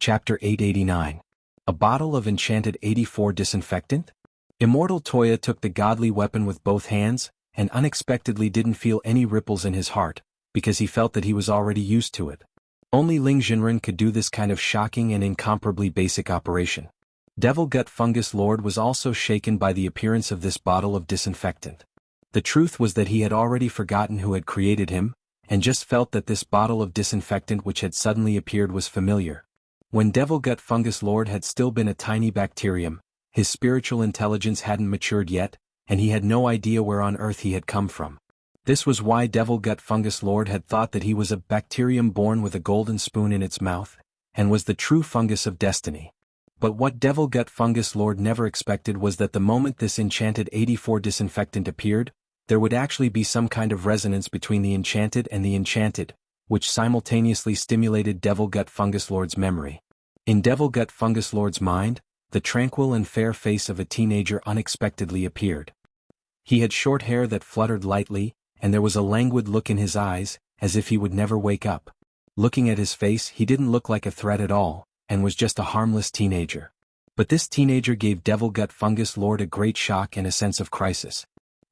Chapter 889. A Bottle of Enchanted 84 Disinfectant? Immortal Toya took the godly weapon with both hands, and unexpectedly didn't feel any ripples in his heart, because he felt that he was already used to it. Only Ling Jinren could do this kind of shocking and incomparably basic operation. Devil Gut Fungus Lord was also shaken by the appearance of this bottle of disinfectant. The truth was that he had already forgotten who had created him, and just felt that this bottle of disinfectant which had suddenly appeared was familiar. When Devil Gut Fungus Lord had still been a tiny bacterium, his spiritual intelligence hadn't matured yet, and he had no idea where on earth he had come from. This was why Devil Gut Fungus Lord had thought that he was a bacterium born with a golden spoon in its mouth, and was the true fungus of destiny. But what Devil Gut Fungus Lord never expected was that the moment this enchanted 84 disinfectant appeared, there would actually be some kind of resonance between the enchanted and the enchanted, which simultaneously stimulated Devil Gut Fungus Lord's memory. In Devil Gut Fungus Lord's mind, the tranquil and fair face of a teenager unexpectedly appeared. He had short hair that fluttered lightly, and there was a languid look in his eyes, as if he would never wake up. Looking at his face, he didn't look like a threat at all, and was just a harmless teenager. But this teenager gave Devil Gut Fungus Lord a great shock and a sense of crisis.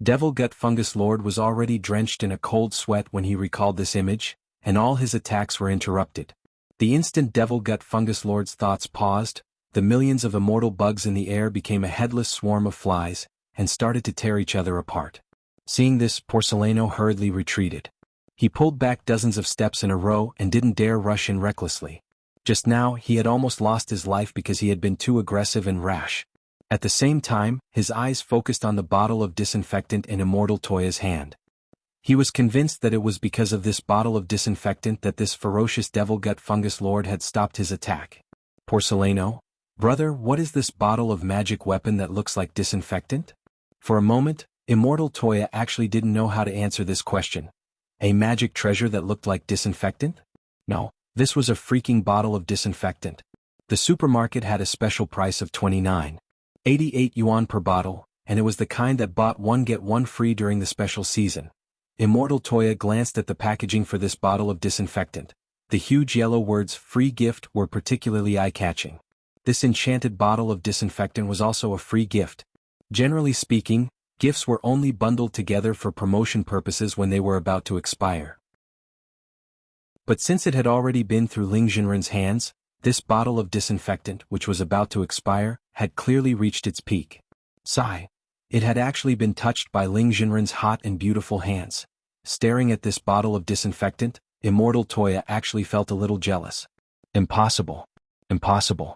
Devil Gut Fungus Lord was already drenched in a cold sweat when he recalled this image, and all his attacks were interrupted. The instant Devil Gut Fungus Lord's thoughts paused, the millions of immortal bugs in the air became a headless swarm of flies, and started to tear each other apart. Seeing this, Porcelano hurriedly retreated. He pulled back dozens of steps in a row and didn't dare rush in recklessly. Just now, he had almost lost his life because he had been too aggressive and rash. At the same time, his eyes focused on the bottle of disinfectant in Immortal Toya's hand. He was convinced that it was because of this bottle of disinfectant that this ferocious Devil Gut Fungus Lord had stopped his attack. Porcelano? Brother, what is this bottle of magic weapon that looks like disinfectant? For a moment, Immortal Toya actually didn't know how to answer this question. A magic treasure that looked like disinfectant? No, this was a freaking bottle of disinfectant. The supermarket had a special price of 29.88 yuan per bottle, and it was the kind that bought one get one free during the special season. Immortal Toya glanced at the packaging for this bottle of disinfectant. The huge yellow words "free gift" were particularly eye-catching. This enchanted bottle of disinfectant was also a free gift. Generally speaking, gifts were only bundled together for promotion purposes when they were about to expire. But since it had already been through Ling Jinren's hands, this bottle of disinfectant, which was about to expire, had clearly reached its peak. Sigh. It had actually been touched by Ling Jinren's hot and beautiful hands. Staring at this bottle of disinfectant, Immortal Toya actually felt a little jealous. Impossible. Impossible.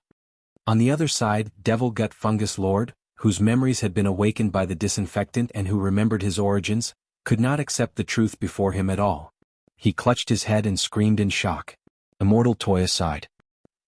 On the other side, Devil Gut Fungus Lord, whose memories had been awakened by the disinfectant and who remembered his origins, could not accept the truth before him at all. He clutched his head and screamed in shock. Immortal Toya sighed.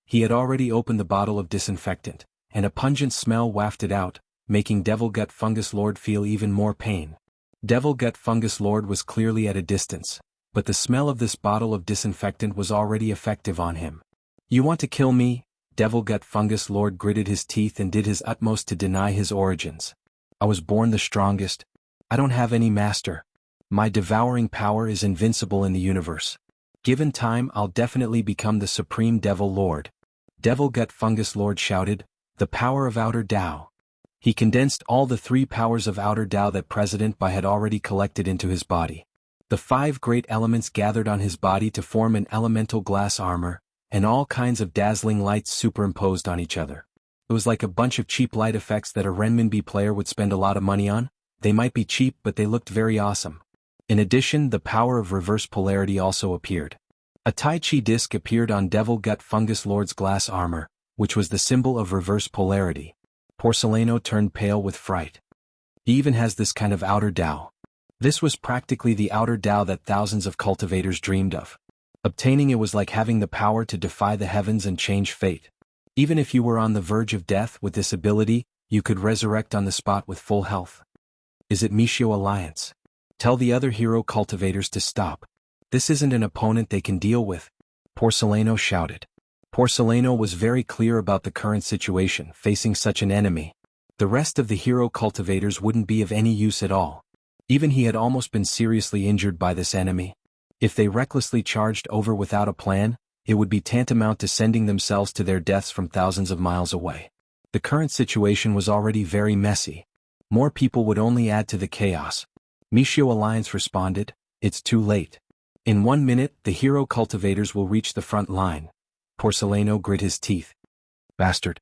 He had already opened the bottle of disinfectant, and a pungent smell wafted out, making Devil Gut Fungus Lord feel even more pain. Devil Gut Fungus Lord was clearly at a distance, but the smell of this bottle of disinfectant was already effective on him. You want to kill me? Devil Gut Fungus Lord gritted his teeth and did his utmost to deny his origins. I was born the strongest. I don't have any master. My devouring power is invincible in the universe. Given time, I'll definitely become the Supreme Devil Lord. Devil Gut Fungus Lord shouted, the power of Outer Tao. He condensed all the 3 powers of Outer Tao that President Bai had already collected into his body. The 5 great elements gathered on his body to form an elemental glass armor, and all kinds of dazzling lights superimposed on each other. It was like a bunch of cheap light effects that a renminbi player would spend a lot of money on. They might be cheap, but they looked very awesome. In addition, the power of reverse polarity also appeared. A Tai Chi disc appeared on Devil Gut Fungus Lord's glass armor, which was the symbol of reverse polarity. Porcelano turned pale with fright. He even has this kind of Outer Tao. This was practically the Outer Tao that thousands of cultivators dreamed of. Obtaining it was like having the power to defy the heavens and change fate. Even if you were on the verge of death with this ability, you could resurrect on the spot with full health. Is it Michio Alliance? Tell the other hero cultivators to stop. This isn't an opponent they can deal with. Porcelano shouted. Porcelano was very clear about the current situation facing such an enemy. The rest of the hero cultivators wouldn't be of any use at all. Even he had almost been seriously injured by this enemy. If they recklessly charged over without a plan, it would be tantamount to sending themselves to their deaths from thousands of miles away. The current situation was already very messy. More people would only add to the chaos. Michio Alliance responded, "It's too late. In 1 minute, the hero cultivators will reach the front line." Porcelano grit his teeth. "Bastard.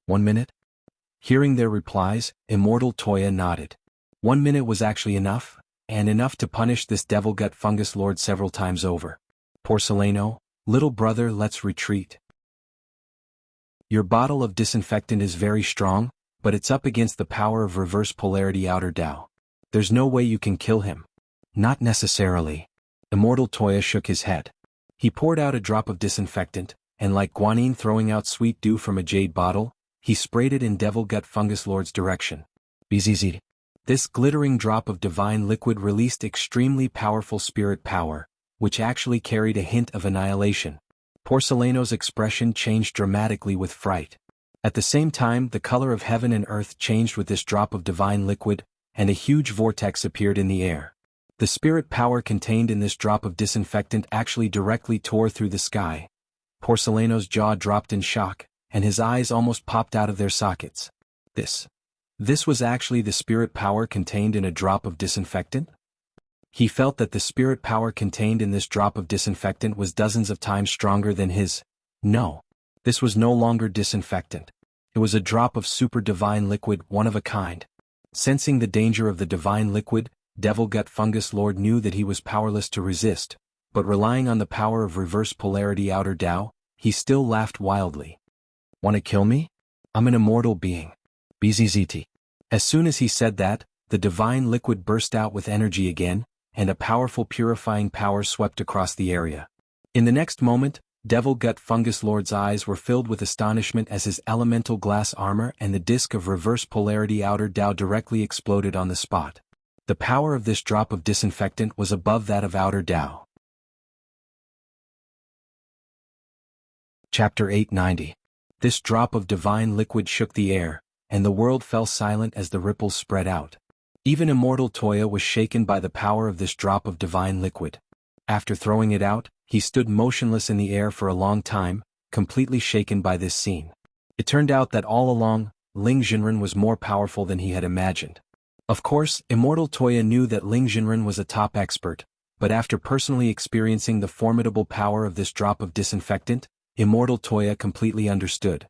1 minute?" Hearing their replies, Immortal Toya nodded. 1 minute was actually enough, and enough to punish this devil gut fungus lord several times over. "Porcelano, little brother, let's retreat. Your bottle of disinfectant is very strong, but it's up against the power of reverse polarity outer Tao. There's no way you can kill him." "Not necessarily." Immortal Toya shook his head. He poured out a drop of disinfectant, and like Guanyin throwing out sweet dew from a jade bottle, he sprayed it in Devil Gut Fungus Lord's direction. Bzzz. This glittering drop of divine liquid released extremely powerful spirit power, which actually carried a hint of annihilation. Porcelano's expression changed dramatically with fright. At the same time, the color of heaven and earth changed with this drop of divine liquid, and a huge vortex appeared in the air. The spirit power contained in this drop of disinfectant actually directly tore through the sky. Porcelano's jaw dropped in shock, and his eyes almost popped out of their sockets. This was actually the spirit power contained in a drop of disinfectant? He felt that the spirit power contained in this drop of disinfectant was dozens of times stronger than his. No. This was no longer disinfectant. It was a drop of super divine liquid, one of a kind. Sensing the danger of the divine liquid, Devil Gut Fungus Lord knew that he was powerless to resist, but relying on the power of reverse polarity outer Tao, he still laughed wildly. "Wanna kill me? I'm an immortal being. Bzzzt." As soon as he said that, the divine liquid burst out with energy again, and a powerful purifying power swept across the area. In the next moment, Devil Gut Fungus Lord's eyes were filled with astonishment as his elemental glass armor and the disc of reverse polarity outer Tao directly exploded on the spot. The power of this drop of disinfectant was above that of outer Tao. Chapter 890. This drop of divine liquid shook the air, and the world fell silent as the ripples spread out. Even Immortal Toya was shaken by the power of this drop of divine liquid. After throwing it out, he stood motionless in the air for a long time, completely shaken by this scene. It turned out that all along, Ling Jinren was more powerful than he had imagined. Of course, Immortal Toya knew that Ling Jinren was a top expert, but after personally experiencing the formidable power of this drop of disinfectant, Immortal Toya completely understood.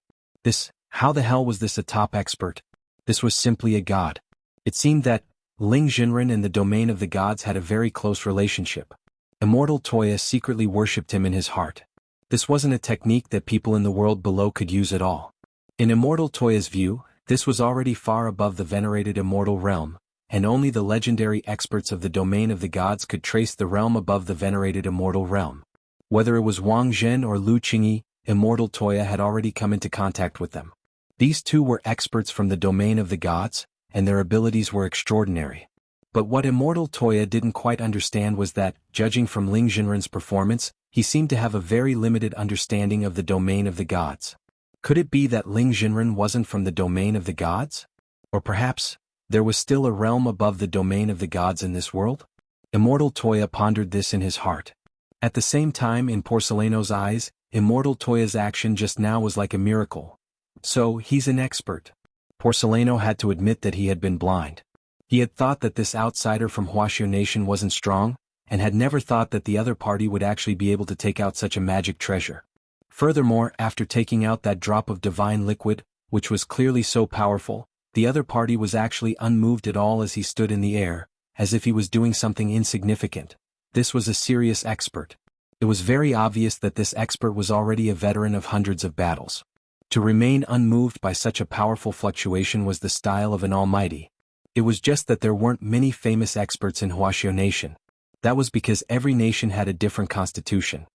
How the hell was this a top expert? This was simply a god. It seemed that Ling Jinren and the domain of the gods had a very close relationship. Immortal Toya secretly worshipped him in his heart. This wasn't a technique that people in the world below could use at all. In Immortal Toya's view, this was already far above the venerated immortal realm, and only the legendary experts of the domain of the gods could trace the realm above the venerated immortal realm. Whether it was Wang Zhen or Lu Qingyi, Immortal Toya had already come into contact with them. These two were experts from the domain of the gods, and their abilities were extraordinary. But what Immortal Toya didn't quite understand was that, judging from Ling Jinren's performance, he seemed to have a very limited understanding of the domain of the gods. Could it be that Ling Jinren wasn't from the domain of the gods? Or perhaps, there was still a realm above the domain of the gods in this world? Immortal Toya pondered this in his heart. At the same time, in Porcelano's eyes, Immortal Toya's action just now was like a miracle. So, he's an expert. Porcelano had to admit that he had been blind. He had thought that this outsider from Wuxia Nation wasn't strong, and had never thought that the other party would actually be able to take out such a magic treasure. Furthermore, after taking out that drop of divine liquid, which was clearly so powerful, the other party was actually unmoved at all as he stood in the air, as if he was doing something insignificant. This was a serious expert. It was very obvious that this expert was already a veteran of hundreds of battles. To remain unmoved by such a powerful fluctuation was the style of an almighty. It was just that there weren't many famous experts in Wuxia Nation. That was because every nation had a different constitution.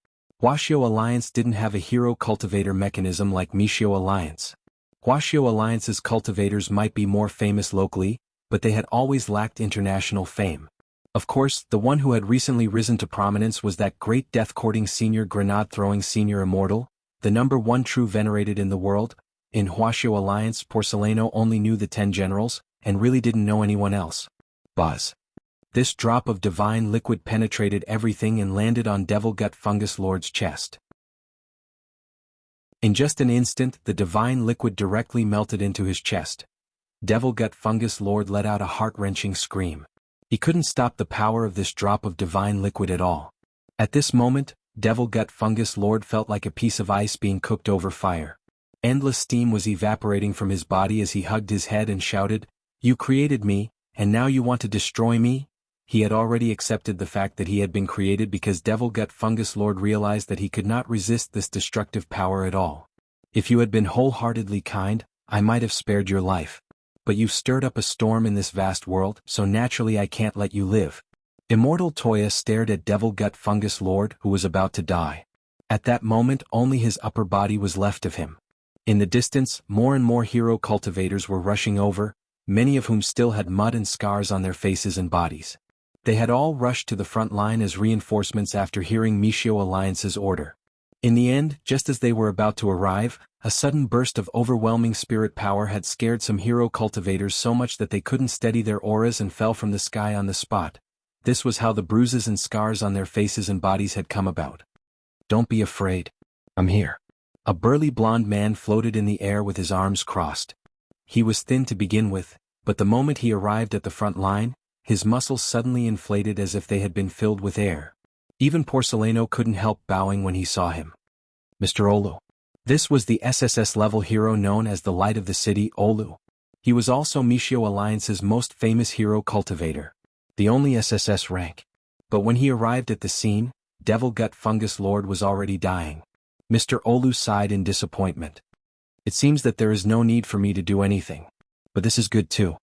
Wuxia Alliance didn't have a hero cultivator mechanism like Michio Alliance. Wuxia Alliance's cultivators might be more famous locally, but they had always lacked international fame. Of course, the one who had recently risen to prominence was that great death-courting senior grenade-throwing senior immortal, the #1 true venerated in the world. In Wuxia Alliance, Porcelano only knew the 10 generals, and really didn't know anyone else. Buzz. This drop of divine liquid penetrated everything and landed on Devil Gut Fungus Lord's chest. In just an instant, the divine liquid directly melted into his chest. Devil Gut Fungus Lord let out a heart-wrenching scream. He couldn't stop the power of this drop of divine liquid at all. At this moment, Devil Gut Fungus Lord felt like a piece of ice being cooked over fire. Endless steam was evaporating from his body as he hugged his head and shouted, "You created me, and now you want to destroy me?" He had already accepted the fact that he had been created because Devil Gut Fungus Lord realized that he could not resist this destructive power at all. "If you had been wholeheartedly kind, I might have spared your life. But you've stirred up a storm in this vast world, so naturally I can't let you live." Immortal Toya stared at Devil Gut Fungus Lord, who was about to die. At that moment only his upper body was left of him. In the distance, more and more hero cultivators were rushing over, many of whom still had mud and scars on their faces and bodies. They had all rushed to the front line as reinforcements after hearing Mishio Alliance's order. In the end, just as they were about to arrive, a sudden burst of overwhelming spirit power had scared some hero cultivators so much that they couldn't steady their auras and fell from the sky on the spot. This was how the bruises and scars on their faces and bodies had come about. "Don't be afraid. I'm here." A burly blond man floated in the air with his arms crossed. He was thin to begin with, but the moment he arrived at the front line, his muscles suddenly inflated as if they had been filled with air. Even Porcelano couldn't help bowing when he saw him. "Mr. Olu." This was the SSS-level hero known as the Light of the City, Olu. He was also Mishio Alliance's most famous hero cultivator, the only SSS rank. But when he arrived at the scene, Devil Gut Fungus Lord was already dying. Mr. Olu sighed in disappointment. "It seems that there is no need for me to do anything. But this is good too."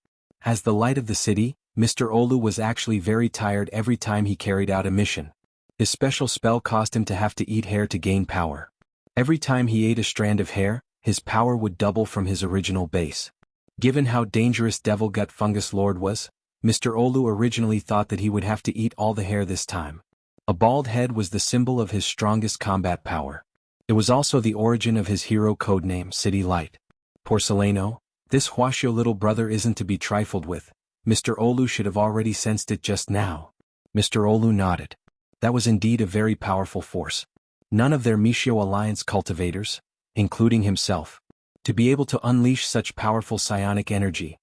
As the Light of the City, Mr. Olu was actually very tired every time he carried out a mission. His special spell caused him to have to eat hair to gain power. Every time he ate a strand of hair, his power would double from his original base. Given how dangerous Devil Gut Fungus Lord was, Mr. Olu originally thought that he would have to eat all the hair this time. A bald head was the symbol of his strongest combat power. It was also the origin of his hero codename, City Light. "Porcelano, this Huashio little brother isn't to be trifled with. Mr. Olu should have already sensed it just now." Mr. Olu nodded. That was indeed a very powerful force. None of their Mishio Alliance cultivators, including himself, to be able to unleash such powerful psionic energy.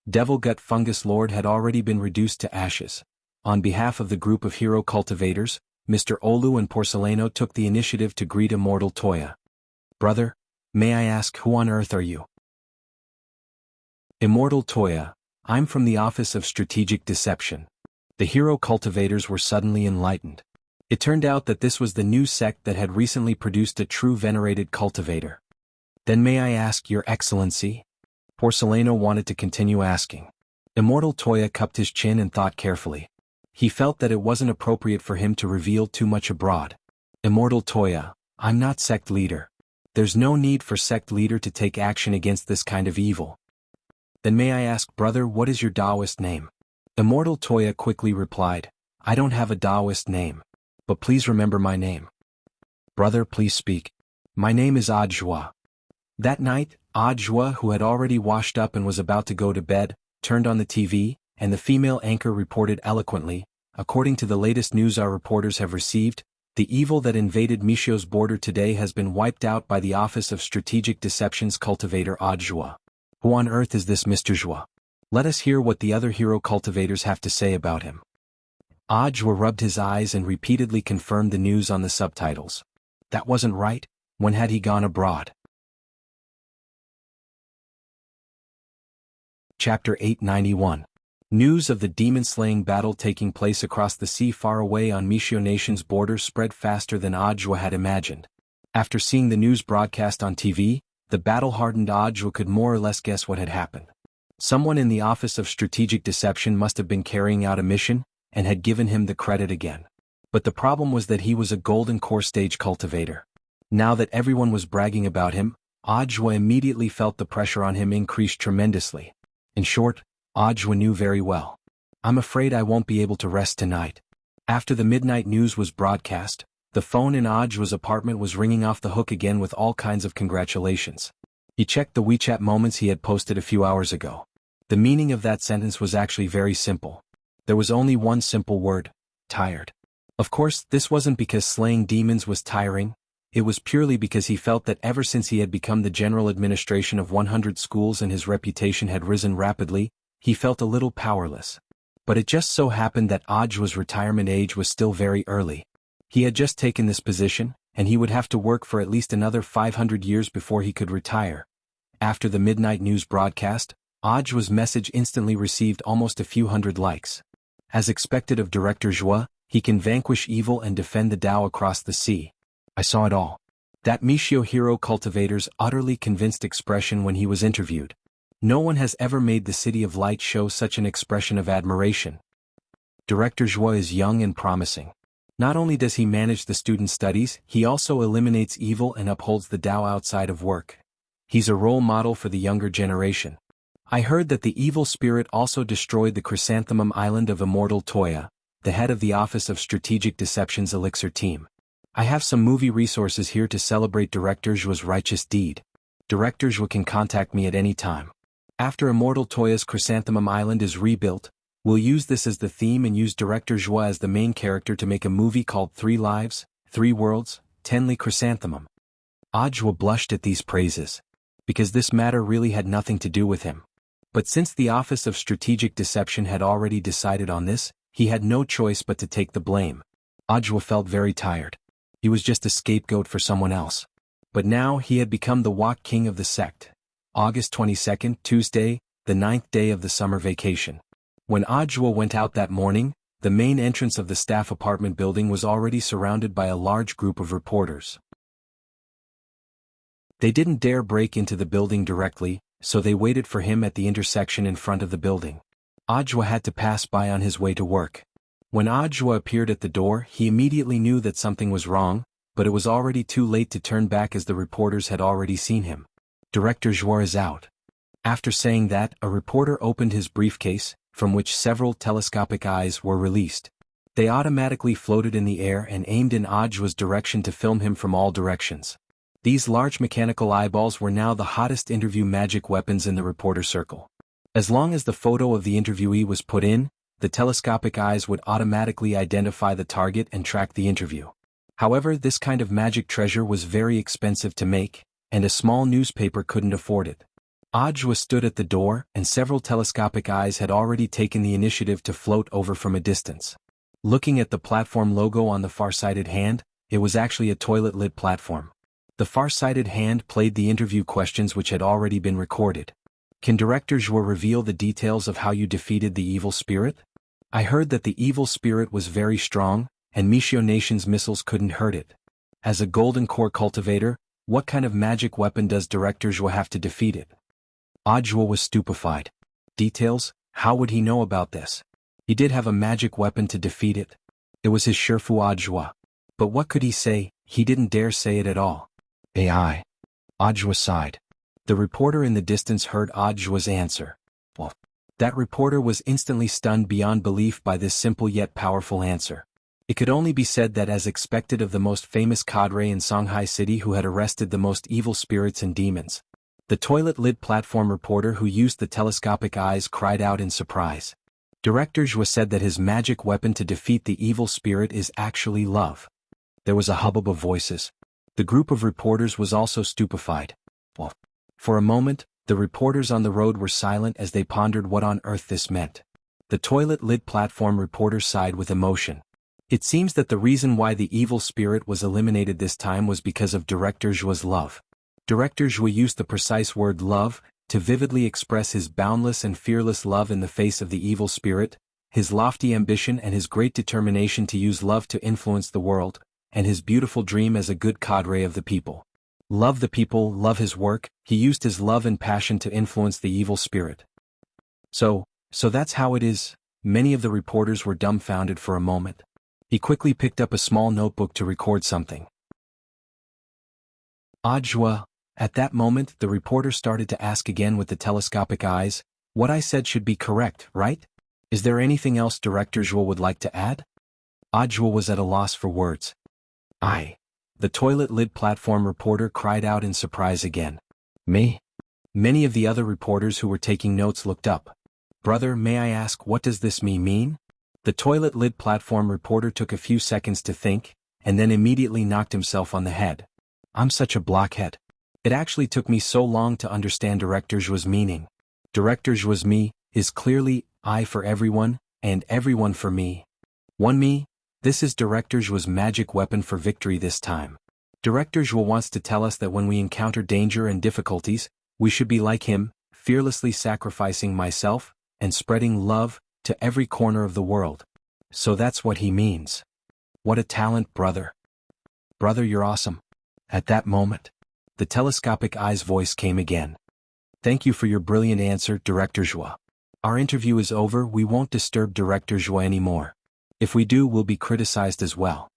Devil Gut Fungus Lord had already been reduced to ashes. On behalf of the group of hero cultivators, Mr. Olu and Porcelano took the initiative to greet Immortal Toya. "Brother, may I ask who on earth are you?" "Immortal Toya, I'm from the Office of Strategic Deception." The hero cultivators were suddenly enlightened. It turned out that this was the new sect that had recently produced a true venerated cultivator. "Then may I ask, Your Excellency?" Porcelano wanted to continue asking. Immortal Toya cupped his chin and thought carefully. He felt that it wasn't appropriate for him to reveal too much abroad. "Immortal Toya, I'm not sect leader. There's no need for sect leader to take action against this kind of evil." "Then may I ask, brother, what is your Taoist name?" Immortal Toya quickly replied, "I don't have a Taoist name. But please remember my name." "Brother, please speak." "My name is Audiobook." That night, Audiobook, who had already washed up and was about to go to bed, turned on the TV, and the female anchor reported eloquently, "According to the latest news our reporters have received, the evil that invaded Mishio's border today has been wiped out by the Office of Strategic Deception's cultivator Audiobook. Who on earth is this Mr. Joie? Let us hear what the other hero cultivators have to say about him." Audiobook rubbed his eyes and repeatedly confirmed the news on the subtitles. That wasn't right. When had he gone abroad? Chapter 891. News of the demon-slaying battle taking place across the sea far away on Mishio Nation's border spread faster than Audiobook had imagined. After seeing the news broadcast on TV, the battle-hardened Audiobook could more or less guess what had happened. Someone in the Office of Strategic Deception must have been carrying out a mission, and had given him the credit again. But the problem was that he was a golden core stage cultivator. Now that everyone was bragging about him, Audiobook immediately felt the pressure on him increase tremendously. In short, Audiobook knew very well. "I'm afraid I won't be able to rest tonight." After the midnight news was broadcast, the phone in Audiobook's apartment was ringing off the hook again with all kinds of congratulations. He checked the WeChat moments he had posted a few hours ago. The meaning of that sentence was actually very simple. There was only one simple word: tired. Of course, this wasn't because slaying demons was tiring. It was purely because he felt that ever since he had become the general administration of 100 schools and his reputation had risen rapidly, he felt a little powerless. But it just so happened that Audju's retirement age was still very early. He had just taken this position, and he would have to work for at least another 500 years before he could retire. After the midnight news broadcast, Audju's message instantly received almost a few hundred likes. As expected of Director Zhua, he can vanquish evil and defend the Tao across the sea. I saw it all. That Mishio hero cultivator's utterly convinced expression when he was interviewed. No one has ever made the City of Light show such an expression of admiration. Director Zhua is young and promising. Not only does he manage the student studies, he also eliminates evil and upholds the Tao outside of work. He's a role model for the younger generation. I heard that the evil spirit also destroyed the Chrysanthemum Island of Immortal Toya, the head of the Office of Strategic Deception's Elixir team. I have some movie resources here to celebrate Director Zhua's righteous deed. Director Zhua can contact me at any time. After Immortal Toya's Chrysanthemum Island is rebuilt, we'll use this as the theme and use Director Zhua as the main character to make a movie called 3 Lives, 3 Worlds, Tenli Chrysanthemum. Audju blushed at these praises. Because this matter really had nothing to do with him. But since the Office of Strategic Deception had already decided on this, he had no choice but to take the blame. Audju felt very tired. He was just a scapegoat for someone else. But now he had become the Wok King of the sect. August 22nd, Tuesday, the 9th day of the summer vacation. When Audju went out that morning, the main entrance of the staff apartment building was already surrounded by a large group of reporters. They didn't dare break into the building directly, so they waited for him at the intersection in front of the building. Audju had to pass by on his way to work. When Audju appeared at the door, he immediately knew that something was wrong, but it was already too late to turn back as the reporters had already seen him. Director Zhua is out. After saying that, a reporter opened his briefcase, from which several telescopic eyes were released. They automatically floated in the air and aimed in Audju's direction to film him from all directions. These large mechanical eyeballs were now the hottest interview magic weapons in the reporter circle. As long as the photo of the interviewee was put in, the telescopic eyes would automatically identify the target and track the interview. However, this kind of magic treasure was very expensive to make, and a small newspaper couldn't afford it. Audju stood at the door, and several telescopic eyes had already taken the initiative to float over from a distance. Looking at the platform logo on the far-sighted hand, it was actually a toilet-lid platform. The far-sighted hand played the interview questions which had already been recorded. Can Director Zhua reveal the details of how you defeated the evil spirit? I heard that the evil spirit was very strong, and Mishio Nation's missiles couldn't hurt it. As a golden core cultivator, what kind of magic weapon does Director Zhua have to defeat it? Audju was stupefied. Details? How would he know about this? He did have a magic weapon to defeat it. It was his Shifu Audju. But what could he say? He didn't dare say it at all. AI. Audju sighed. The reporter in the distance heard Audju's answer. Well, that reporter was instantly stunned beyond belief by this simple yet powerful answer. It could only be said that as expected of the most famous cadre in Songhai City who had arrested the most evil spirits and demons. The toilet lid platform reporter who used the telescopic eyes cried out in surprise. Director Zhua said that his magic weapon to defeat the evil spirit is actually love. There was a hubbub of voices. The group of reporters was also stupefied. Well, for a moment, the reporters on the road were silent as they pondered what on earth this meant. The toilet lid platform reporter sighed with emotion. It seems that the reason why the evil spirit was eliminated this time was because of Director Zhua's love. Director Zhua used the precise word love to vividly express his boundless and fearless love in the face of the evil spirit, his lofty ambition and his great determination to use love to influence the world, and his beautiful dream as a good cadre of the people. Love the people, love his work, he used his love and passion to influence the evil spirit. So that's how it is. Many of the reporters were dumbfounded for a moment. He quickly picked up a small notebook to record something. Audju. At that moment, the reporter started to ask again with the telescopic eyes, what I said should be correct, right? Is there anything else Director Zhua would like to add? Audju was at a loss for words. The toilet lid platform reporter cried out in surprise again. Me? Many of the other reporters who were taking notes looked up. Brother, may I ask what does this mean? The toilet lid platform reporter took a few seconds to think, and then immediately knocked himself on the head. I'm such a blockhead. It actually took me so long to understand Director Zhuo's meaning. Director Zhuo's me is clearly I for everyone, and everyone for me. One me, this is Director Zhuo's magic weapon for victory this time. Director Zhuo wants to tell us that when we encounter danger and difficulties, we should be like him, fearlessly sacrificing myself, and spreading love, to every corner of the world. So that's what he means. What a talent, brother. Brother, you're awesome. At that moment, the telescopic eye's voice came again. Thank you for your brilliant answer, Director Zhuo. Our interview is over, we won't disturb Director Zhuo anymore. If we do, we'll be criticized as well.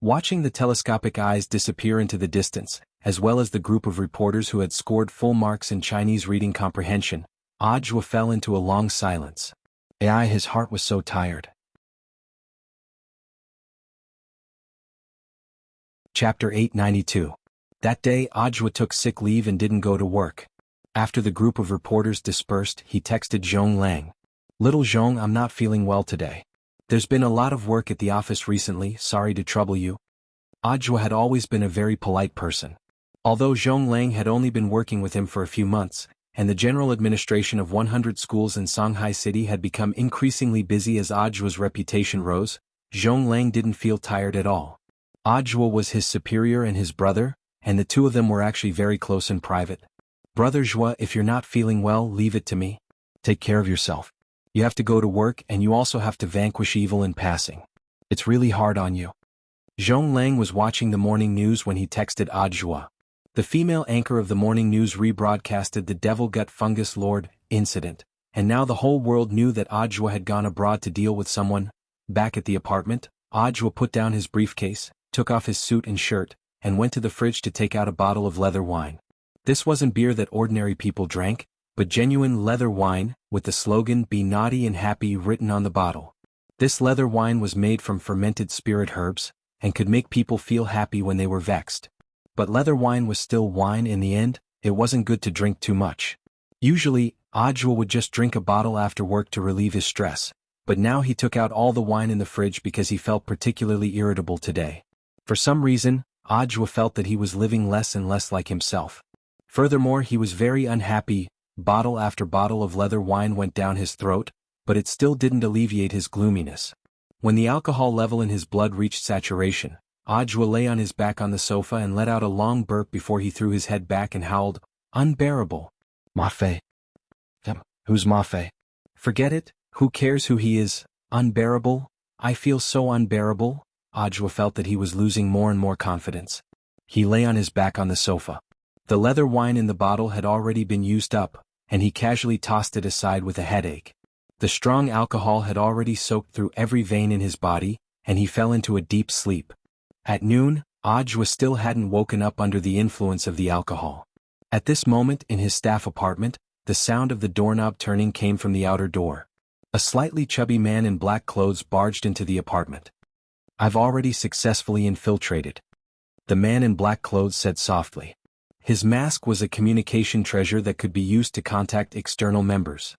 Watching the telescopic eyes disappear into the distance, as well as the group of reporters who had scored full marks in Chinese reading comprehension, Zhuo fell into a long silence. His heart was so tired. Chapter 892. That day, Zhuo took sick leave and didn't go to work. After the group of reporters dispersed, he texted Zhong Lang. Little Zhong, I'm not feeling well today. There's been a lot of work at the office recently, sorry to trouble you. Zhuo had always been a very polite person. Although Zhong Lang had only been working with him for a few months, and the general administration of 100 schools in Shanghai City had become increasingly busy as Zhuo's reputation rose, Zhong Lang didn't feel tired at all. Zhuo was his superior and his brother, and the two of them were actually very close in private. Brother Zhuo, if you're not feeling well, leave it to me. Take care of yourself. You have to go to work and you also have to vanquish evil in passing. It's really hard on you. Zhong Lang was watching the morning news when he texted Zhuo. The female anchor of the morning news rebroadcasted the Devil Gut Fungus Lord incident, and now the whole world knew that Zhuo had gone abroad to deal with someone. Back at the apartment, Zhuo put down his briefcase, took off his suit and shirt, and went to the fridge to take out a bottle of leather wine. This wasn't beer that ordinary people drank, but genuine leather wine, with the slogan "Be Naughty and Happy" written on the bottle. This leather wine was made from fermented spirit herbs, and could make people feel happy when they were vexed. But leather wine was still wine in the end, it wasn't good to drink too much. Usually, Zhuo would just drink a bottle after work to relieve his stress, but now he took out all the wine in the fridge because he felt particularly irritable today. For some reason, Zhuo felt that he was living less and less like himself. Furthermore, he was very unhappy. Bottle after bottle of leather wine went down his throat, but it still didn't alleviate his gloominess. When the alcohol level in his blood reached saturation, Zhuo lay on his back on the sofa and let out a long burp before he threw his head back and howled, "Unbearable." Ma Fei. Who's Ma Fei? Forget it, who cares who he is? Unbearable? I feel so unbearable. Zhuo felt that he was losing more and more confidence. He lay on his back on the sofa. The leather wine in the bottle had already been used up, and he casually tossed it aside with a headache. The strong alcohol had already soaked through every vein in his body, and he fell into a deep sleep. At noon, Zhuo still hadn't woken up under the influence of the alcohol. At this moment in his staff apartment, the sound of the doorknob turning came from the outer door. A slightly chubby man in black clothes barged into the apartment. "I've already successfully infiltrated," the man in black clothes said softly. His mask was a communication treasure that could be used to contact external members.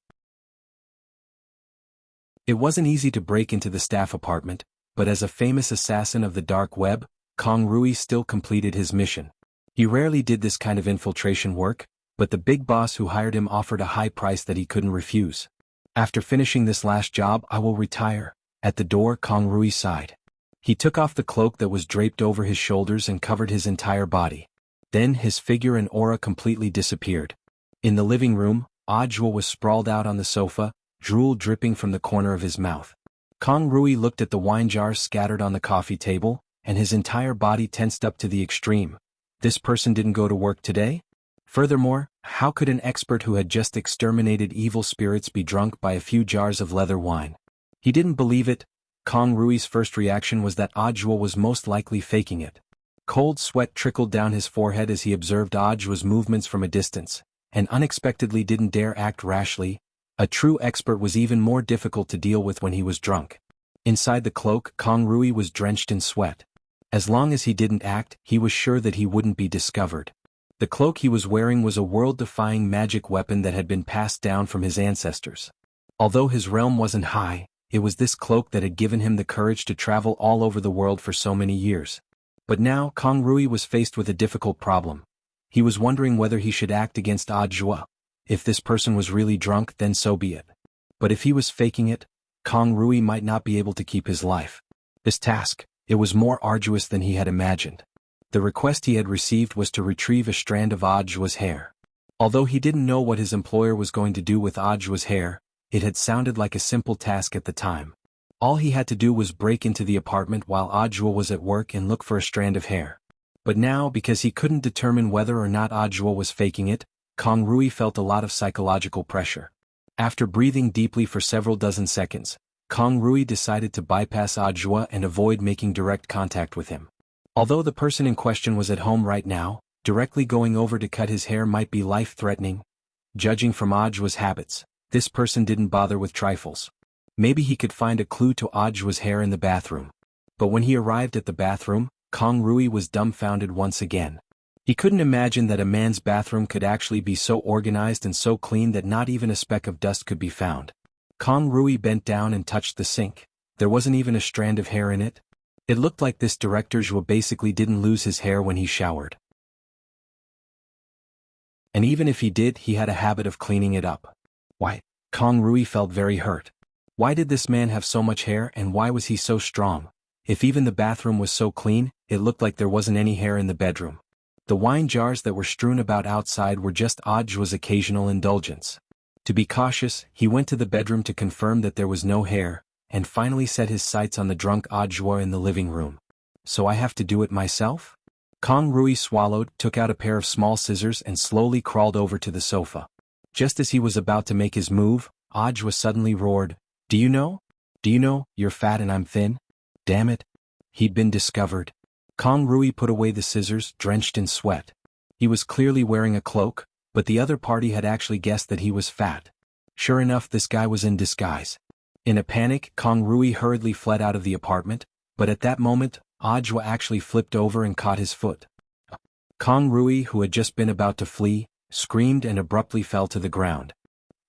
It wasn't easy to break into the staff apartment, but as a famous assassin of the dark web, Kong Rui still completed his mission. He rarely did this kind of infiltration work, but the big boss who hired him offered a high price that he couldn't refuse. "After finishing this last job, I will retire." At the door, Kong Rui sighed. He took off the cloak that was draped over his shoulders and covered his entire body. Then his figure and aura completely disappeared. In the living room, Zhuo was sprawled out on the sofa, drool dripping from the corner of his mouth. Kong Rui looked at the wine jars scattered on the coffee table, and his entire body tensed up to the extreme. This person didn't go to work today? Furthermore, how could an expert who had just exterminated evil spirits be drunk by a few jars of leather wine? He didn't believe it. Kong Rui's first reaction was that Zhuo was most likely faking it. Cold sweat trickled down his forehead as he observed Zhuo's movements from a distance, and unexpectedly didn't dare act rashly. A true expert was even more difficult to deal with when he was drunk. Inside the cloak, Kong Rui was drenched in sweat. As long as he didn't act, he was sure that he wouldn't be discovered. The cloak he was wearing was a world-defying magic weapon that had been passed down from his ancestors. Although his realm wasn't high, it was this cloak that had given him the courage to travel all over the world for so many years. But now Kang Rui was faced with a difficult problem. He was wondering whether he should act against Audiobook. If this person was really drunk, then so be it. But if he was faking it, Kang Rui might not be able to keep his life. This task, it was more arduous than he had imagined. The request he had received was to retrieve a strand of Audiobook's hair. Although he didn't know what his employer was going to do with Audiobook's hair, it had sounded like a simple task at the time. All he had to do was break into the apartment while Audiobook was at work and look for a strand of hair. But now, because he couldn't determine whether or not Audiobook was faking it, Kang Rui felt a lot of psychological pressure. After breathing deeply for several dozen seconds, Kang Rui decided to bypass Audiobook and avoid making direct contact with him. Although the person in question was at home right now, directly going over to cut his hair might be life-threatening. Judging from Audiobook's habits, this person didn't bother with trifles. Maybe he could find a clue to Audiobook's hair in the bathroom. But when he arrived at the bathroom, Kang Rui was dumbfounded once again. He couldn't imagine that a man's bathroom could actually be so organized and so clean that not even a speck of dust could be found. Kang Rui bent down and touched the sink. There wasn't even a strand of hair in it. It looked like this director Zhou basically didn't lose his hair when he showered. And even if he did, he had a habit of cleaning it up. Why? Kang Rui felt very hurt. Why did this man have so much hair, and why was he so strong? If even the bathroom was so clean, it looked like there wasn't any hair in the bedroom. The wine jars that were strewn about outside were just Audiobook's occasional indulgence. To be cautious, he went to the bedroom to confirm that there was no hair, and finally set his sights on the drunk Audiobook in the living room. So I have to do it myself? Kang Rui swallowed, took out a pair of small scissors and slowly crawled over to the sofa. Just as he was about to make his move, Audiobook suddenly roared, Do you know? You're fat and I'm thin? Damn it. He'd been discovered. Kang Rui put away the scissors, drenched in sweat. He was clearly wearing a cloak, but the other party had actually guessed that he was fat. Sure enough, this guy was in disguise. In a panic, Kang Rui hurriedly fled out of the apartment, but at that moment, Audiobook actually flipped over and caught his foot. Kang Rui, who had just been about to flee, screamed and abruptly fell to the ground.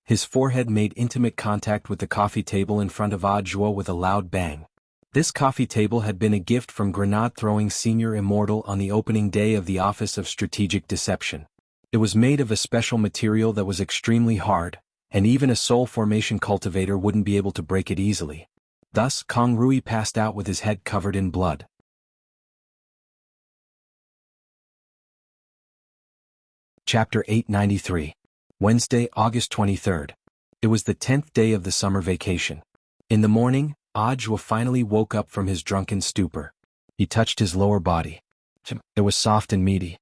His forehead made intimate contact with the coffee table in front of Audiobook with a loud bang. This coffee table had been a gift from grenade-throwing senior Immortal on the opening day of the Office of Strategic Deception. It was made of a special material that was extremely hard, and even a soul formation cultivator wouldn't be able to break it easily. Thus, Kang Rui passed out with his head covered in blood. Chapter 893. Wednesday, August 23rd. It was the 10th day of the summer vacation. In the morning, Audiobook finally woke up from his drunken stupor. He touched his lower body. It was soft and meaty.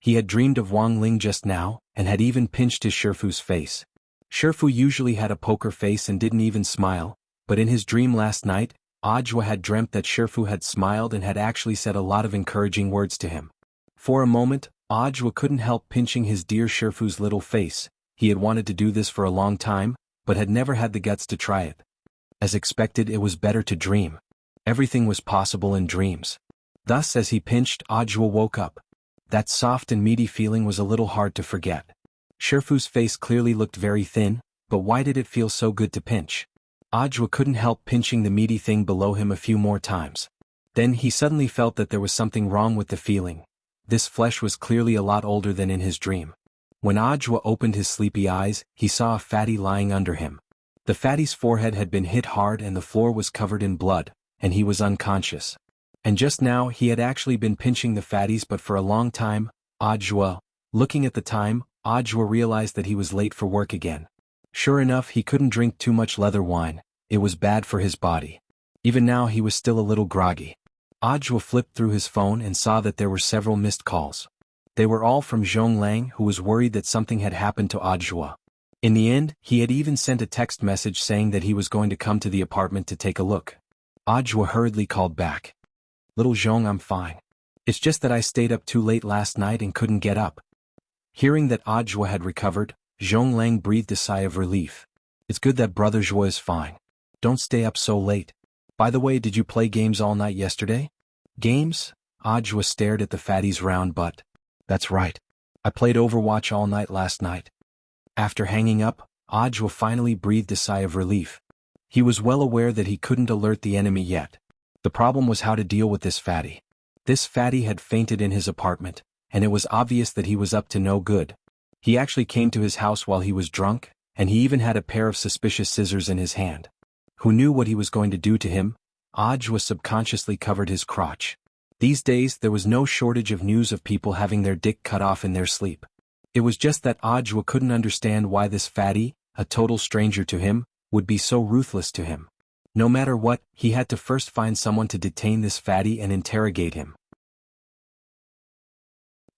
He had dreamed of Wang Ling just now, and had even pinched his Shifu's face. Shifu usually had a poker face and didn't even smile, but in his dream last night, Audiobook had dreamt that Shifu had smiled and had actually said a lot of encouraging words to him. For a moment, Audiobook couldn't help pinching his dear Shifu's little face. He had wanted to do this for a long time, but had never had the guts to try it. As expected, it was better to dream. Everything was possible in dreams. Thus, as he pinched, Audiobook woke up. That soft and meaty feeling was a little hard to forget. Shifu's face clearly looked very thin, but why did it feel so good to pinch? Audiobook couldn't help pinching the meaty thing below him a few more times. Then he suddenly felt that there was something wrong with the feeling. This flesh was clearly a lot older than in his dream. When Audiobook opened his sleepy eyes, he saw a fatty lying under him. The fatty's forehead had been hit hard and the floor was covered in blood, and he was unconscious. And just now he had actually been pinching the fatties, but for a long time. Audiobook, looking at the time, Audiobook realized that he was late for work again. Sure enough, he couldn't drink too much leather wine. It was bad for his body. Even now he was still a little groggy. Audiobook flipped through his phone and saw that there were several missed calls. They were all from Zhong Lang, who was worried that something had happened to Audiobook. In the end, he had even sent a text message saying that he was going to come to the apartment to take a look. Audiobook hurriedly called back. Little Zhong, I'm fine. It's just that I stayed up too late last night and couldn't get up. Hearing that Audiobook had recovered, Zhong Lang breathed a sigh of relief. It's good that Brother Zhou is fine. Don't stay up so late. By the way, did you play games all night yesterday? Games? Audiobook stared at the fatty's round butt. That's right. I played Overwatch all night last night. After hanging up, Audiobook finally breathed a sigh of relief. He was well aware that he couldn't alert the enemy yet. The problem was how to deal with this fatty. This fatty had fainted in his apartment, and it was obvious that he was up to no good. He actually came to his house while he was drunk, and he even had a pair of suspicious scissors in his hand. Who knew what he was going to do to him? Audiobook subconsciously covered his crotch. These days there was no shortage of news of people having their dick cut off in their sleep. It was just that Audiobook couldn't understand why this fatty, a total stranger to him, would be so ruthless to him. No matter what, he had to first find someone to detain this fatty and interrogate him.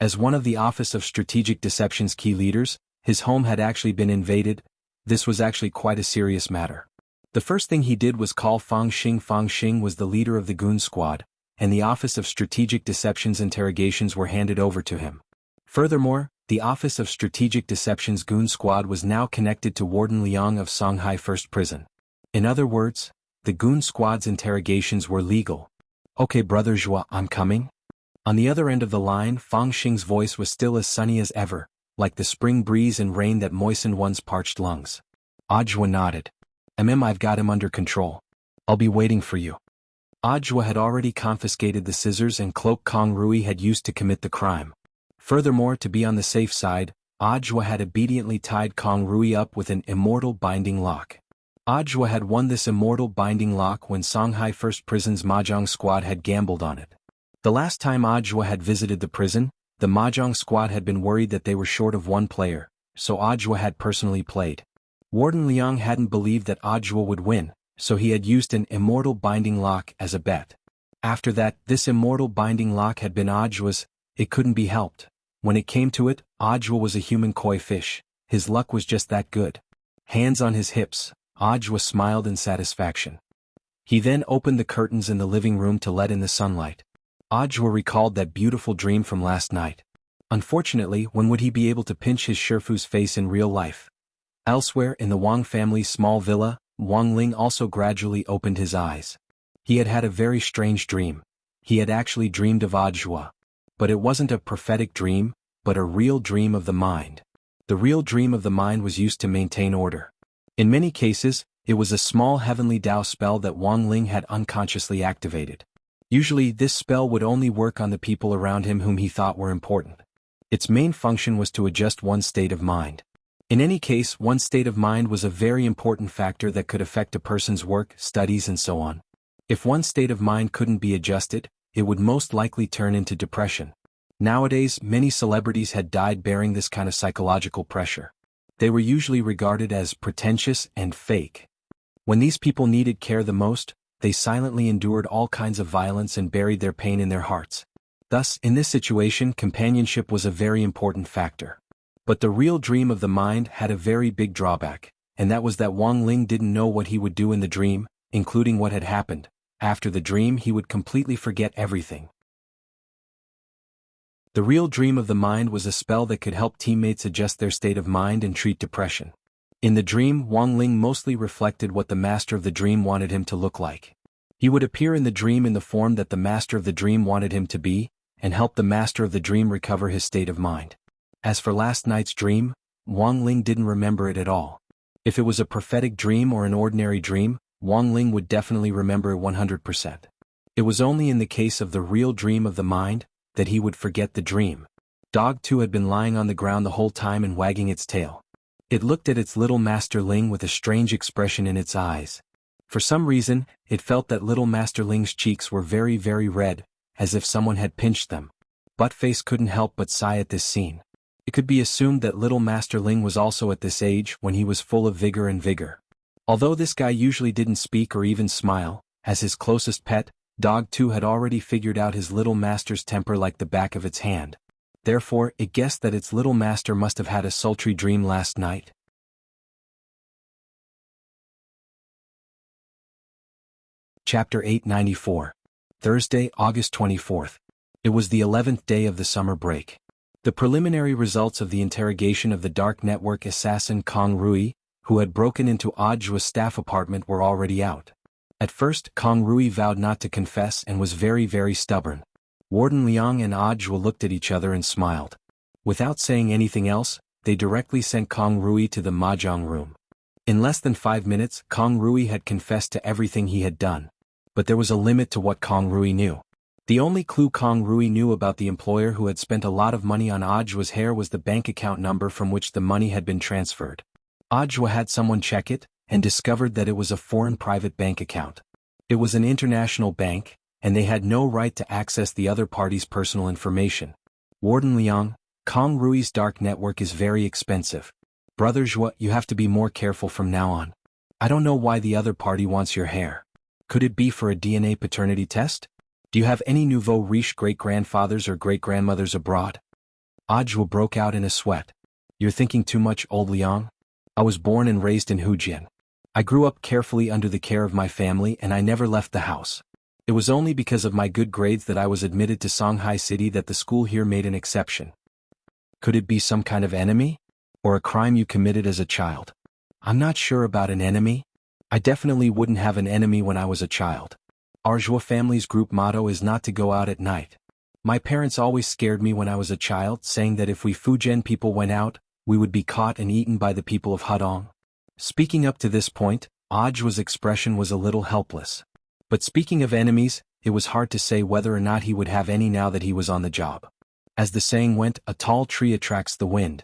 As one of the Office of Strategic Deception's key leaders, his home had actually been invaded. This was actually quite a serious matter. The first thing he did was call Fang Xing. Fang Xing was the leader of the goon squad, and the Office of Strategic Deception's interrogations were handed over to him. Furthermore, the Office of Strategic Deception's goon squad was now connected to Warden Liang of Shanghai First Prison. In other words, the goon squad's interrogations were legal. "Okay, Brother Zhua, I'm coming." On the other end of the line, Fang Xing's voice was still as sunny as ever, like the spring breeze and rain that moistened one's parched lungs. Audiobook nodded. I've got him under control. I'll be waiting for you." Audiobook had already confiscated the scissors and cloak Kong Rui had used to commit the crime. Furthermore, to be on the safe side, Audiobook had obediently tied Kong Rui up with an immortal binding lock. Audiobook had won this immortal binding lock when Shanghai First Prison's Mahjong squad had gambled on it. The last time Audiobook had visited the prison, the Mahjong squad had been worried that they were short of one player, so Audiobook had personally played. Warden Liang hadn't believed that Audiobook would win, so he had used an immortal binding lock as a bet. After that, this immortal binding lock had been Audiobook's. It couldn't be helped. When it came to it, Audiobook was a human koi fish. His luck was just that good. Hands on his hips, Audiobook smiled in satisfaction. He then opened the curtains in the living room to let in the sunlight. Audiobook recalled that beautiful dream from last night. Unfortunately, when would he be able to pinch his Shifu's face in real life? Elsewhere in the Wang family's small villa, Wang Ling also gradually opened his eyes. He had had a very strange dream. He had actually dreamed of Audiobook. But it wasn't a prophetic dream, but a real dream of the mind. The real dream of the mind was used to maintain order. In many cases, it was a small heavenly Dao spell that Wang Ling had unconsciously activated. Usually this spell would only work on the people around him whom he thought were important. Its main function was to adjust one's state of mind. In any case, one's state of mind was a very important factor that could affect a person's work, studies and so on. If one's state of mind couldn't be adjusted, it would most likely turn into depression. Nowadays, many celebrities had died bearing this kind of psychological pressure. They were usually regarded as pretentious and fake. When these people needed care the most, they silently endured all kinds of violence and buried their pain in their hearts. Thus, in this situation, companionship was a very important factor. But the real dream of the mind had a very big drawback, and that was that Wang Ling didn't know what he would do in the dream, including what had happened. After the dream he would completely forget everything. The real dream of the mind was a spell that could help teammates adjust their state of mind and treat depression. In the dream, Wang Ling mostly reflected what the master of the dream wanted him to look like. He would appear in the dream in the form that the master of the dream wanted him to be, and help the master of the dream recover his state of mind. As for last night's dream, Wang Ling didn't remember it at all. If it was a prophetic dream or an ordinary dream, Wang Ling would definitely remember it 100%. It was only in the case of the real dream of the mind that he would forget the dream. Dog 2 had been lying on the ground the whole time and wagging its tail. It looked at its little master Ling with a strange expression in its eyes. For some reason, it felt that little master Ling's cheeks were very, very red, as if someone had pinched them. Buttface couldn't help but sigh at this scene. It could be assumed that little master Ling was also at this age when he was full of vigor and vigor. Although this guy usually didn't speak or even smile, as his closest pet, Dog 2 had already figured out his little master's temper like the back of its hand. Therefore, it guessed that its little master must have had a sultry dream last night. Chapter 894. Thursday, August 24th. It was the 11th day of the summer break. The preliminary results of the interrogation of the dark network assassin Kong Rui, who had broken into Audiobook's staff apartment, were already out. At first, Kong Rui vowed not to confess and was very, very stubborn. Warden Liang and Audiobook looked at each other and smiled. Without saying anything else, they directly sent Kong Rui to the mahjong room. In less than 5 minutes, Kong Rui had confessed to everything he had done. But there was a limit to what Kong Rui knew. The only clue Kong Rui knew about the employer who had spent a lot of money on Ajwa's hair was the bank account number from which the money had been transferred. Ajwa had someone check it, and discovered that it was a foreign private bank account. It was an international bank, and they had no right to access the other party's personal information. Warden Liang, Kong Rui's dark network is very expensive. Brother Zhua, you have to be more careful from now on. I don't know why the other party wants your hair. Could it be for a DNA paternity test? Do you have any nouveau riche great-grandfathers or great-grandmothers abroad? Ajwa broke out in a sweat. You're thinking too much, old Liang. I was born and raised in Hujian. I grew up carefully under the care of my family and I never left the house. It was only because of my good grades that I was admitted to Songhai City that the school here made an exception. Could it be some kind of enemy? Or a crime you committed as a child? I'm not sure about an enemy. I definitely wouldn't have an enemy when I was a child. Our Zhua family's group motto is not to go out at night. My parents always scared me when I was a child, saying that if we Fujian people went out, we would be caught and eaten by the people of Hudong. Speaking up to this point, Ajwa's expression was a little helpless. But speaking of enemies, it was hard to say whether or not he would have any now that he was on the job. As the saying went, a tall tree attracts the wind.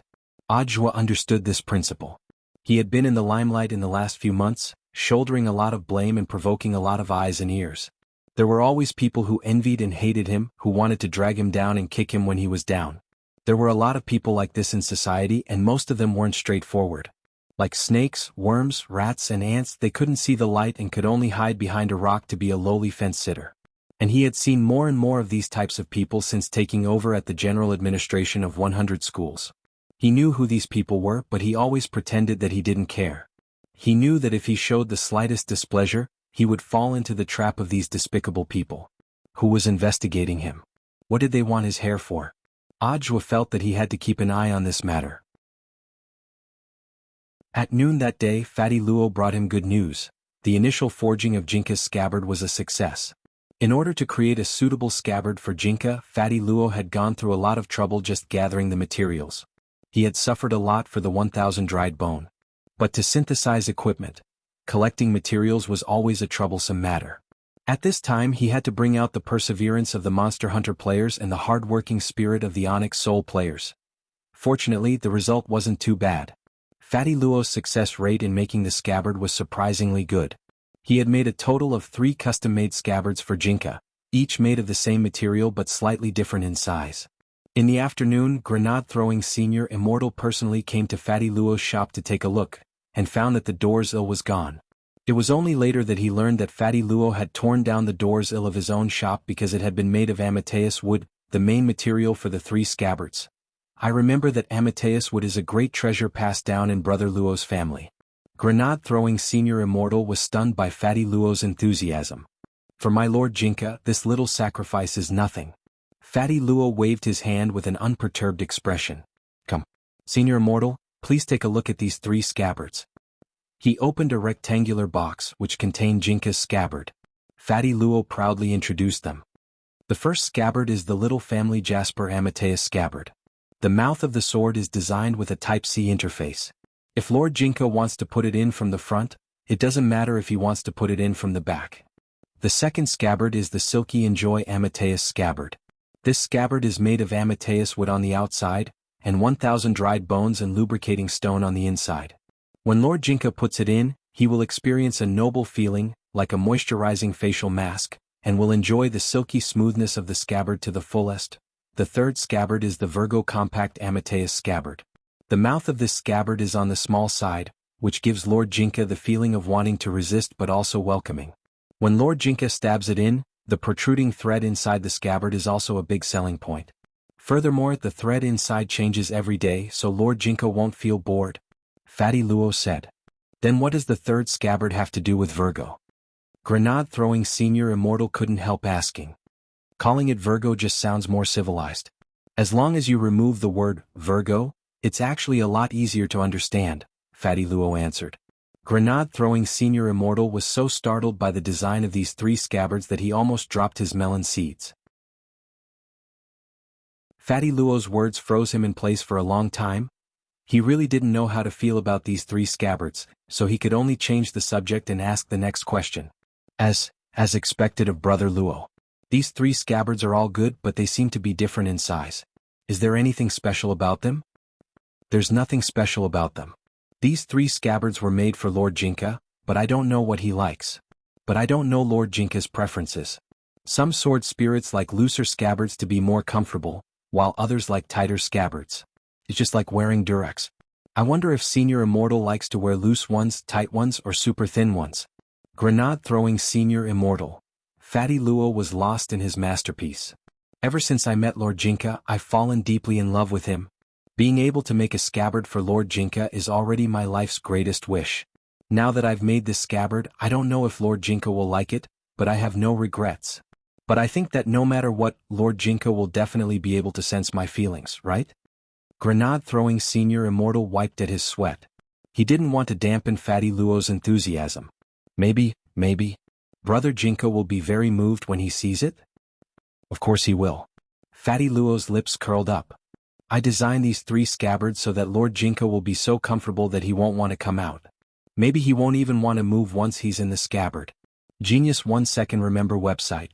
Ajwa understood this principle. He had been in the limelight in the last few months, shouldering a lot of blame and provoking a lot of eyes and ears. There were always people who envied and hated him, who wanted to drag him down and kick him when he was down. There were a lot of people like this in society, and most of them weren't straightforward. Like snakes, worms, rats and ants, they couldn't see the light and could only hide behind a rock to be a lowly fence-sitter. And he had seen more and more of these types of people since taking over at the general administration of 100 schools. He knew who these people were, but he always pretended that he didn't care. He knew that if he showed the slightest displeasure, he would fall into the trap of these despicable people. Who was investigating him? What did they want his hair for? Ajwa felt that he had to keep an eye on this matter. At noon that day, Fatty Luo brought him good news. The initial forging of Jinka's scabbard was a success. In order to create a suitable scabbard for Jinka, Fatty Luo had gone through a lot of trouble just gathering the materials. He had suffered a lot for the 1,000 dried bone. But to synthesize equipment, collecting materials was always a troublesome matter. At this time he had to bring out the perseverance of the Monster Hunter players and the hard-working spirit of the Onyx Soul players. Fortunately, the result wasn't too bad. Fatty Luo's success rate in making the scabbard was surprisingly good. He had made a total of 3 custom-made scabbards for Jinka, each made of the same material but slightly different in size. In the afternoon, grenade-throwing Senior Immortal personally came to Fatty Luo's shop to take a look, and found that the door's ill was gone. It was only later that he learned that Fatty Luo had torn down the door's ill of his own shop because it had been made of Amateus wood, the main material for the 3 scabbards. I remember that Amateus wood is a great treasure passed down in Brother Luo's family. Grenade-throwing Senior Immortal was stunned by Fatty Luo's enthusiasm. For my Lord Jinka, this little sacrifice is nothing. Fatty Luo waved his hand with an unperturbed expression. Come, Senior Immortal, please take a look at these 3 scabbards. He opened a rectangular box which contained Jinka's scabbard. Fatty Luo proudly introduced them. The first scabbard is the Little Family Jasper Amateus scabbard. The mouth of the sword is designed with a Type-C interface. If Lord Jinka wants to put it in from the front, it doesn't matter if he wants to put it in from the back. The second scabbard is the Silky Enjoy Amateus scabbard. This scabbard is made of Amateus wood on the outside, and 1,000 dried bones and lubricating stone on the inside. When Lord Jinka puts it in, he will experience a noble feeling, like a moisturizing facial mask, and will enjoy the silky smoothness of the scabbard to the fullest. The third scabbard is the Virgo Compact Amateus scabbard. The mouth of this scabbard is on the small side, which gives Lord Jinka the feeling of wanting to resist but also welcoming. When Lord Jinka stabs it in, the protruding thread inside the scabbard is also a big selling point. Furthermore, the thread inside changes every day so Lord Jinka won't feel bored. Fatty Luo said. Then what does the third scabbard have to do with Virgo? Grenade-throwing Senior Immortal couldn't help asking. Calling it Virgo just sounds more civilized. As long as you remove the word Virgo, it's actually a lot easier to understand, Fatty Luo answered. Grenade-throwing Senior Immortal was so startled by the design of these 3 scabbards that he almost dropped his melon seeds. Fatty Luo's words froze him in place for a long time. He really didn't know how to feel about these 3 scabbards, so he could only change the subject and ask the next question. As expected of Brother Luo. These 3 scabbards are all good, but they seem to be different in size. Is there anything special about them? There's nothing special about them. These 3 scabbards were made for Lord Jinka, but I don't know what he likes. But I don't know Lord Jinka's preferences. Some sword spirits like looser scabbards to be more comfortable, while others like tighter scabbards. It's just like wearing Durex. I wonder if Senior Immortal likes to wear loose ones, tight ones, or super thin ones. Grenade-throwing Senior Immortal. Fatty Luo was lost in his masterpiece. Ever since I met Lord Jinka, I've fallen deeply in love with him. Being able to make a scabbard for Lord Jinka is already my life's greatest wish. Now that I've made this scabbard, I don't know if Lord Jinka will like it, but I have no regrets. But I think that no matter what, Lord Jinka will definitely be able to sense my feelings, right? Grenade-throwing Senior Immortal wiped at his sweat. He didn't want to dampen Fatty Luo's enthusiasm. Maybe. Brother Jinka will be very moved when he sees it? Of course he will. Fatty Luo's lips curled up. I designed these 3 scabbards so that Lord Jinka will be so comfortable that he won't want to come out. Maybe he won't even want to move once he's in the scabbard. Genius 1 second remember website.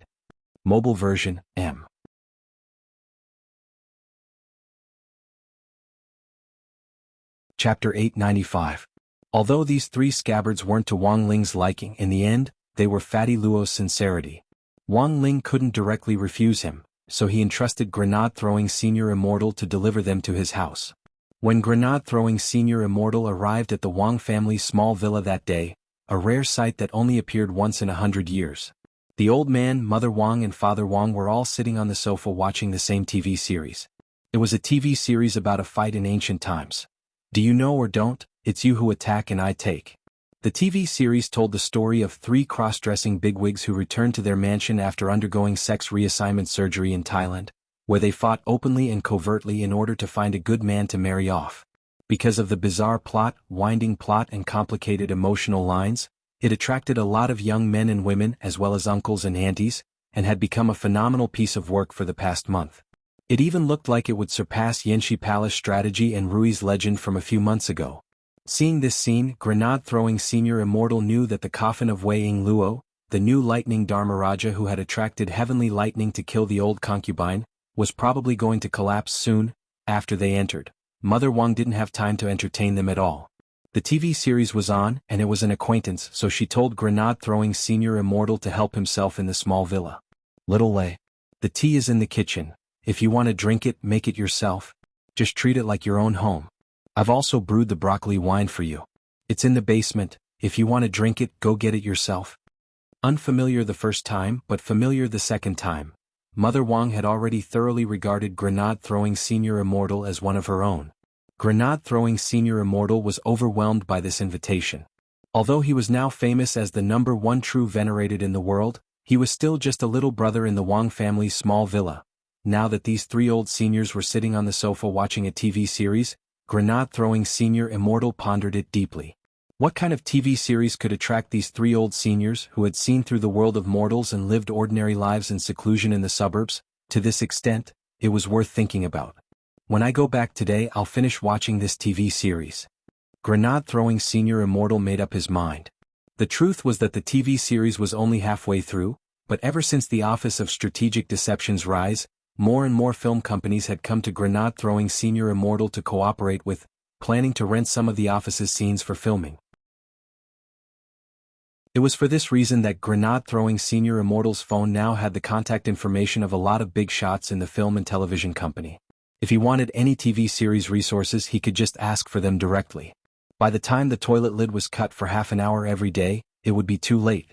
Mobile version, M. Chapter 895. Although these 3 scabbards weren't to Wang Ling's liking in the end, they were Fatty Luo's sincerity. Wang Ling couldn't directly refuse him, so he entrusted Grenade-throwing Senior Immortal to deliver them to his house. When Grenade-throwing Senior Immortal arrived at the Wang family's small villa that day, a rare sight that only appeared once in 100 years. The old man, Mother Wang and Father Wang were all sitting on the sofa watching the same TV series. It was a TV series about a fight in ancient times. Do you know or don't? It's you who attack and I take. The TV series told the story of 3 cross-dressing bigwigs who returned to their mansion after undergoing sex reassignment surgery in Thailand, where they fought openly and covertly in order to find a good man to marry off. Because of the bizarre plot, winding plot and complicated emotional lines, it attracted a lot of young men and women as well as uncles and aunties, and had become a phenomenal piece of work for the past month. It even looked like it would surpass Yanxi Palace strategy and Rui's legend from a few months ago. Seeing this scene, Grenade-throwing Senior Immortal knew that the coffin of Wei Ying Luo, the new lightning Dharmaraja who had attracted heavenly lightning to kill the old concubine, was probably going to collapse soon. After they entered, Mother Wang didn't have time to entertain them at all. The TV series was on, and it was an acquaintance, so she told Grenade-throwing Senior Immortal to help himself in the small villa. Little Lei. The tea is in the kitchen. If you want to drink it, make it yourself. Just treat it like your own home. I've also brewed the broccoli wine for you. It's in the basement. If you want to drink it, go get it yourself. Unfamiliar the first time, but familiar the second time. Mother Wang had already thoroughly regarded Grenade-throwing Senior Immortal as one of her own. Grenade-throwing Senior Immortal was overwhelmed by this invitation. Although he was now famous as the #1 true venerated in the world, he was still just a little brother in the Wang family's small villa. Now that these 3 old seniors were sitting on the sofa watching a TV series, Grenade-throwing Senior Immortal pondered it deeply. What kind of TV series could attract these 3 old seniors who had seen through the world of mortals and lived ordinary lives in seclusion in the suburbs? To this extent, it was worth thinking about. When I go back today, I'll finish watching this TV series. Grenade-throwing Senior Immortal made up his mind. The truth was that the TV series was only halfway through, but ever since the Office of Strategic Deception's rise, more and more film companies had come to Grenade-throwing Senior Immortal to cooperate with, planning to rent some of the office's scenes for filming. It was for this reason that Grenade-throwing Senior Immortal's phone now had the contact information of a lot of big shots in the film and television company. If he wanted any TV series resources, he could just ask for them directly. By the time the toilet lid was cut for half an hour every day, it would be too late.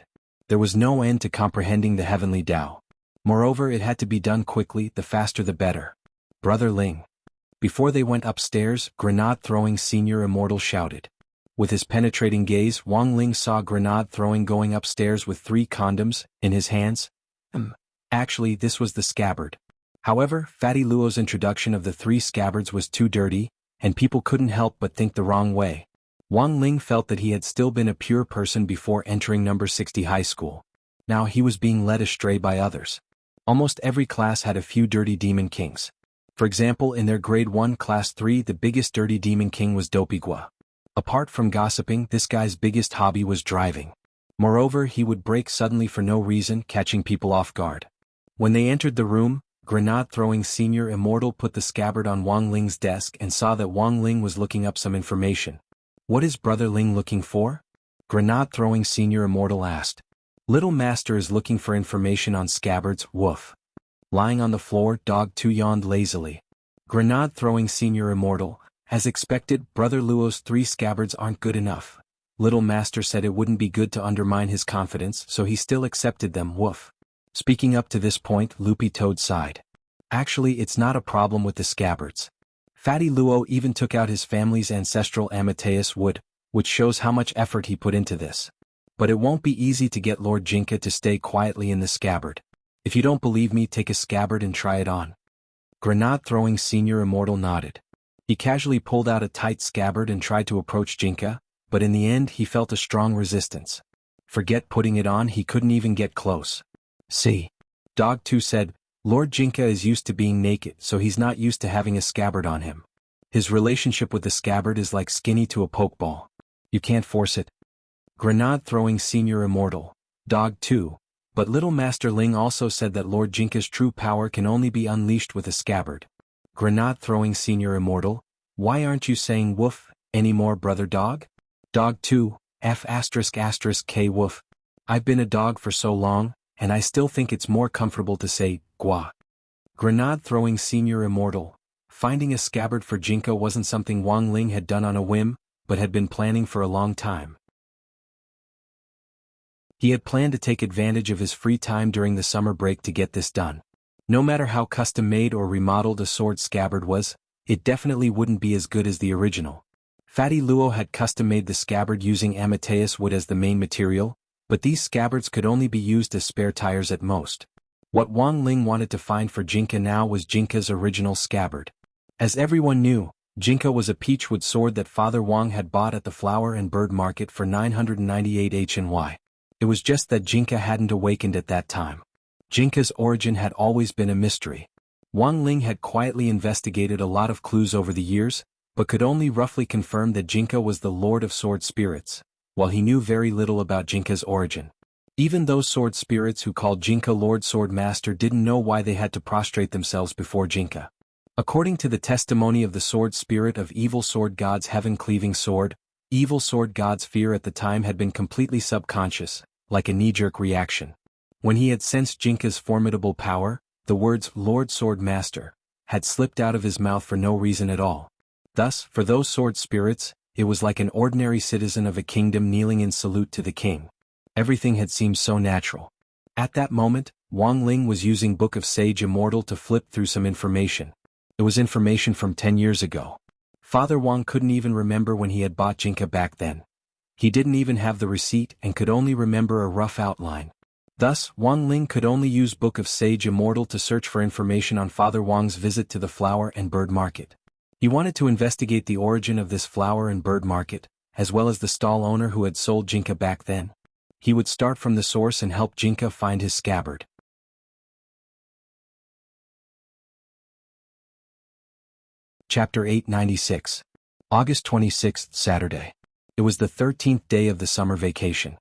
There was no end to comprehending the heavenly Tao. Moreover, it had to be done quickly, the faster the better. Brother Ling. Before they went upstairs, Grenade-throwing Senior Immortal shouted. With his penetrating gaze, Wang Ling saw Grenade-throwing going upstairs with 3 condoms in his hands. Actually, this was the scabbard. However, Fatty Luo's introduction of the 3 scabbards was too dirty, and people couldn't help but think the wrong way. Wang Ling felt that he had still been a pure person before entering number 60 high school. Now he was being led astray by others. Almost every class had a few dirty demon kings. For example, in their grade 1 class 3, the biggest dirty demon king was Dopigua. Apart from gossiping, this guy's biggest hobby was driving. Moreover, he would brake suddenly for no reason, catching people off guard. When they entered the room, grenade-throwing senior immortal put the scabbard on Wang Ling's desk and saw that Wang Ling was looking up some information. "What is Brother Ling looking for?" Grenade-throwing senior immortal asked. "Little Master is looking for information on scabbards, woof." Lying on the floor, Dog 2 yawned lazily. Grenade-throwing senior immortal, as expected, Brother Luo's 3 scabbards aren't good enough. Little Master said it wouldn't be good to undermine his confidence, so he still accepted them, woof. Speaking up to this point, Loopy Toad sighed. "Actually, it's not a problem with the scabbards. Fatty Luo even took out his family's ancestral Amateus wood, which shows how much effort he put into this. But it won't be easy to get Lord Jinka to stay quietly in the scabbard. If you don't believe me, take a scabbard and try it on." Grenade-throwing senior immortal nodded. He casually pulled out a tight scabbard and tried to approach Jinka, but in the end he felt a strong resistance. Forget putting it on, he couldn't even get close. "See," Dog 2 said, "Lord Jinka is used to being naked, so he's not used to having a scabbard on him. His relationship with the scabbard is like skinny to a pokeball. You can't force it." Grenade-throwing senior immortal, Dog 2, but Little Master Ling also said that Lord Jinka's true power can only be unleashed with a scabbard. Grenade-throwing senior immortal, "Why aren't you saying woof anymore, Brother Dog?" Dog 2, F***K woof. "I've been a dog for so long, and I still think it's more comfortable to say, gua." Grenade-throwing senior immortal, finding a scabbard for Jinka wasn't something Wang Ling had done on a whim, but had been planning for a long time. He had planned to take advantage of his free time during the summer break to get this done. No matter how custom-made or remodeled a sword scabbard was, it definitely wouldn't be as good as the original. Fatty Luo had custom-made the scabbard using Amateus wood as the main material, but these scabbards could only be used as spare tires at most. What Wang Ling wanted to find for Jinka now was Jinka's original scabbard. As everyone knew, Jinka was a peachwood sword that Father Wang had bought at the Flower and Bird Market for 998 HNY. It was just that Jinka hadn't awakened at that time. Jinka's origin had always been a mystery. Wang Ling had quietly investigated a lot of clues over the years, but could only roughly confirm that Jinka was the Lord of Sword Spirits, while he knew very little about Jinka's origin. Even those sword spirits who called Jinka Lord Sword Master didn't know why they had to prostrate themselves before Jinka. According to the testimony of the sword spirit of evil sword god's heaven-cleaving sword, evil sword god's fear at the time had been completely subconscious, like a knee-jerk reaction. When he had sensed Jinka's formidable power, the words Lord Sword Master had slipped out of his mouth for no reason at all. Thus, for those sword spirits, it was like an ordinary citizen of a kingdom kneeling in salute to the king. Everything had seemed so natural. At that moment, Wang Ling was using Book of Sage Immortal to flip through some information. It was information from 10 years ago. Father Wang couldn't even remember when he had bought Jinka back then. He didn't even have the receipt and could only remember a rough outline. Thus, Wang Ling could only use Book of Sage Immortal to search for information on Father Wang's visit to the Flower and Bird Market. He wanted to investigate the origin of this Flower and Bird Market, as well as the stall owner who had sold Jinka back then. He would start from the source and help Jinka find his scabbard. Chapter 896. August 26th, Saturday. It was the 13th day of the summer vacation.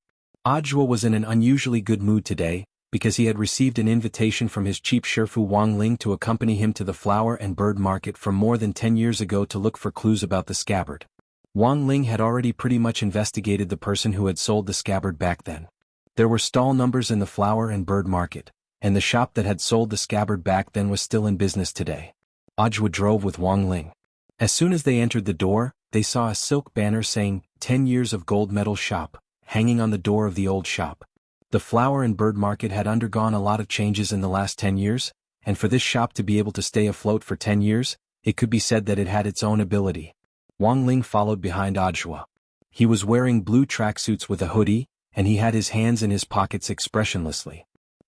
Ajwa was in an unusually good mood today, because he had received an invitation from his chief Shifu Wang Ling to accompany him to the Flower and Bird Market from more than 10 years ago to look for clues about the scabbard. Wang Ling had already pretty much investigated the person who had sold the scabbard back then. There were stall numbers in the Flower and Bird Market, and the shop that had sold the scabbard back then was still in business today. Ajwa drove with Wang Ling. As soon as they entered the door, they saw a silk banner saying, 10 years of gold medal shop, hanging on the door of the old shop. The Flower and Bird Market had undergone a lot of changes in the last 10 years, and for this shop to be able to stay afloat for 10 years, it could be said that it had its own ability. Wang Ling followed behind Ajwa. He was wearing blue tracksuits with a hoodie, and he had his hands in his pockets expressionlessly.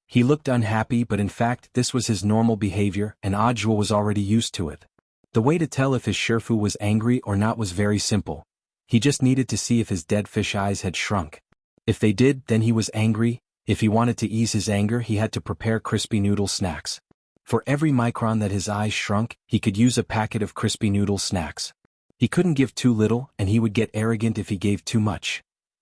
He looked unhappy, but in fact this was his normal behavior and Ajwa was already used to it. The way to tell if his Shifu was angry or not was very simple. He just needed to see if his dead fish eyes had shrunk. If they did, then he was angry. If he wanted to ease his anger, he had to prepare crispy noodle snacks. For every micron that his eyes shrunk, he could use a packet of crispy noodle snacks. He couldn't give too little, and he would get arrogant if he gave too much.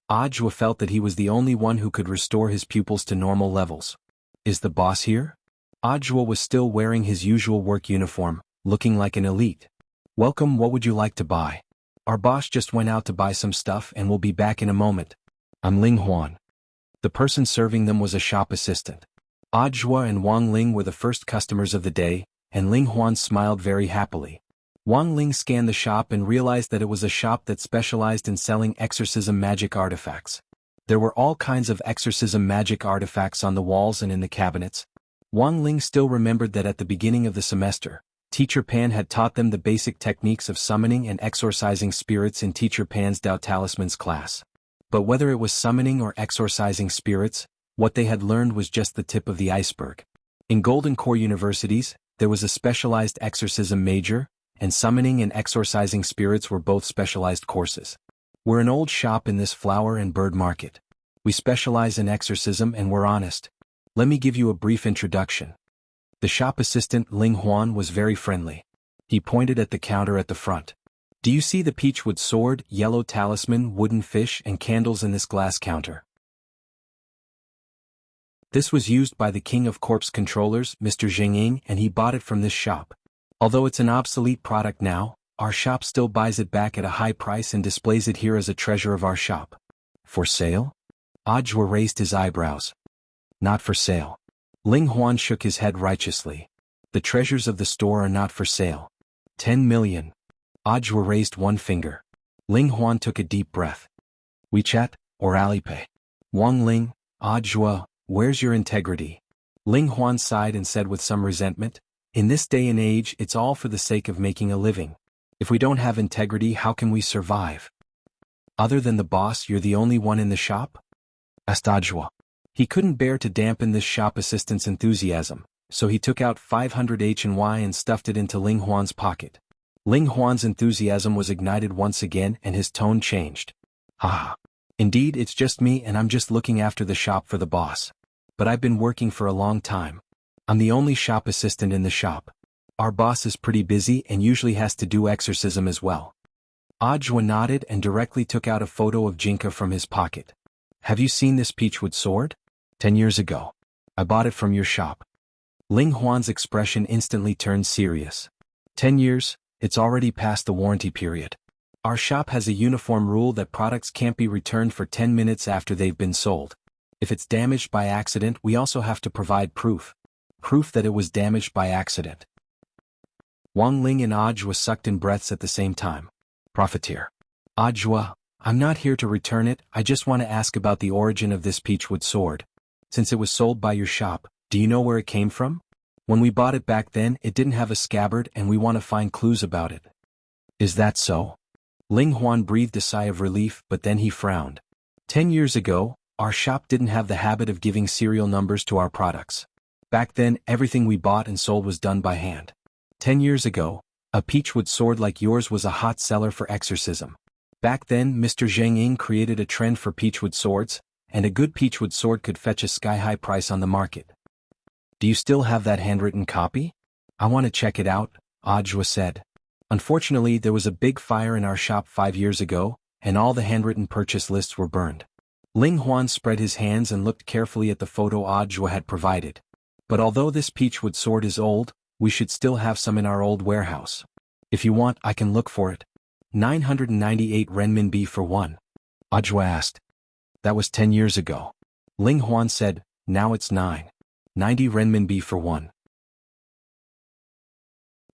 Ajwa felt that he was the only one who could restore his pupils to normal levels. Is the boss here? Audua was still wearing his usual work uniform, looking like an elite. "Welcome, what would you like to buy? Our boss just went out to buy some stuff and will be back in a moment. I'm Ling Huan." The person serving them was a shop assistant. Audua and Wang Ling were the first customers of the day, and Ling Huan smiled very happily. Wang Ling scanned the shop and realized that it was a shop that specialized in selling exorcism magic artifacts. There were all kinds of exorcism magic artifacts on the walls and in the cabinets. Wang Ling still remembered that at the beginning of the semester, Teacher Pan had taught them the basic techniques of summoning and exorcising spirits in Teacher Pan's Dao Talismans class. But whether it was summoning or exorcising spirits, what they had learned was just the tip of the iceberg. In Golden Core universities, there was a specialized exorcism major, and summoning and exorcising spirits were both specialized courses. "We're an old shop in this flower and bird market. We specialize in exorcism and we're honest. Let me give you a brief introduction." The shop assistant Ling Huan was very friendly. He pointed at the counter at the front. "Do you see the peachwood sword, yellow talisman, wooden fish and candles in this glass counter? This was used by the king of corpse controllers, Mr. Jianghu, and he bought it from this shop. Although it's an obsolete product now, our shop still buys it back at a high price and displays it here as a treasure of our shop." "For sale?" Audua raised his eyebrows. "Not for sale." Ling Huan shook his head righteously. "The treasures of the store are not for sale. 10 million. Audua raised one finger. Ling Huan took a deep breath. "WeChat, or Alipay?" "Wang Ling, Audua, where's your integrity?" Ling Huan sighed and said with some resentment, "In this day and age, it's all for the sake of making a living. If we don't have integrity, how can we survive?" "Other than the boss, you're the only one in the shop?" asked Audua. He couldn't bear to dampen this shop assistant's enthusiasm, so he took out 500 HNY and stuffed it into Ling Huan's pocket. Ling Huan's enthusiasm was ignited once again and his tone changed. "Haha. Indeed, it's just me and I'm just looking after the shop for the boss. But I've been working for a long time. I'm the only shop assistant in the shop. Our boss is pretty busy and usually has to do exorcism as well." Audua nodded and directly took out a photo of Jinka from his pocket. "Have you seen this peachwood sword? 10 years ago. I bought it from your shop." Ling Huan's expression instantly turned serious. 10 years, it's already past the warranty period. Our shop has a uniform rule that products can't be returned for 10 minutes after they've been sold. If it's damaged by accident, we also have to provide proof. Proof that it was damaged by accident. Wang Ling and Audua sucked in breaths at the same time. "Profiteer." "Audua, I'm not here to return it, I just want to ask about the origin of this peachwood sword. Since it was sold by your shop, do you know where it came from? When we bought it back then, it didn't have a scabbard and we want to find clues about it." "Is that so?" Ling Huan breathed a sigh of relief, but then he frowned. 10 years ago, our shop didn't have the habit of giving serial numbers to our products. Back then, everything we bought and sold was done by hand. 10 years ago, a peachwood sword like yours was a hot seller for exorcism. Back then, Mr. Jianghu created a trend for peachwood swords, and a good peachwood sword could fetch a sky-high price on the market. "Do you still have that handwritten copy? I want to check it out," Audua said. "Unfortunately, there was a big fire in our shop 5 years ago, and all the handwritten purchase lists were burned." Ling Huan spread his hands and looked carefully at the photo Audua had provided. "But although this peachwood sword is old, we should still have some in our old warehouse. If you want, I can look for it." 998 renminbi for one. Audua asked. "That was 10 years ago." Ling Huan said, "Now it's 990 renminbi for one."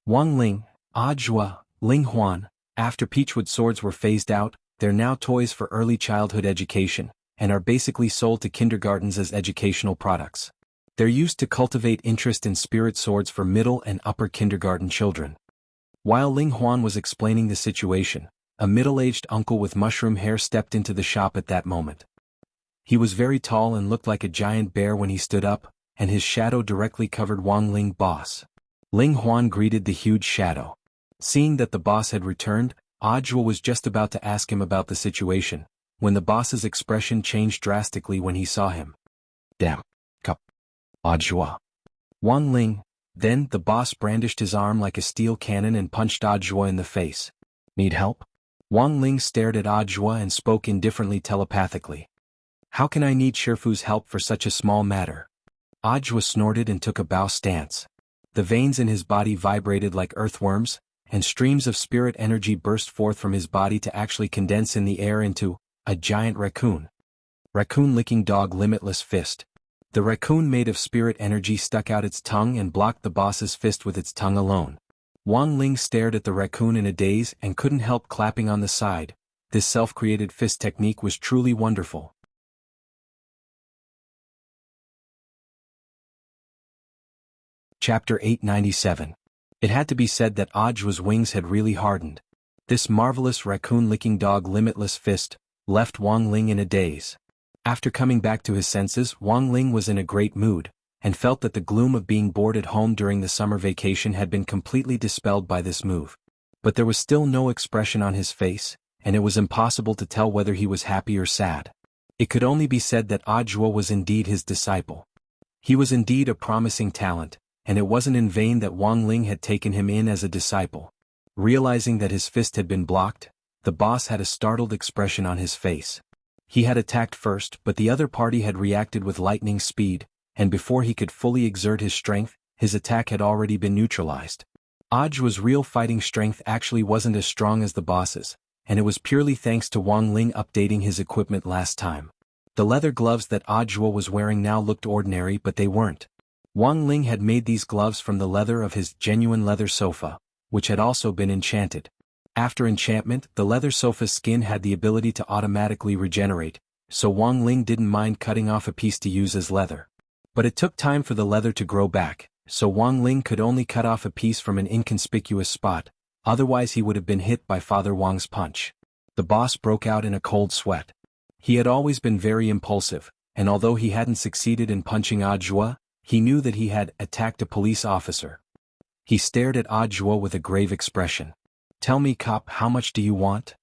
Wang Ling, Audua, Ling Huan, after peachwood swords were phased out, they're now toys for early childhood education, and are basically sold to kindergartens as educational products. They're used to cultivate interest in spirit swords for middle and upper kindergarten children. While Ling Huan was explaining the situation, a middle-aged uncle with mushroom hair stepped into the shop at that moment. He was very tall and looked like a giant bear when he stood up, and his shadow directly covered Wang Ling boss. Ling Huan greeted the huge shadow. Seeing that the boss had returned, Audua was just about to ask him about the situation, when the boss's expression changed drastically when he saw him. "Damn. Cup. Audua." Wang Ling. Then the boss brandished his arm like a steel cannon and punched Audua in the face. "Need help?" Wang Ling stared at Audua and spoke indifferently telepathically. "How can I need Shifu's help for such a small matter?" Ajwa snorted and took a bow stance. The veins in his body vibrated like earthworms, and streams of spirit energy burst forth from his body to actually condense in the air into a giant raccoon. Raccoon-licking dog limitless fist. The raccoon made of spirit energy stuck out its tongue and blocked the boss's fist with its tongue alone. Wang Ling stared at the raccoon in a daze and couldn't help clapping on the side. This self-created fist technique was truly wonderful. Chapter 897. It had to be said that Ajwa's wings had really hardened. This marvelous raccoon-licking dog limitless fist left Wang Ling in a daze. After coming back to his senses, Wang Ling was in a great mood, and felt that the gloom of being bored at home during the summer vacation had been completely dispelled by this move. But there was still no expression on his face, and it was impossible to tell whether he was happy or sad. It could only be said that Ajwa was indeed his disciple. He was indeed a promising talent, and it wasn't in vain that Wang Ling had taken him in as a disciple. Realizing that his fist had been blocked, the boss had a startled expression on his face. He had attacked first, but the other party had reacted with lightning speed, and before he could fully exert his strength, his attack had already been neutralized. Ajwa's real fighting strength actually wasn't as strong as the boss's, and it was purely thanks to Wang Ling updating his equipment last time. The leather gloves that Ajwa was wearing now looked ordinary, but they weren't. Wang Ling had made these gloves from the leather of his genuine leather sofa, which had also been enchanted. After enchantment, the leather sofa's skin had the ability to automatically regenerate, so Wang Ling didn't mind cutting off a piece to use as leather. But it took time for the leather to grow back, so Wang Ling could only cut off a piece from an inconspicuous spot, otherwise he would have been hit by Father Wang's punch. The boss broke out in a cold sweat. He had always been very impulsive, and although he hadn't succeeded in punching Ajwa, he knew that he had attacked a police officer. He stared at Ajwa with a grave expression. "Tell me, cop, how much do you want?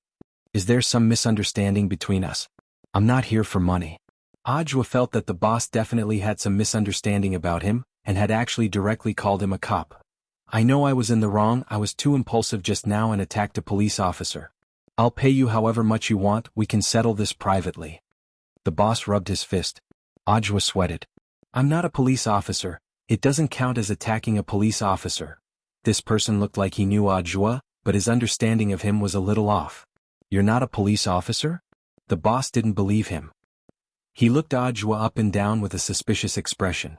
Is there some misunderstanding between us? I'm not here for money." Ajwa felt that the boss definitely had some misunderstanding about him, and had actually directly called him a cop. "I know I was in the wrong, I was too impulsive just now and attacked a police officer. I'll pay you however much you want, we can settle this privately." The boss rubbed his fist. Ajwa sweated. "I'm not a police officer, it doesn't count as attacking a police officer." This person looked like he knew Ajwa, but his understanding of him was a little off. "You're not a police officer?" The boss didn't believe him. He looked Ajwa up and down with a suspicious expression.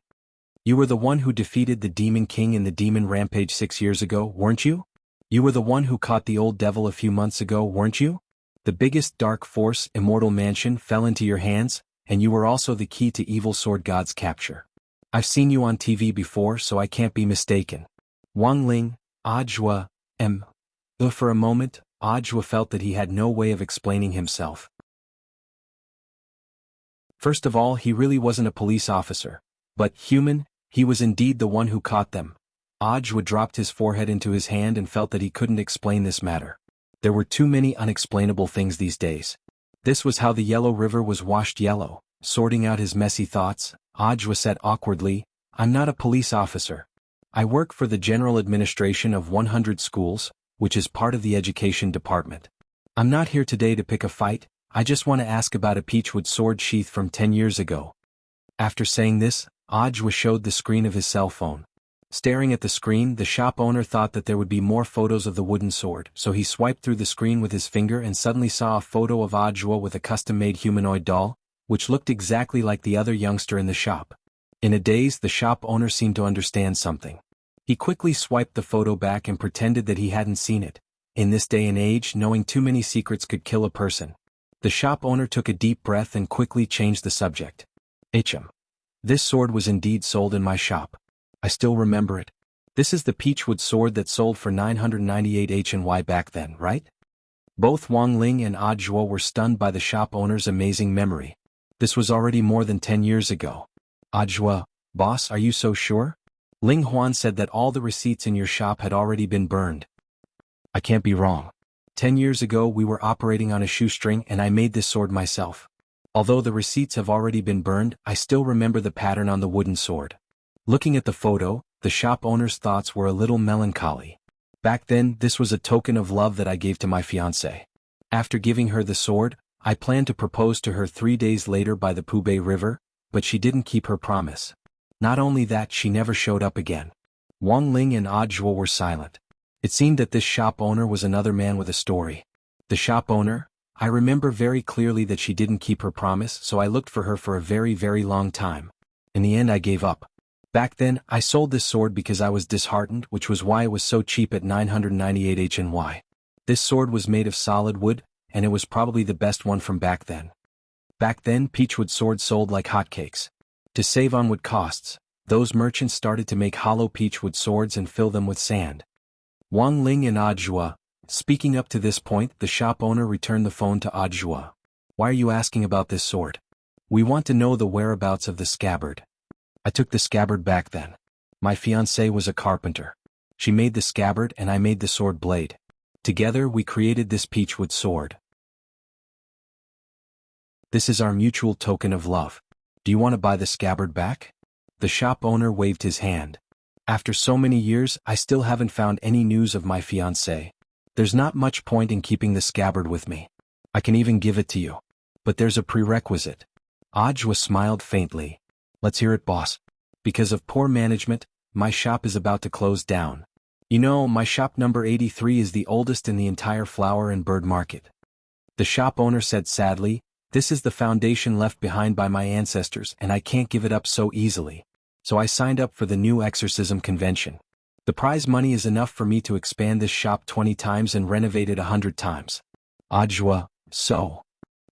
"You were the one who defeated the Demon King in the Demon Rampage 6 years ago, weren't you? You were the one who caught the old devil a few months ago, weren't you? The biggest dark force, Immortal Mansion, fell into your hands, and you were also the key to Evil Sword God's capture. I've seen you on TV before, so I can't be mistaken." Wang Ling, Ajwa, For a moment, Ajwa felt that he had no way of explaining himself. First of all, he really wasn't a police officer. But, human, he was indeed the one who caught them. Ajwa dropped his forehead into his hand and felt that he couldn't explain this matter. There were too many unexplainable things these days. This was how the Yellow River was washed yellow. Sorting out his messy thoughts, Ajwa said awkwardly, "I'm not a police officer. I work for the General Administration of 100 Schools, which is part of the Education Department. I'm not here today to pick a fight, I just want to ask about a peachwood sword sheath from 10 years ago." After saying this, Ajwa showed the screen of his cell phone. Staring at the screen, the shop owner thought that there would be more photos of the wooden sword, so he swiped through the screen with his finger and suddenly saw a photo of Ajwa with a custom-made humanoid doll, which looked exactly like the other youngster in the shop. In a daze, the shop owner seemed to understand something. He quickly swiped the photo back and pretended that he hadn't seen it. In this day and age, knowing too many secrets could kill a person. The shop owner took a deep breath and quickly changed the subject. This sword was indeed sold in my shop. I still remember it. This is the peachwood sword that sold for 998 HNY back then, right?" Both Wang Ling and Ajwa were stunned by the shop owner's amazing memory. This was already more than 10 years ago. "Ajwa, boss, are you so sure? Ling Huan said that all the receipts in your shop had already been burned." "I can't be wrong. 10 years ago we were operating on a shoestring and I made this sword myself. Although the receipts have already been burned, I still remember the pattern on the wooden sword." Looking at the photo, the shop owner's thoughts were a little melancholy. "Back then, this was a token of love that I gave to my fiancée. After giving her the sword, I planned to propose to her 3 days later by the Pubei River, but she didn't keep her promise. Not only that, she never showed up again. Wang Ling and Audiobook were silent. It seemed that this shop owner was another man with a story. The shop owner? I remember very clearly that she didn't keep her promise, so I looked for her for a very, very long time. In the end I gave up. Back then, I sold this sword because I was disheartened, which was why it was so cheap at 998 HNY. This sword was made of solid wood, and it was probably the best one from back then. Back then, peachwood swords sold like hotcakes. To save on wood costs, those merchants started to make hollow peachwood swords and fill them with sand. Wang Ling and Audiobook. Speaking up to this point, the shop owner returned the phone to Audiobook. Why are you asking about this sword? We want to know the whereabouts of the scabbard. I took the scabbard back then. My fiancée was a carpenter. She made the scabbard and I made the sword blade. Together we created this peachwood sword. This is our mutual token of love. Do you want to buy the scabbard back? The shop owner waved his hand. After so many years, I still haven't found any news of my fiancée. There's not much point in keeping the scabbard with me. I can even give it to you. But there's a prerequisite. Audiobook smiled faintly. Let's hear it, boss. Because of poor management, my shop is about to close down. You know, my shop number 83 is the oldest in the entire flower and bird market. The shop owner said sadly, this is the foundation left behind by my ancestors and I can't give it up so easily. So I signed up for the new exorcism convention. The prize money is enough for me to expand this shop 20 times and renovate it 100 times. Audiobook, so.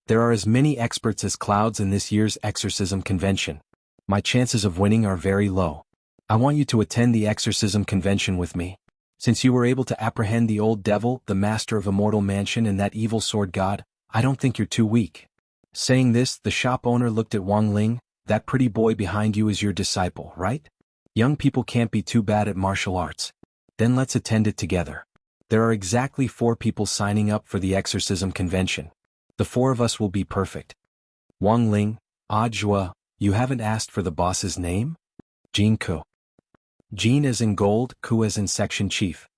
There are as many experts as clouds in this year's exorcism convention. My chances of winning are very low. I want you to attend the exorcism convention with me. Since you were able to apprehend the old devil, the master of Immortal Mansion and that evil sword god, I don't think you're too weak. Saying this, the shop owner looked at Wang Ling. That pretty boy behind you is your disciple, right? Young people can't be too bad at martial arts. Then let's attend it together. There are exactly 4 people signing up for the exorcism convention. The 4 of us will be perfect. Wang Ling, Audiobook, you haven't asked for the boss's name? Jianghu. Jin as in gold, Ku as in section chief.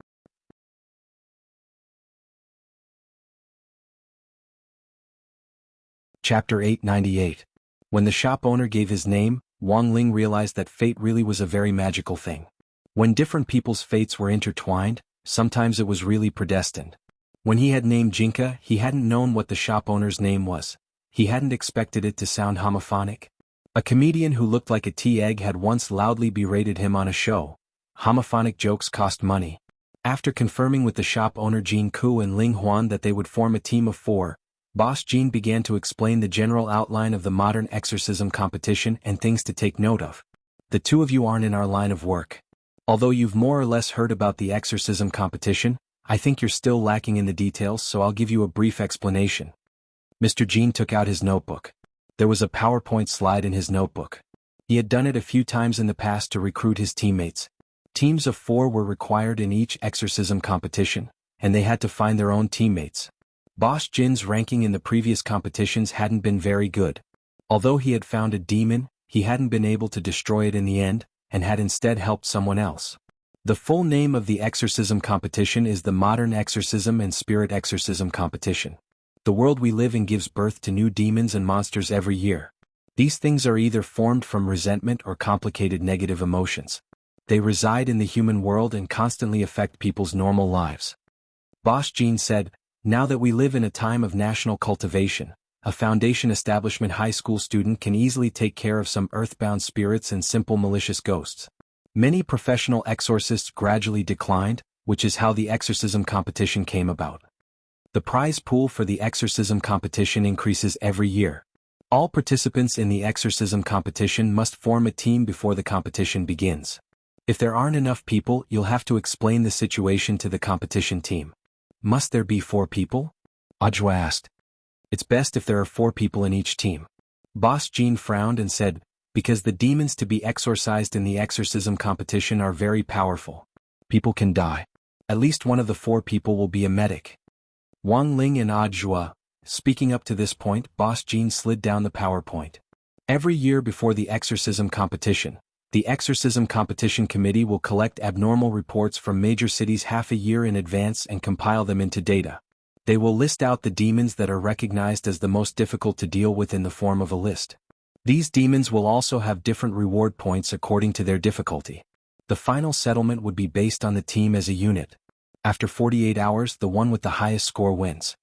Chapter 898. When the shop owner gave his name, Wang Ling realized that fate really was a very magical thing. When different people's fates were intertwined, sometimes it was really predestined. When he had named Jianghu, he hadn't known what the shop owner's name was. He hadn't expected it to sound homophonic. A comedian who looked like a tea egg had once loudly berated him on a show. Homophonic jokes cost money. After confirming with the shop owner Jianghu and Ling Huan that they would form a team of 4, Boss Jin began to explain the general outline of the modern exorcism competition and things to take note of. The 2 of you aren't in our line of work. Although you've more or less heard about the exorcism competition, I think you're still lacking in the details, so I'll give you a brief explanation. Mr. Jin took out his notebook. There was a PowerPoint slide in his notebook. He had done it a few times in the past to recruit his teammates. Teams of 4 were required in each exorcism competition, and they had to find their own teammates. Boss Jin's ranking in the previous competitions hadn't been very good. Although he had found a demon, he hadn't been able to destroy it in the end, and had instead helped someone else. The full name of the exorcism competition is the Modern Exorcism and Spirit Exorcism Competition. The world we live in gives birth to new demons and monsters every year. These things are either formed from resentment or complicated negative emotions. They reside in the human world and constantly affect people's normal lives. Boss Jin said, now that we live in a time of national cultivation, a foundation establishment high school student can easily take care of some earthbound spirits and simple malicious ghosts. Many professional exorcists gradually declined, which is how the exorcism competition came about. The prize pool for the exorcism competition increases every year. All participants in the exorcism competition must form a team before the competition begins. If there aren't enough people, you'll have to explain the situation to the competition team. Must there be 4 people? Audiobook asked. It's best if there are 4 people in each team. Boss Jin frowned and said, because the demons to be exorcised in the exorcism competition are very powerful. People can die. At least one of the 4 people will be a medic. Wang Ling and Audiobook. Speaking up to this point, Boss Jin slid down the PowerPoint. Every year before the exorcism competition, the exorcism competition committee will collect abnormal reports from major cities half a year in advance and compile them into data. They will list out the demons that are recognized as the most difficult to deal with in the form of a list. These demons will also have different reward points according to their difficulty. The final settlement would be based on the team as a unit. After 48 hours, the one with the highest score wins.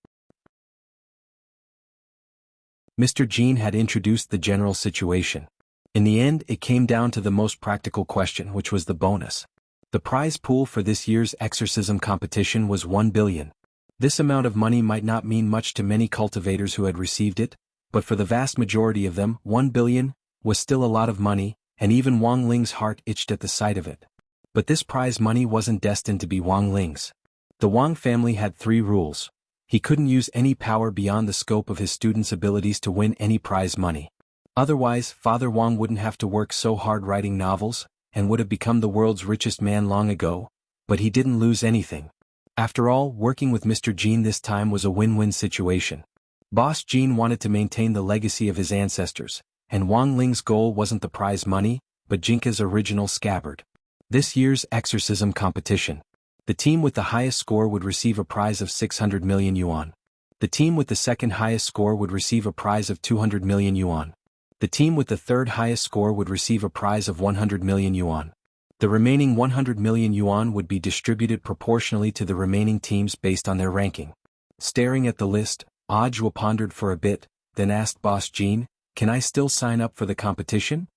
Mr. Jean had introduced the general situation. In the end, it came down to the most practical question, which was the bonus. The prize pool for this year's exorcism competition was 1 billion. This amount of money might not mean much to many cultivators who had received it, but for the vast majority of them, 1 billion was still a lot of money, and even Wang Ling's heart itched at the sight of it. But this prize money wasn't destined to be Wang Ling's. The Wang family had 3 rules. He couldn't use any power beyond the scope of his students' abilities to win any prize money. Otherwise, Father Wang wouldn't have to work so hard writing novels, and would have become the world's richest man long ago, but he didn't lose anything. After all, working with Mr. Jean this time was a win-win situation. Boss Jean wanted to maintain the legacy of his ancestors, and Wang Ling's goal wasn't the prize money, but Jinka's original scabbard. This year's exorcism competition. The team with the highest score would receive a prize of 600 million yuan. The team with the second highest score would receive a prize of 200 million yuan. The team with the third highest score would receive a prize of 100 million yuan. The remaining 100 million yuan would be distributed proportionally to the remaining teams based on their ranking. Staring at the list, Audiobook pondered for a bit, then asked Boss Jean, "Can I still sign up for the competition?"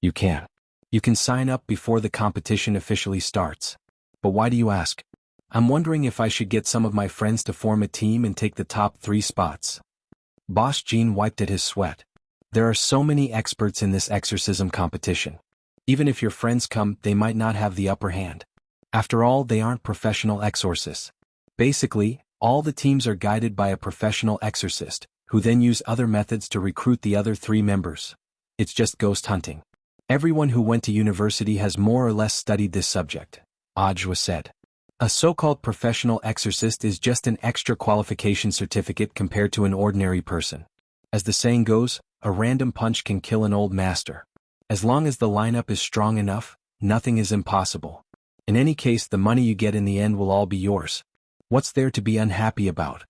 "You can. You can sign up before the competition officially starts. But why do you ask?" "I'm wondering if I should get some of my friends to form a team and take the top 3 spots." Boss Jean wiped at his sweat. There are so many experts in this exorcism competition. Even if your friends come, they might not have the upper hand. After all, they aren't professional exorcists. Basically, all the teams are guided by a professional exorcist, who then use other methods to recruit the other 3 members. It's just ghost hunting. Everyone who went to university has more or less studied this subject, Audiobook said. A so-called professional exorcist is just an extra qualification certificate compared to an ordinary person. As the saying goes, a random punch can kill an old master. As long as the lineup is strong enough, nothing is impossible. In any case, the money you get in the end will all be yours. What's there to be unhappy about?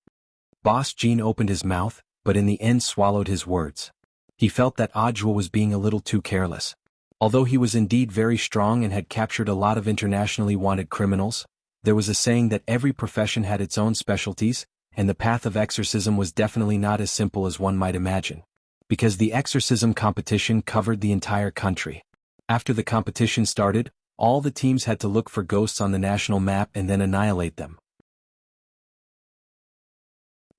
Boss Jean opened his mouth, but in the end swallowed his words. He felt that Audiobook was being a little too careless. Although he was indeed very strong and had captured a lot of internationally wanted criminals, there was a saying that every profession had its own specialties, and the path of exorcism was definitely not as simple as one might imagine. Because the exorcism competition covered the entire country. After the competition started, all the teams had to look for ghosts on the national map and then annihilate them.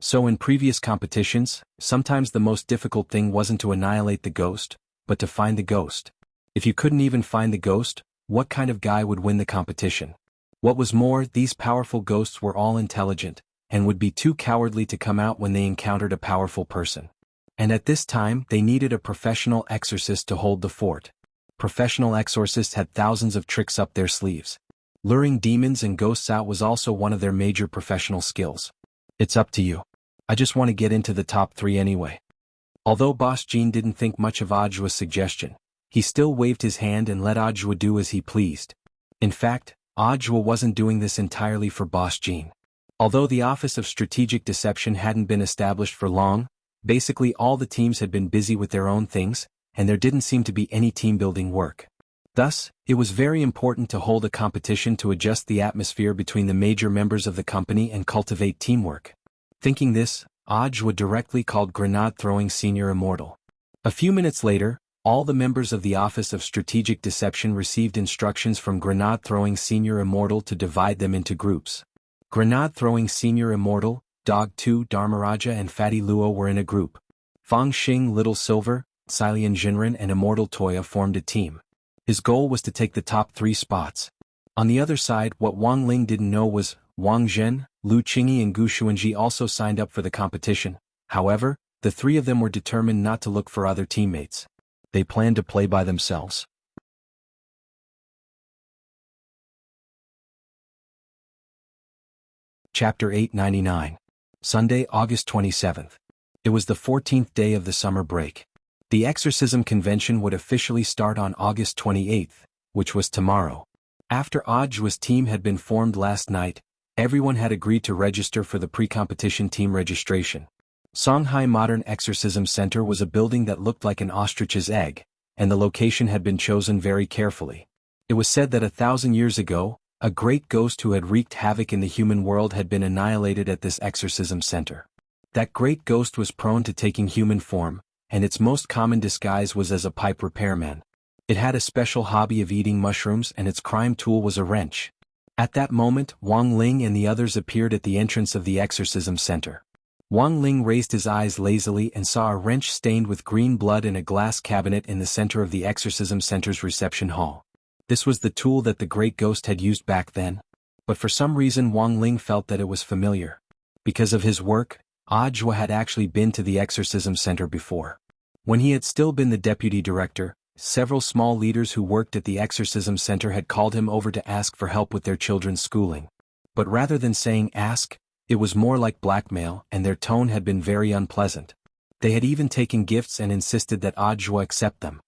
So in previous competitions, sometimes the most difficult thing wasn't to annihilate the ghost, but to find the ghost. If you couldn't even find the ghost, what kind of guy would win the competition? What was more, these powerful ghosts were all intelligent, and would be too cowardly to come out when they encountered a powerful person. And at this time, they needed a professional exorcist to hold the fort. Professional exorcists had thousands of tricks up their sleeves. Luring demons and ghosts out was also one of their major professional skills. It's up to you. I just want to get into the top 3 anyway. Although Boss Jean didn't think much of Audiobook's suggestion, he still waved his hand and let Audiobook do as he pleased. In fact, Audiobook wasn't doing this entirely for Boss Jean. Although the Office of Strategic Deception hadn't been established for long, basically all the teams had been busy with their own things, and there didn't seem to be any team-building work. Thus, it was very important to hold a competition to adjust the atmosphere between the major members of the company and cultivate teamwork. Thinking this, Audiobook directly called Grenade-throwing Senior Immortal. A few minutes later, all the members of the Office of Strategic Deception received instructions from Grenade-throwing Senior Immortal to divide them into groups. Grenade-throwing Senior Immortal, Dog 2 Dharmaraja and Fatty Luo were in a group. Fang Xing Little Silver, Silian Jinren and Immortal Toya formed a team. His goal was to take the top 3 spots. On the other side, what Wang Ling didn't know was, Wang Zhen, Lu Qingyi and Gu Xuanji also signed up for the competition. However, the 3 of them were determined not to look for other teammates. They planned to play by themselves. Chapter 899. Sunday, August 27th. It was the 14th day of the summer break. The exorcism convention would officially start on August 28th, which was tomorrow. After Audiobook's team had been formed last night, everyone had agreed to register for the pre-competition team registration. Songhai Modern Exorcism Center was a building that looked like an ostrich's egg, and the location had been chosen very carefully. It was said that 1,000 years ago, a great ghost who had wreaked havoc in the human world had been annihilated at this exorcism center. That great ghost was prone to taking human form, and its most common disguise was as a pipe repairman. It had a special hobby of eating mushrooms, and its crime tool was a wrench. At that moment, Wang Ling and the others appeared at the entrance of the exorcism center. Wang Ling raised his eyes lazily and saw a wrench stained with green blood in a glass cabinet in the center of the exorcism center's reception hall. This was the tool that the great ghost had used back then. But for some reason Wang Ling felt that it was familiar. Because of his work, Audiobook had actually been to the exorcism center before. When he had still been the deputy director, several small leaders who worked at the exorcism center had called him over to ask for help with their children's schooling. But rather than saying ask, it was more like blackmail, and their tone had been very unpleasant. They had even taken gifts and insisted that Audiobook accept them.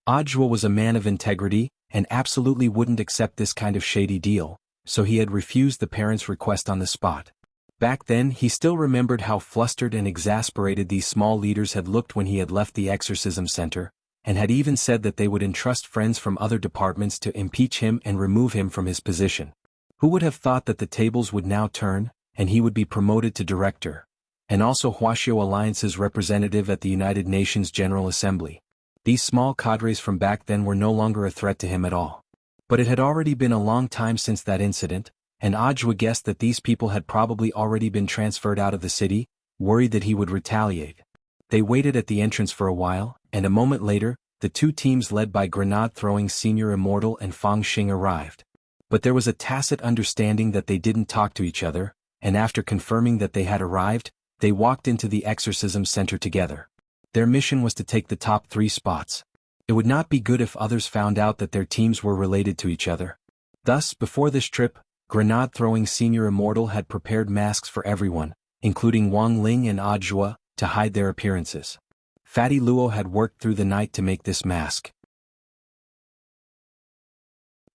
Audiobook was a man of integrity, and absolutely wouldn't accept this kind of shady deal, so he had refused the parents' request on the spot. Back then he still remembered how flustered and exasperated these small leaders had looked when he had left the exorcism center, and had even said that they would entrust friends from other departments to impeach him and remove him from his position. Who would have thought that the tables would now turn, and he would be promoted to director, and also Wuxia Alliance's representative at the United Nations General Assembly. These small cadres from back then were no longer a threat to him at all. But it had already been a long time since that incident, and Audiobook guessed that these people had probably already been transferred out of the city, worried that he would retaliate. They waited at the entrance for a while, and a moment later, the two teams led by grenade-throwing senior Immortal and Fang Xing arrived. But there was a tacit understanding that they didn't talk to each other, and after confirming that they had arrived, they walked into the exorcism center together. Their mission was to take the top 3 spots. It would not be good if others found out that their teams were related to each other. Thus, before this trip, grenade-throwing senior Immortal had prepared masks for everyone, including Wang Ling and Audiobook, to hide their appearances. Fatty Luo had worked through the night to make this mask.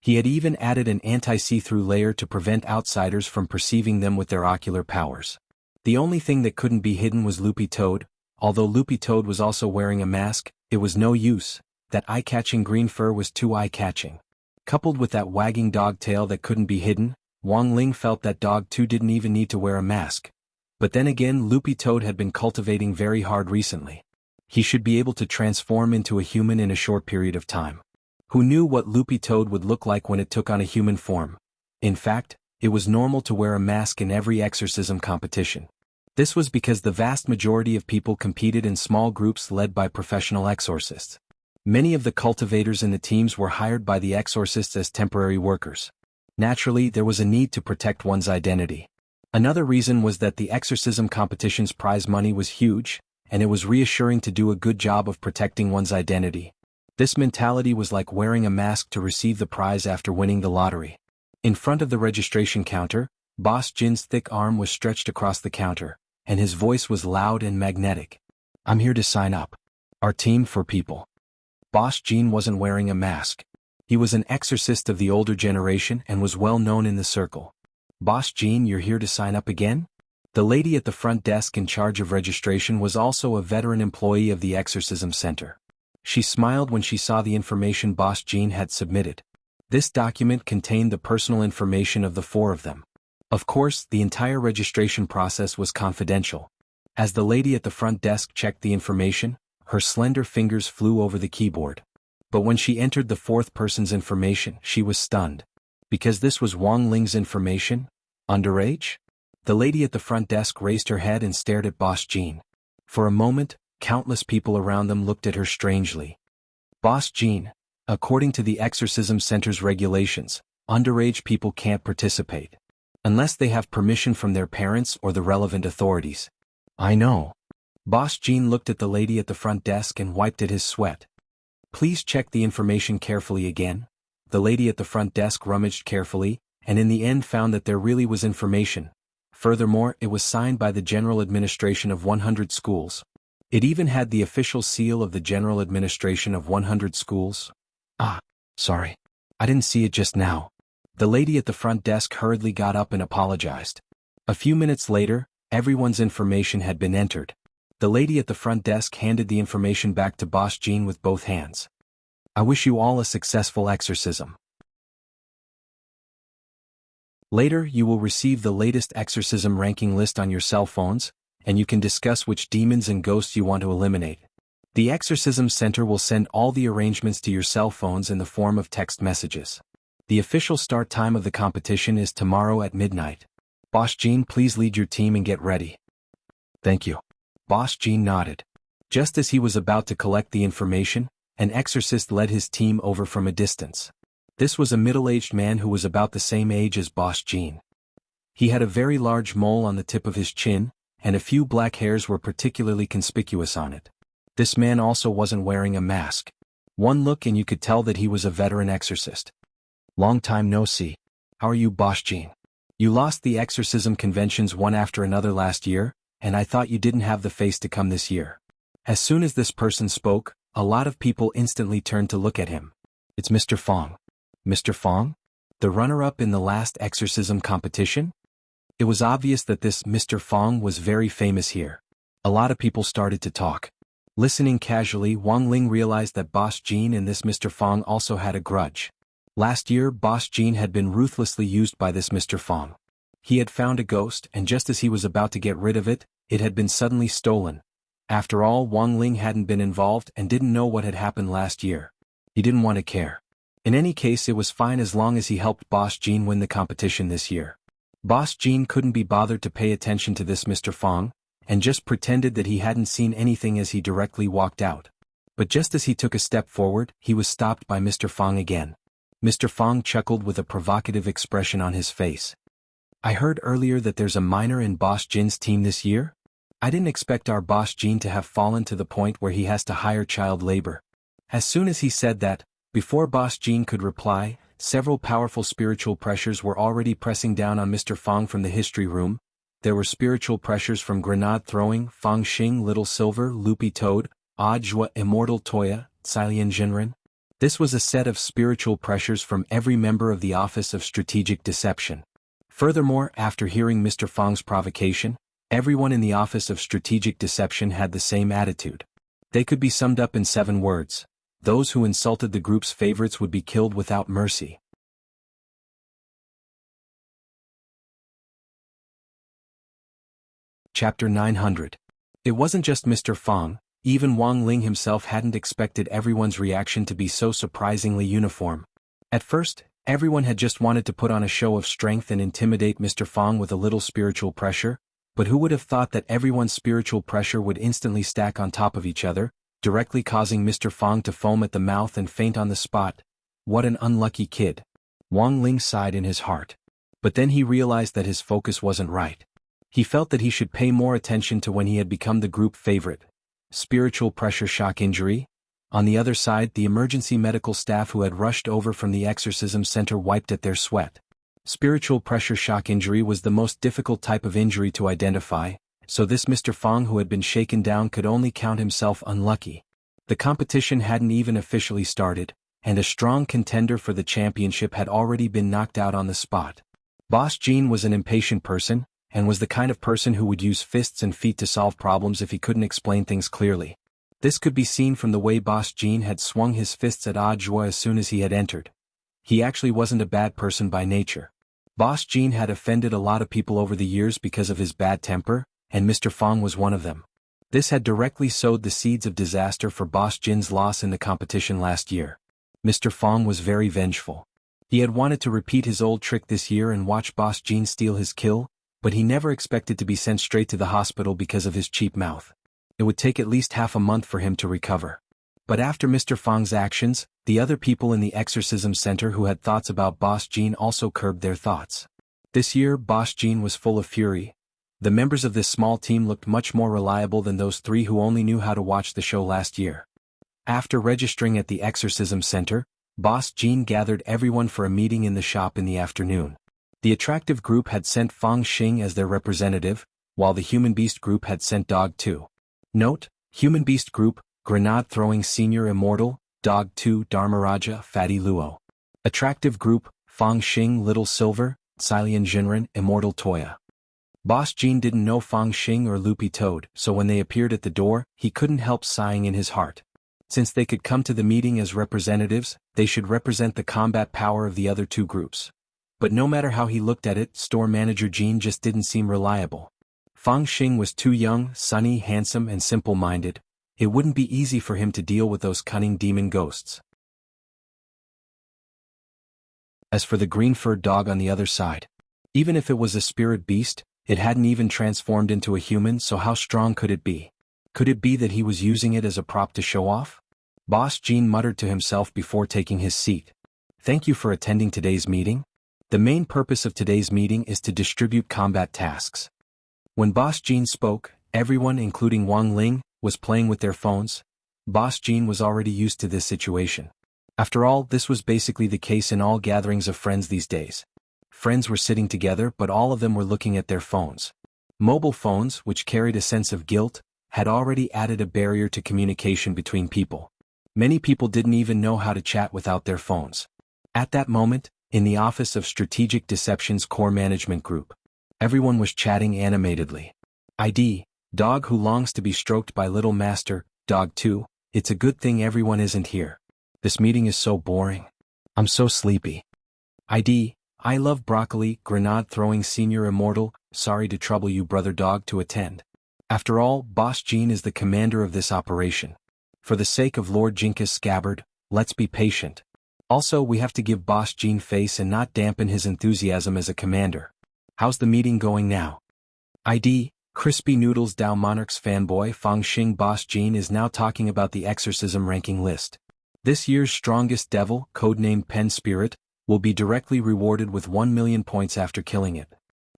He had even added an anti-see-through layer to prevent outsiders from perceiving them with their ocular powers. The only thing that couldn't be hidden was Loopy Toad. Although Loopy Toad was also wearing a mask, it was no use. That eye-catching green fur was too eye-catching. Coupled with that wagging dog tail that couldn't be hidden, Wang Ling felt that dog too didn't even need to wear a mask. But then again, Loopy Toad had been cultivating very hard recently. He should be able to transform into a human in a short period of time. Who knew what Loopy Toad would look like when it took on a human form? In fact, it was normal to wear a mask in every exorcism competition. This was because the vast majority of people competed in small groups led by professional exorcists. Many of the cultivators in the teams were hired by the exorcists as temporary workers. Naturally, there was a need to protect one's identity. Another reason was that the exorcism competition's prize money was huge, and it was reassuring to do a good job of protecting one's identity. This mentality was like wearing a mask to receive the prize after winning the lottery. In front of the registration counter, Boss Jin's thick arm was stretched across the counter, and his voice was loud and magnetic. "I'm here to sign up. Our team for people." Boss Jin wasn't wearing a mask. He was an exorcist of the older generation and was well known in the circle. "Boss Jin, you're here to sign up again?" The lady at the front desk in charge of registration was also a veteran employee of the exorcism center. She smiled when she saw the information Boss Jin had submitted. This document contained the personal information of the 4 of them. Of course, the entire registration process was confidential. As the lady at the front desk checked the information, her slender fingers flew over the keyboard. But when she entered the 4th person's information, she was stunned. Because this was Wang Ling's information? Underage? The lady at the front desk raised her head and stared at Boss Jin. For a moment, countless people around them looked at her strangely. "Boss Jin, according to the exorcism center's regulations, underage people can't participate. Unless they have permission from their parents or the relevant authorities." "I know." Boss Jin looked at the lady at the front desk and wiped at his sweat. "Please check the information carefully again." The lady at the front desk rummaged carefully, and in the end found that there really was information. Furthermore, it was signed by the General Administration of 100 schools. It even had the official seal of the General Administration of 100 schools. Sorry. I didn't see it just now." The lady at the front desk hurriedly got up and apologized. A few minutes later, everyone's information had been entered. The lady at the front desk handed the information back to Boss Jean with both hands. I wish you all a successful exorcism. Later, you will receive the latest exorcism ranking list on your cell phones, and you can discuss which demons and ghosts you want to eliminate. The Exorcism Center will send all the arrangements to your cell phones in the form of text messages. The official start time of the competition is tomorrow at midnight. Boss Jean, please lead your team and get ready. Thank you. Boss Jean nodded. Just as he was about to collect the information, an exorcist led his team over from a distance. This was a middle-aged man who was about the same age as Boss Jean. He had a very large mole on the tip of his chin, and a few black hairs were particularly conspicuous on it. This man also wasn't wearing a mask. One look and you could tell that he was a veteran exorcist. Long time no see. How are you, Boss Jean? You lost the exorcism conventions one after another last year, and I thought you didn't have the face to come this year. As soon as this person spoke, a lot of people instantly turned to look at him. It's Mr. Fong. Mr. Fong? The runner-up in the last exorcism competition? It was obvious that this Mr. Fong was very famous here. A lot of people started to talk. Listening casually, Wang Ling realized that Boss Jean and this Mr. Fong also had a grudge. Last year, Boss Jean had been ruthlessly used by this Mr. Fong. He had found a ghost, and just as he was about to get rid of it, it had been suddenly stolen. After all, Wang Ling hadn't been involved and didn't know what had happened last year. He didn't want to care. In any case, it was fine as long as he helped Boss Jean win the competition this year. Boss Jean couldn't be bothered to pay attention to this Mr. Fong, and just pretended that he hadn't seen anything as he directly walked out. But just as he took a step forward, he was stopped by Mr. Fong again. Mr. Fong chuckled with a provocative expression on his face. I heard earlier that there's a minor in Boss Jean's team this year? I didn't expect our Boss Jean to have fallen to the point where he has to hire child labor. As soon as he said that, before Boss Jean could reply, several powerful spiritual pressures were already pressing down on Mr. Fong from the history room. There were spiritual pressures from Grenade Throwing, Fang Xing, Little Silver, Loopy Toad, Audiobook, Immortal Toya, Cilian Jinren. This was a set of spiritual pressures from every member of the Office of Strategic Deception. Furthermore, after hearing Mr. Fong's provocation, everyone in the Office of Strategic Deception had the same attitude. They could be summed up in 7 words. Those who insulted the group's favorites would be killed without mercy. Chapter 900. It wasn't just Mr. Fong, even Wang Ling himself hadn't expected everyone's reaction to be so surprisingly uniform. At first, everyone had just wanted to put on a show of strength and intimidate Mr. Fong with a little spiritual pressure, but who would have thought that everyone's spiritual pressure would instantly stack on top of each other, directly causing Mr. Fong to foam at the mouth and faint on the spot. What an unlucky kid. Wang Ling sighed in his heart. But then he realized that his focus wasn't right. He felt that he should pay more attention to when he had become the group favorite. Spiritual pressure shock injury? On the other side, the emergency medical staff who had rushed over from the exorcism center wiped at their sweat. Spiritual pressure shock injury was the most difficult type of injury to identify, so this Mr. Fong who had been shaken down could only count himself unlucky. The competition hadn't even officially started, and a strong contender for the championship had already been knocked out on the spot. Boss Jean was an impatient person, and was the kind of person who would use fists and feet to solve problems if he couldn't explain things clearly. This could be seen from the way Boss Jean had swung his fists at Audiobook as soon as he had entered. He actually wasn't a bad person by nature. Boss Jean had offended a lot of people over the years because of his bad temper, and Mr. Fong was one of them. This had directly sowed the seeds of disaster for Boss Jin's loss in the competition last year. Mr. Fong was very vengeful. He had wanted to repeat his old trick this year and watch Boss Jean steal his kill, but he never expected to be sent straight to the hospital because of his cheap mouth. It would take at least half a month for him to recover. But after Mr. Fong's actions, the other people in the exorcism center who had thoughts about Boss Jean also curbed their thoughts. This year, Boss Jean was full of fury. The members of this small team looked much more reliable than those 3 who only knew how to watch the show last year. After registering at the exorcism center, Boss Jean gathered everyone for a meeting in the shop in the afternoon. The attractive group had sent Fang Xing as their representative, while the Human Beast group had sent Dog 2. Note, Human Beast group, Grenade Throwing Senior Immortal, Dog 2 Dharmaraja Fatty Luo. Attractive group, Fang Xing Little Silver, Cilian Jinren Immortal Toya. Boss Jean didn't know Fang Xing or Loopy Toad, so when they appeared at the door, he couldn't help sighing in his heart. Since they could come to the meeting as representatives, they should represent the combat power of the other two groups. But no matter how he looked at it, store manager Jean just didn't seem reliable. Fang Xing was too young, sunny, handsome, and simple-minded. It wouldn't be easy for him to deal with those cunning demon ghosts. As for the green-furred dog on the other side, even if it was a spirit beast, it hadn't even transformed into a human, so how strong could it be? Could it be that he was using it as a prop to show off? Boss Jean muttered to himself before taking his seat. Thank you for attending today's meeting. The main purpose of today's meeting is to distribute combat tasks. When Boss Jean spoke, everyone, including Wang Ling, was playing with their phones. Boss Jean was already used to this situation. After all, this was basically the case in all gatherings of friends these days. Friends were sitting together, but all of them were looking at their phones. Mobile phones, which carried a sense of guilt, had already added a barrier to communication between people. Many people didn't even know how to chat without their phones. At that moment, in the office of Strategic Deception's core management group, everyone was chatting animatedly. ID, dog who longs to be stroked by little master, dog 2, it's a good thing everyone isn't here. This meeting is so boring. I'm so sleepy. ID, I love broccoli, grenade throwing senior immortal, sorry to trouble you brother dog to attend. After all, Boss Jean is the commander of this operation. For the sake of Lord Jinka's scabbard, let's be patient. Also, we have to give Boss Jean face and not dampen his enthusiasm as a commander. How's the meeting going now? ID, Crispy Noodles Dao Monarch's fanboy Fang Xing Boss Jean is now talking about the exorcism ranking list. This year's strongest devil, codenamed Pen Spirit, will be directly rewarded with 1 million points after killing it.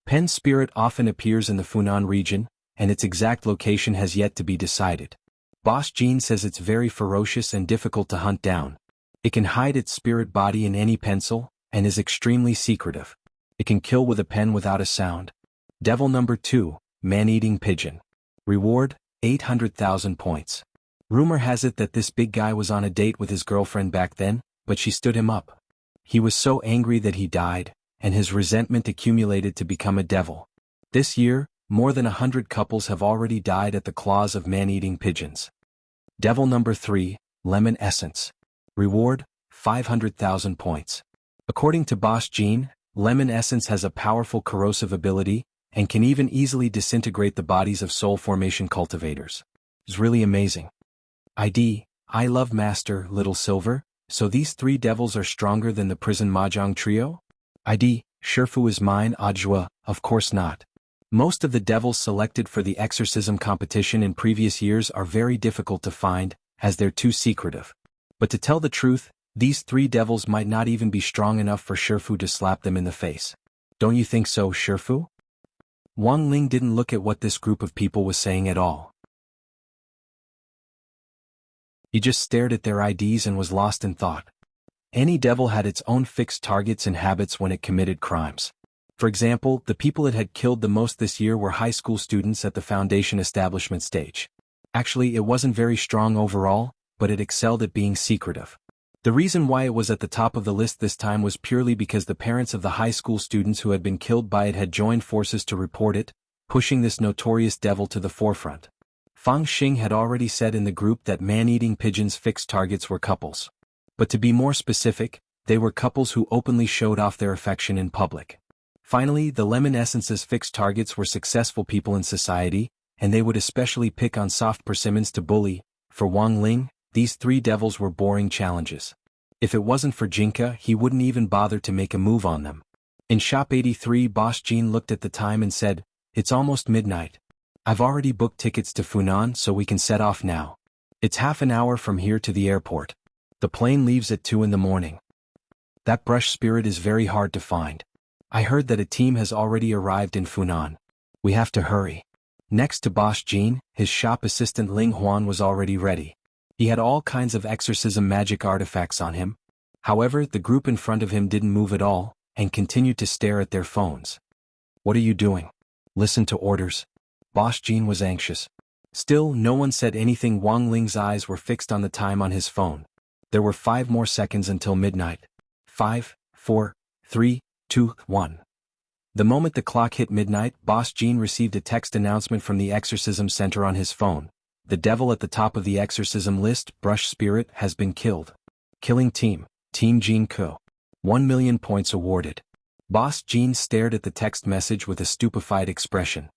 Pen Spirit often appears in the Funan region, and its exact location has yet to be decided. Boss Jean says it's very ferocious and difficult to hunt down. It can hide its spirit body in any pencil, and is extremely secretive. It can kill with a pen without a sound. Devil number 2, Man-Eating Pigeon. Reward, 800,000 points. Rumor has it that this big guy was on a date with his girlfriend back then, but she stood him up. He was so angry that he died, and his resentment accumulated to become a devil. This year, more than 100 couples have already died at the claws of man-eating pigeons. Devil number 3, Lemon Essence. Reward, 500,000 points. According to Boss Jean, Lemon Essence has a powerful corrosive ability, and can even easily disintegrate the bodies of soul formation cultivators. It's really amazing. ID, I love Master, Little Silver, so these 3 devils are stronger than the prison Mahjong trio? ID, Shifu is mine, Ajwa, of course not. Most of the devils selected for the exorcism competition in previous years are very difficult to find, as they're too secretive. But to tell the truth, these 3 devils might not even be strong enough for Shifu to slap them in the face. Don't you think so, Shifu? Wang Ling didn't look at what this group of people was saying at all. He just stared at their IDs and was lost in thought. Any devil had its own fixed targets and habits when it committed crimes. For example, the people it had killed the most this year were high school students at the foundation establishment stage. Actually, it wasn't very strong overall, but it excelled at being secretive. The reason why it was at the top of the list this time was purely because the parents of the high school students who had been killed by it had joined forces to report it, pushing this notorious devil to the forefront. Fang Xing had already said in the group that man-eating pigeons' fixed targets were couples. But to be more specific, they were couples who openly showed off their affection in public. Finally, the Lemon Essence's fixed targets were successful people in society, and they would especially pick on soft persimmons to bully. For Wang Ling, these 3 devils were boring challenges. If it wasn't for Jinka, he wouldn't even bother to make a move on them. In Shop 83, Boss Jean looked at the time and said, "It's almost midnight. I've already booked tickets to Funan, so we can set off now. It's half an hour from here to the airport. The plane leaves at 2 in the morning. That brush spirit is very hard to find. I heard that a team has already arrived in Funan. We have to hurry." Next to Boss Jean, his shop assistant Ling Huan was already ready. He had all kinds of exorcism magic artifacts on him. However, the group in front of him didn't move at all, and continued to stare at their phones. "What are you doing? Listen to orders." Boss Jean was anxious. Still, no one said anything. Wang Ling's eyes were fixed on the time on his phone. There were 5 more seconds until midnight. 5, 4, 3, 2, 1. The moment the clock hit midnight, Boss Jean received a text announcement from the exorcism center on his phone. The devil at the top of the exorcism list, Brush Spirit, has been killed. Killing Team Jianghu. 1 million points awarded. Boss Jean stared at the text message with a stupefied expression.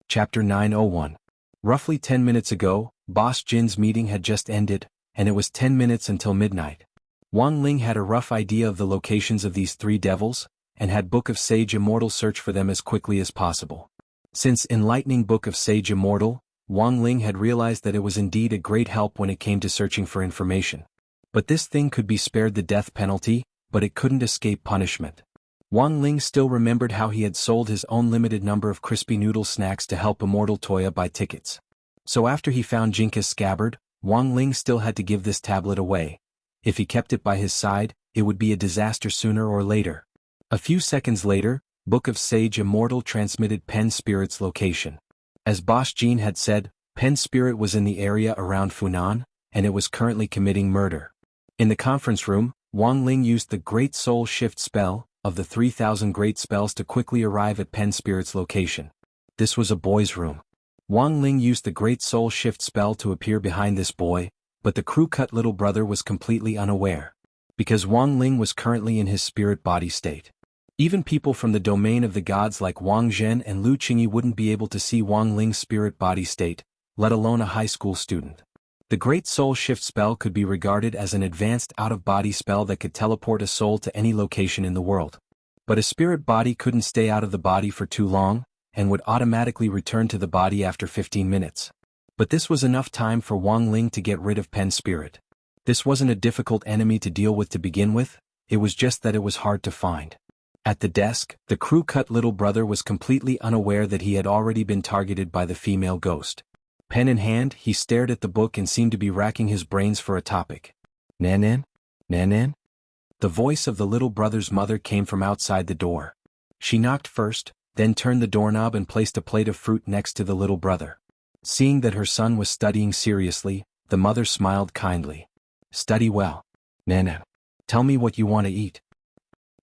Chapter 901. Roughly 10 minutes ago, Boss Jin's meeting had just ended, and it was 10 minutes until midnight. Wang Ling had a rough idea of the locations of these three devils, and had Book of Sage Immortal search for them as quickly as possible. Since enlightening Book of Sage Immortal, Wang Ling had realized that it was indeed a great help when it came to searching for information. But this thing could be spared the death penalty, but it couldn't escape punishment. Wang Ling still remembered how he had sold his own limited number of crispy noodle snacks to help Immortal Toya buy tickets. So after he found Jinka's scabbard, Wang Ling still had to give this tablet away. If he kept it by his side, it would be a disaster sooner or later. A few seconds later, Book of Sage Immortal transmitted Pen Spirit's location. As Boss Jean had said, Pen Spirit was in the area around Funan, and it was currently committing murder. In the conference room, Wang Ling used the Great Soul Shift spell of the 3,000 great spells to quickly arrive at Pen Spirit's location. This was a boy's room. Wang Ling used the Great Soul Shift spell to appear behind this boy, but the crew-cut little brother was completely unaware. Because Wang Ling was currently in his spirit body state. Even people from the domain of the gods like Wang Zhen and Lu Qingyi wouldn't be able to see Wang Ling's spirit body state, let alone a high school student. The Great Soul Shift spell could be regarded as an advanced out-of-body spell that could teleport a soul to any location in the world. But a spirit body couldn't stay out of the body for too long, and would automatically return to the body after 15 minutes. But this was enough time for Wang Ling to get rid of Pen Spirit. This wasn't a difficult enemy to deal with to begin with, it was just that it was hard to find. At the desk, the crew-cut little brother was completely unaware that he had already been targeted by the female ghost. Pen in hand, he stared at the book and seemed to be racking his brains for a topic. Nanan? Nanan? The voice of the little brother's mother came from outside the door. She knocked first, then turned the doorknob and placed a plate of fruit next to the little brother. Seeing that her son was studying seriously, the mother smiled kindly. Study well. Nana. Tell me what you want to eat.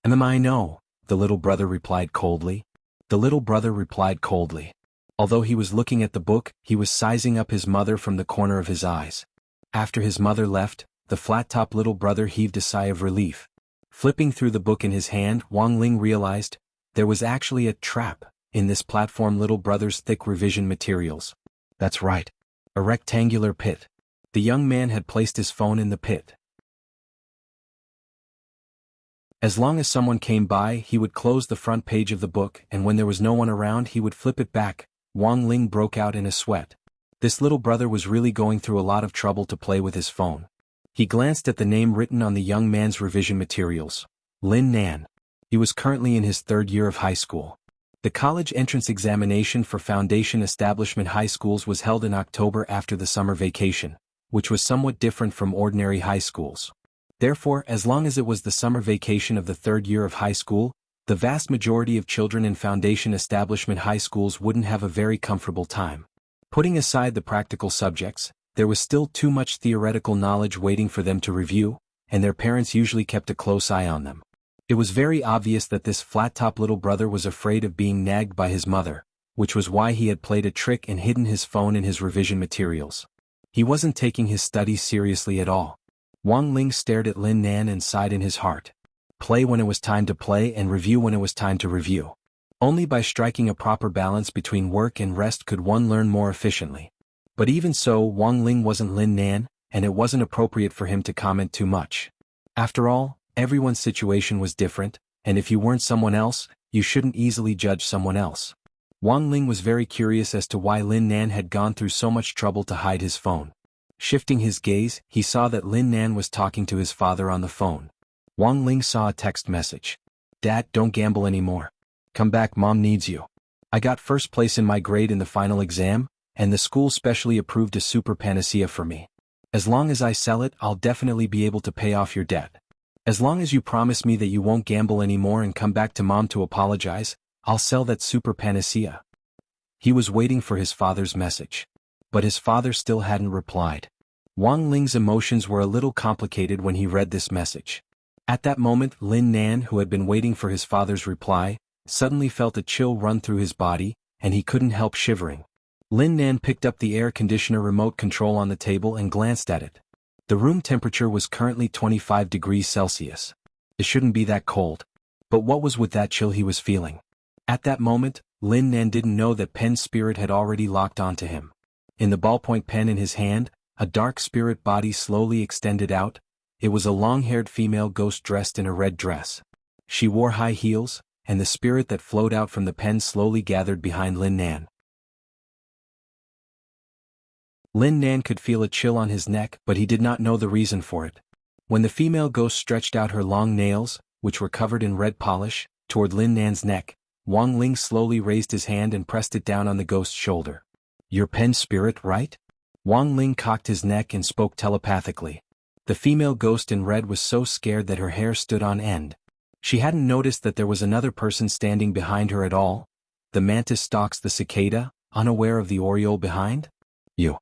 I know, the little brother replied coldly. The little brother replied coldly. Although he was looking at the book, he was sizing up his mother from the corner of his eyes. After his mother left, the flat-top little brother heaved a sigh of relief. Flipping through the book in his hand, Wang Ling realized there was actually a trap in this platform little brother's thick revision materials. That's right. A rectangular pit. The young man had placed his phone in the pit. As long as someone came by, he would close the front page of the book, and when there was no one around, he would flip it back. Wang Ling broke out in a sweat. This little brother was really going through a lot of trouble to play with his phone. He glanced at the name written on the young man's revision materials. Lin Nan. He was currently in his third year of high school. The college entrance examination for foundation establishment high schools was held in October after the summer vacation, which was somewhat different from ordinary high schools. Therefore, as long as it was the summer vacation of the third year of high school, the vast majority of children in foundation establishment high schools wouldn't have a very comfortable time. Putting aside the practical subjects, there was still too much theoretical knowledge waiting for them to review, and their parents usually kept a close eye on them. It was very obvious that this flat-top little brother was afraid of being nagged by his mother, which was why he had played a trick and hidden his phone in his revision materials. He wasn't taking his studies seriously at all. Wang Ling stared at Lin Nan and sighed in his heart. Play when it was time to play and review when it was time to review. Only by striking a proper balance between work and rest could one learn more efficiently. But even so, Wang Ling wasn't Lin Nan, and it wasn't appropriate for him to comment too much. After all, everyone's situation was different, and if you weren't someone else, you shouldn't easily judge someone else. Wang Ling was very curious as to why Lin Nan had gone through so much trouble to hide his phone. Shifting his gaze, he saw that Lin Nan was talking to his father on the phone. Wang Ling saw a text message. Dad, don't gamble anymore. Come back, Mom needs you. I got first place in my grade in the final exam, and the school specially approved a super panacea for me. As long as I sell it, I'll definitely be able to pay off your debt. As long as you promise me that you won't gamble anymore and come back to Mom to apologize, I'll sell that super panacea. He was waiting for his father's message. But his father still hadn't replied. Wang Ling's emotions were a little complicated when he read this message. At that moment, Lin Nan, who had been waiting for his father's reply, suddenly felt a chill run through his body, and he couldn't help shivering. Lin Nan picked up the air conditioner remote control on the table and glanced at it. The room temperature was currently 25 degrees Celsius. It shouldn't be that cold. But what was with that chill he was feeling? At that moment, Lin Nan didn't know that Pen's spirit had already locked onto him. In the ballpoint pen in his hand, a dark spirit body slowly extended out. It was a long-haired female ghost dressed in a red dress. She wore high heels, and the spirit that flowed out from the pen slowly gathered behind Lin Nan. Lin Nan could feel a chill on his neck, but he did not know the reason for it. When the female ghost stretched out her long nails, which were covered in red polish, toward Lin Nan's neck, Wang Ling slowly raised his hand and pressed it down on the ghost's shoulder. "Your pen spirit, right?" Wang Ling cocked his neck and spoke telepathically. The female ghost in red was so scared that her hair stood on end. She hadn't noticed that there was another person standing behind her at all. The mantis stalks the cicada, unaware of the oriole behind? "You."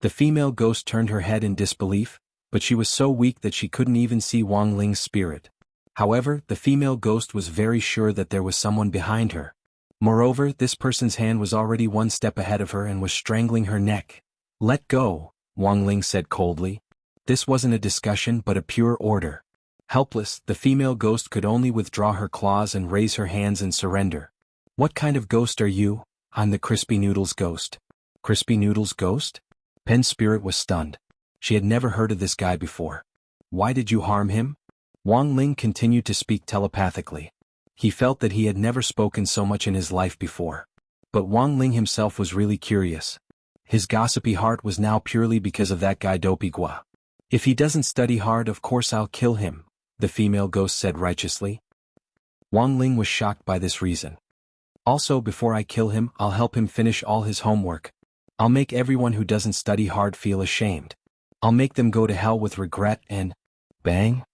The female ghost turned her head in disbelief, but she was so weak that she couldn't even see Wang Ling's spirit. However, the female ghost was very sure that there was someone behind her. Moreover, this person's hand was already one step ahead of her and was strangling her neck. "Let go," Wang Ling said coldly. This wasn't a discussion but a pure order. Helpless, the female ghost could only withdraw her claws and raise her hands in surrender. "What kind of ghost are you?" "I'm the Crispy Noodles ghost." "Crispy Noodles ghost?" Pen's spirit was stunned. She had never heard of this guy before. "Why did you harm him?" Wang Ling continued to speak telepathically. He felt that he had never spoken so much in his life before. But Wang Ling himself was really curious. His gossipy heart was now purely because of that guy Dopigua. "If he doesn't study hard, of course I'll kill him," the female ghost said righteously. Wang Ling was shocked by this reason. "Also, before I kill him, I'll help him finish all his homework. I'll make everyone who doesn't study hard feel ashamed. I'll make them go to hell with regret and—" Bang!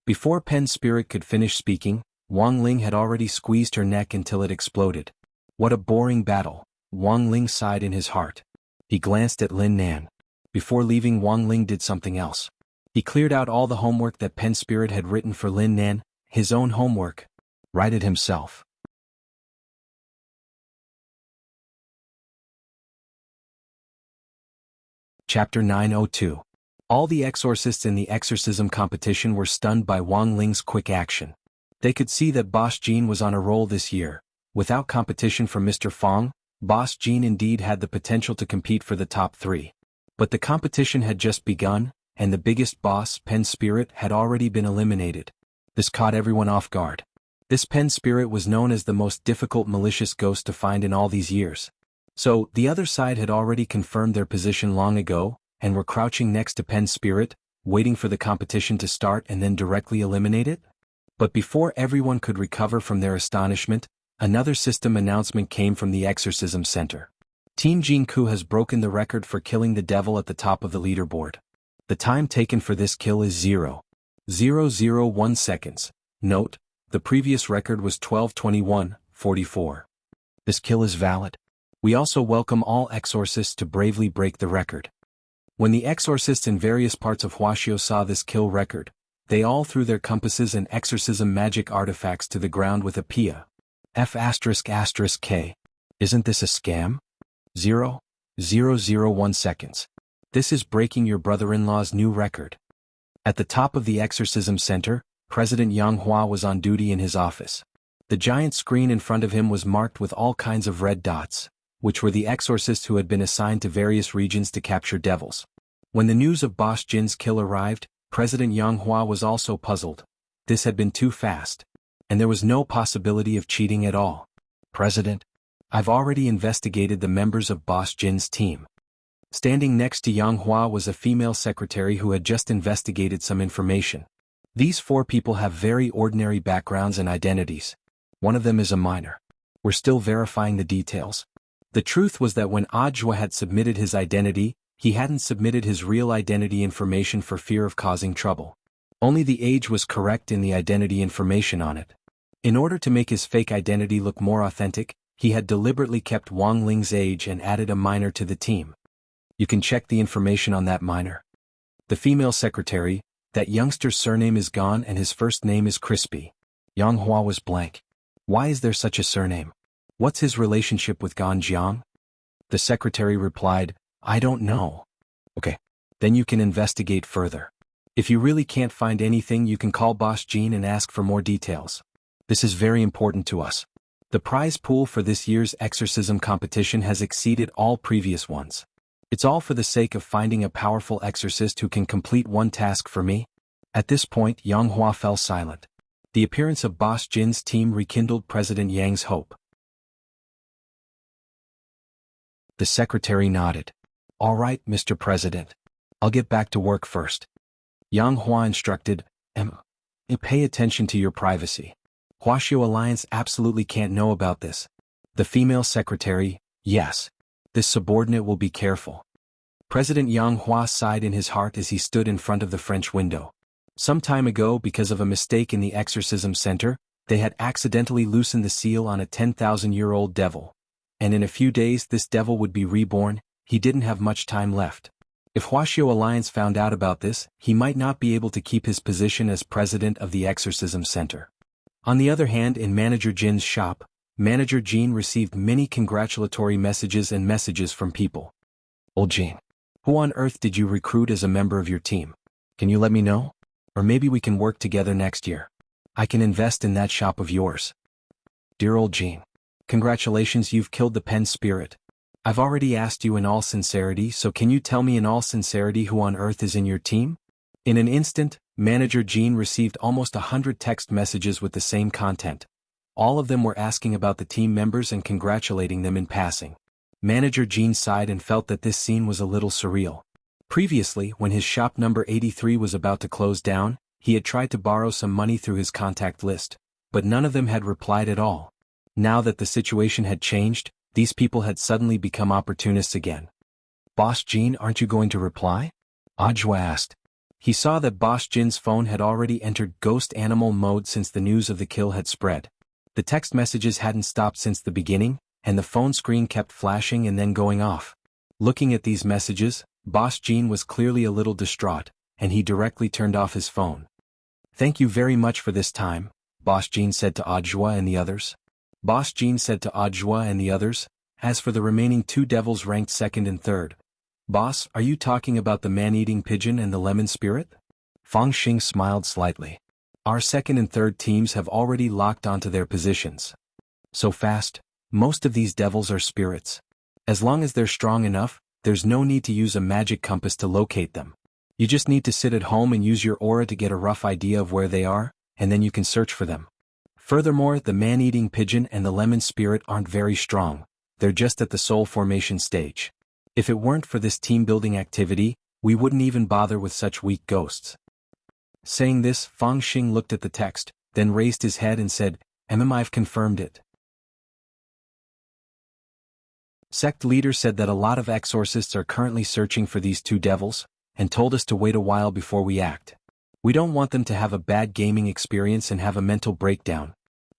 Before Pen's spirit could finish speaking, Wang Ling had already squeezed her neck until it exploded. What a boring battle, Wang Ling sighed in his heart. He glanced at Lin Nan. Before leaving, Wang Ling did something else. He cleared out all the homework that Pen's spirit had written for Lin Nan, his own homework. Write it himself. Chapter 902. All the exorcists in the exorcism competition were stunned by Wang Ling's quick action. They could see that Boss Jean was on a roll this year. Without competition from Mr. Fong, Boss Jean indeed had the potential to compete for the top 3. But the competition had just begun, and the biggest boss, Pen's spirit, had already been eliminated. This caught everyone off guard. This Pen's spirit was known as the most difficult malicious ghost to find in all these years. So, the other side had already confirmed their position long ago, and were crouching next to Pen's spirit, waiting for the competition to start and then directly eliminate it? But before everyone could recover from their astonishment, another system announcement came from the exorcism center. Team Jianghu has broken the record for killing the devil at the top of the leaderboard. The time taken for this kill is 0.001 seconds. Note, the previous record was 12:21:44. This kill is valid. We also welcome all exorcists to bravely break the record. When the exorcists in various parts of Wuxia saw this kill record, they all threw their compasses and exorcism magic artifacts to the ground with a Pia. F***K. Isn't this a scam? 0.001 seconds. This is breaking your brother-in-law's new record. At the top of the exorcism center, President Jianghu was on duty in his office. The giant screen in front of him was marked with all kinds of red dots, which were the exorcists who had been assigned to various regions to capture devils. When the news of Boss Jin's kill arrived, President Jianghu was also puzzled. This had been too fast. And there was no possibility of cheating at all. "President, I've already investigated the members of Boss Jin's team." Standing next to Jianghu was a female secretary who had just investigated some information. These 4 people have very ordinary backgrounds and identities. One of them is a minor. We're still verifying the details. The truth was that when Audiobook had submitted his identity, he hadn't submitted his real identity information for fear of causing trouble. Only the age was correct in the identity information on it. In order to make his fake identity look more authentic, he had deliberately kept Wang Ling's age and added a minor to the team. You can check the information on that minor. The female secretary, that youngster's surname is Gone and his first name is Crispy. Yang Hua was blank. Why is there such a surname? What's his relationship with Gan Jiang? The secretary replied, I don't know. Okay. Then you can investigate further. If you really can't find anything, you can call Boss Jean and ask for more details. This is very important to us. The prize pool for this year's exorcism competition has exceeded all previous ones. It's all for the sake of finding a powerful exorcist who can complete one task for me. At this point, Yang Hua fell silent. The appearance of Boss Jin's team rekindled President Yang's hope. The secretary nodded. All right, Mr. President. I'll get back to work first. Yang Hua instructed, pay attention to your privacy. Huaxiao Alliance absolutely can't know about this. The female secretary, yes. This subordinate will be careful. President Yang Hua sighed in his heart as he stood in front of the French window. Some time ago, because of a mistake in the exorcism center, they had accidentally loosened the seal on a 10,000-year-old devil. And in a few days this devil would be reborn. He didn't have much time left. If Huaxiao Alliance found out about this, he might not be able to keep his position as president of the exorcism center. On the other hand, in Manager Jin's shop, Manager Jean received many congratulatory messages and messages from people. Old Jean, who on earth did you recruit as a member of your team? Can you let me know? Or maybe we can work together next year. I can invest in that shop of yours. Dear old Jean, congratulations, you've killed the pen spirit. I've already asked you in all sincerity, so can you tell me in all sincerity who on earth is in your team? In an instant, Manager Jean received almost 100 text messages with the same content. All of them were asking about the team members and congratulating them in passing. Manager Jean sighed and felt that this scene was a little surreal. Previously, when his shop number 83 was about to close down, he had tried to borrow some money through his contact list, but none of them had replied at all. Now that the situation had changed, these people had suddenly become opportunists again. Boss Jean, aren't you going to reply? Ajwa asked. He saw that Boss Jin's phone had already entered ghost animal mode since the news of the kill had spread. The text messages hadn't stopped since the beginning, and the phone screen kept flashing and then going off. Looking at these messages, Boss Jean was clearly a little distraught, and he directly turned off his phone. Thank you very much for this time, Boss Jean said to Ajwa and the others. Boss Jean said to Ajwa and the others, as for the remaining two devils ranked second and third. Boss, are you talking about the man-eating pigeon and the lemon spirit? Fang Xing smiled slightly. Our second and third teams have already locked onto their positions. So fast, most of these devils are spirits. As long as they're strong enough, there's no need to use a magic compass to locate them. You just need to sit at home and use your aura to get a rough idea of where they are, and then you can search for them. Furthermore, the man-eating pigeon and the lemon spirit aren't very strong. They're just at the soul formation stage. If it weren't for this team-building activity, we wouldn't even bother with such weak ghosts. Saying this, Fang Xing looked at the text, then raised his head and said, I've confirmed it. Sect leader said that a lot of exorcists are currently searching for these two devils, and told us to wait a while before we act. We don't want them to have a bad gaming experience and have a mental breakdown.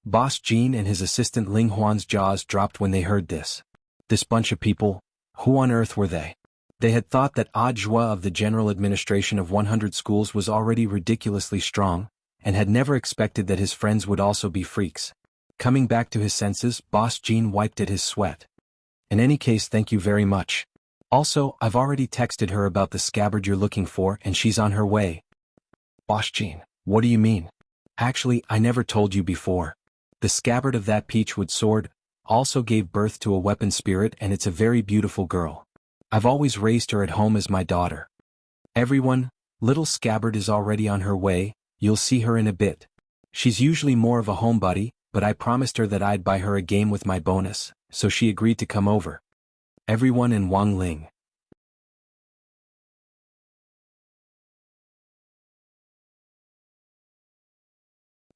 Boss Jean and his assistant Ling Huan's jaws dropped when they heard this. This bunch of people, who on earth were they? They had thought that Ajwa of the General Administration of 100 schools was already ridiculously strong, and had never expected that his friends would also be freaks. Coming back to his senses, Boss Jean wiped at his sweat. In any case, thank you very much. Also, I've already texted her about the scabbard you're looking for and she's on her way. Boss Jean, what do you mean? Actually, I never told you before. The scabbard of that peachwood sword also gave birth to a weapon spirit, and it's a very beautiful girl. I've always raised her at home as my daughter. Everyone, little scabbard is already on her way, you'll see her in a bit. She's usually more of a homebody, but I promised her that I'd buy her a game with my bonus, so she agreed to come over. Everyone in Wang Ling.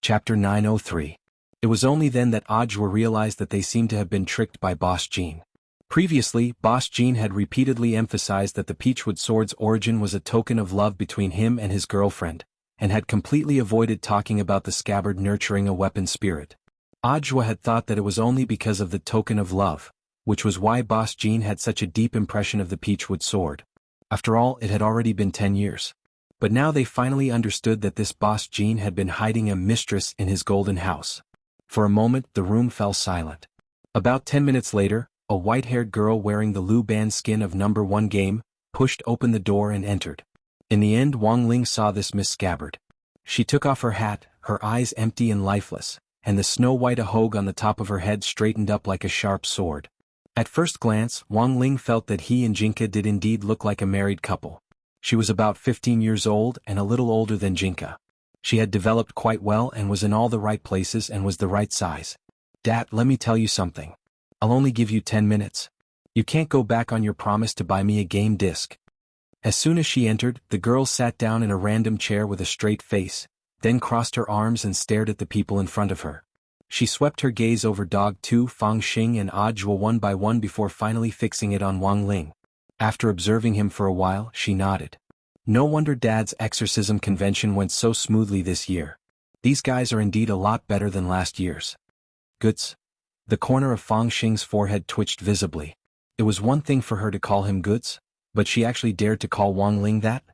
Chapter 903. It was only then that Ajwa realized that they seemed to have been tricked by Boss Jean. Previously, Boss Jean had repeatedly emphasized that the Peachwood Sword's origin was a token of love between him and his girlfriend, and had completely avoided talking about the scabbard nurturing a weapon spirit. Ajwa had thought that it was only because of the token of love, which was why Boss Jean had such a deep impression of the Peachwood Sword. After all, it had already been 10 years. But now they finally understood that this boss Jean had been hiding a mistress in his golden house. For a moment the room fell silent. About 10 minutes later, a white-haired girl wearing the Lu Ban skin of number 1 game, pushed open the door and entered. In the end Wang Ling saw this Miss Scabbard. She took off her hat, her eyes empty and lifeless, and the snow-white ahogue on the top of her head straightened up like a sharp sword. At first glance, Wang Ling felt that he and Jinka did indeed look like a married couple. She was about 15 years old and a little older than Jinka. She had developed quite well and was in all the right places and was the right size. "Dad, let me tell you something. I'll only give you 10 minutes. You can't go back on your promise to buy me a game disc." As soon as she entered, the girl sat down in a random chair with a straight face, then crossed her arms and stared at the people in front of her. She swept her gaze over Dog 2, Fang Xing and Audiobook one by one before finally fixing it on Wang Ling. After observing him for a while, she nodded. No wonder Dad's exorcism convention went so smoothly this year. These guys are indeed a lot better than last year's. Goods. The corner of Fang Xing's forehead twitched visibly. It was one thing for her to call him Goods, but she actually dared to call Wang Ling that?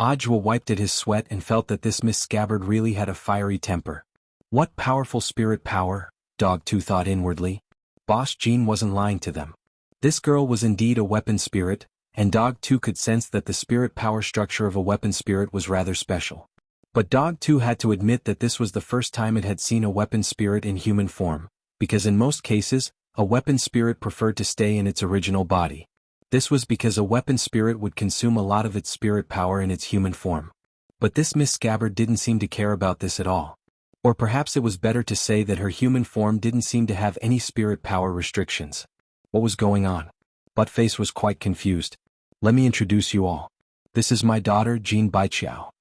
Audiobook wiped at his sweat and felt that this Miss Scabbard really had a fiery temper. What powerful spirit power, Dog 2 thought inwardly. Boss Jean wasn't lying to them. This girl was indeed a weapon spirit, and Dog 2 could sense that the spirit power structure of a weapon spirit was rather special. But Dog 2 had to admit that this was the first time it had seen a weapon spirit in human form, because in most cases, a weapon spirit preferred to stay in its original body. This was because a weapon spirit would consume a lot of its spirit power in its human form. But this Miss Scabbard didn't seem to care about this at all. Or perhaps it was better to say that her human form didn't seem to have any spirit power restrictions. What was going on? Buttface was quite confused. "Let me introduce you all. This is my daughter Jean Baiqiao."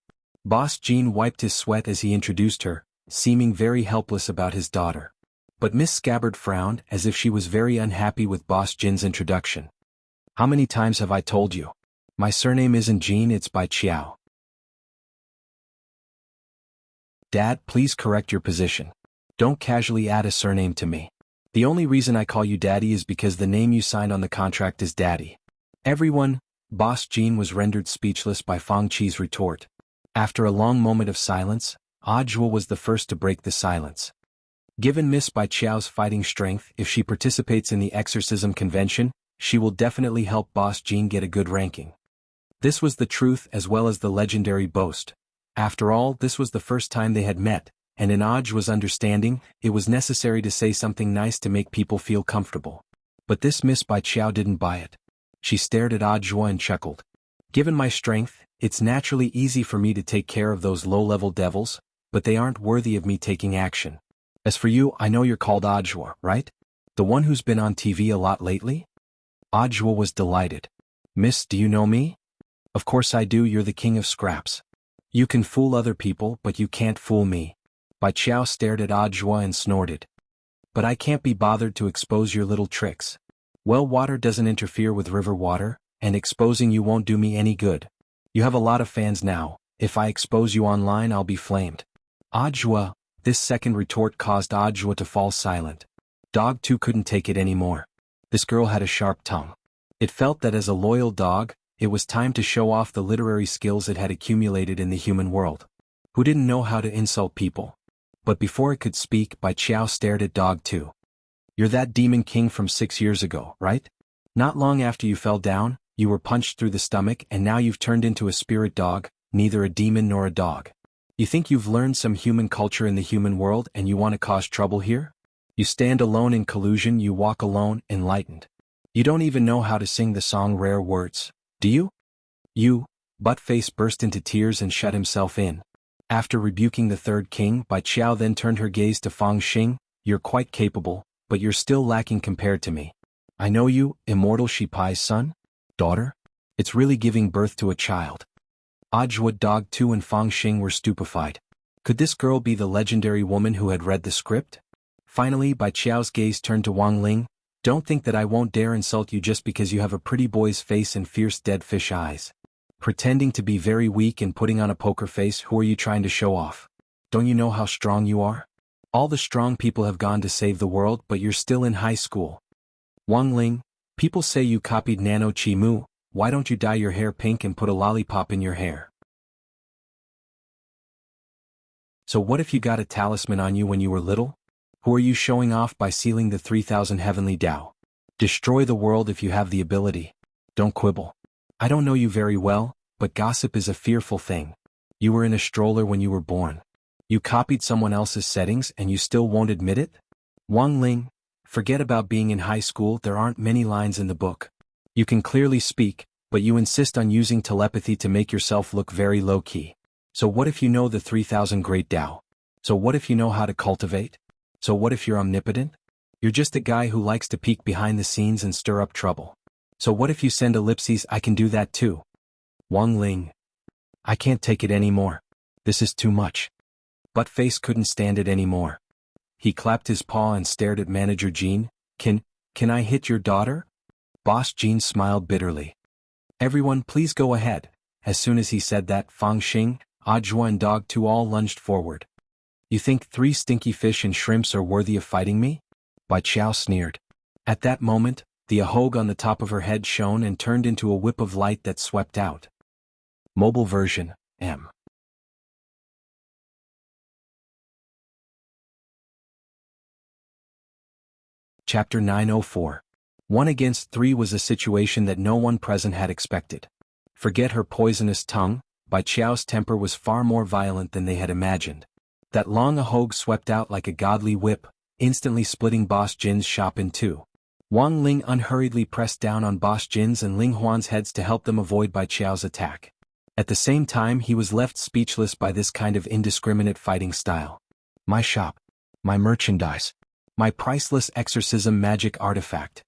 Boss Jean wiped his sweat as he introduced her, seeming very helpless about his daughter. But Miss Scabbard frowned as if she was very unhappy with Boss Jin's introduction. "How many times have I told you? My surname isn't Jean, it's Baiqiao." "Dad, please correct your position. Don't casually add a surname to me. The only reason I call you Daddy is because the name you signed on the contract is Daddy." Everyone, Boss Jean was rendered speechless by Fang Qi's retort. After a long moment of silence, Audiobook was the first to break the silence. "Given Miss Baiqiao's fighting strength, if she participates in the exorcism convention, she will definitely help Boss Jean get a good ranking." This was the truth as well as the legendary boast. After all, this was the first time they had met, and in Audiobook's understanding, it was necessary to say something nice to make people feel comfortable. But this Miss Baiqiao didn't buy it. She stared at Audiobook and chuckled. "Given my strength, it's naturally easy for me to take care of those low-level devils, but they aren't worthy of me taking action. As for you, I know you're called Audiobook, right? The one who's been on TV a lot lately?" Audiobook was delighted. "Miss, do you know me?" "Of course I do, you're the king of scraps. You can fool other people, but you can't fool me." Baiqiao stared at Audiobook and snorted. "But I can't be bothered to expose your little tricks. Well, water doesn't interfere with river water, and exposing you won't do me any good. You have a lot of fans now. If I expose you online, I'll be flamed." Audiobook, this second retort caused Audiobook to fall silent. Dog 2 couldn't take it anymore. This girl had a sharp tongue. It felt that as a loyal dog, it was time to show off the literary skills it had accumulated in the human world. Who didn't know how to insult people? But before it could speak, Baiqiao stared at Dog 2. "You're that demon king from 6 years ago, right? Not long after you fell down, you were punched through the stomach and now you've turned into a spirit dog, neither a demon nor a dog. You think you've learned some human culture in the human world and you want to cause trouble here? You stand alone in collusion, you walk alone, enlightened. You don't even know how to sing the song Rare Words, do you?" "You," Buttface burst into tears and shut himself in. After rebuking the third king, Baiqiao then turned her gaze to Fang Xing. "You're quite capable, but you're still lacking compared to me. I know you, Immortal Shipai's son? Daughter? It's really giving birth to a child." Audiobook, Dog 2 and Fang Xing were stupefied. Could this girl be the legendary woman who had read the script? Finally, Baiqiao's gaze turned to Wang Ling. "Don't think that I won't dare insult you just because you have a pretty boy's face and fierce dead fish eyes. Pretending to be very weak and putting on a poker face, who are you trying to show off? Don't you know how strong you are? All the strong people have gone to save the world, but you're still in high school. Wang Ling, people say you copied Nano Chi Mu, why don't you dye your hair pink and put a lollipop in your hair?" So what if you got a talisman on you when you were little? Who are you showing off by sealing the 3000 heavenly Tao? Destroy the world if you have the ability. Don't quibble. I don't know you very well, but gossip is a fearful thing. You were in a stroller when you were born. You copied someone else's settings and you still won't admit it? Wang Ling, forget about being in high school, there aren't many lines in the book. You can clearly speak, but you insist on using telepathy to make yourself look very low-key. So what if you know the 3000 Great Tao? So what if you know how to cultivate? So what if you're omnipotent? You're just a guy who likes to peek behind the scenes and stir up trouble. So what if you send ellipses? I can do that too. Wang Ling. I can't take it anymore. This is too much. Buttface couldn't stand it anymore. He clapped his paw and stared at Manager Jean. Can I hit your daughter? Boss Jean smiled bitterly. Everyone please go ahead. As soon as he said that, Fang Xing, Ajua and Dog 2 all lunged forward. You think 3 stinky fish and shrimps are worthy of fighting me? Bai Qiao sneered. At that moment, the ahog on the top of her head shone and turned into a whip of light that swept out. Mobile version, M. Chapter 904. 1 against 3 was a situation that no one present had expected. Forget her poisonous tongue, Bai Qiao's temper was far more violent than they had imagined. That long ahog swept out like a godly whip, instantly splitting Boss Jin's shop in two. Wang Ling unhurriedly pressed down on Boss Jin's and Ling Huan's heads to help them avoid Bai Qiao's attack. At the same time he was left speechless by this kind of indiscriminate fighting style. My shop. My merchandise. My priceless exorcism magic artifact.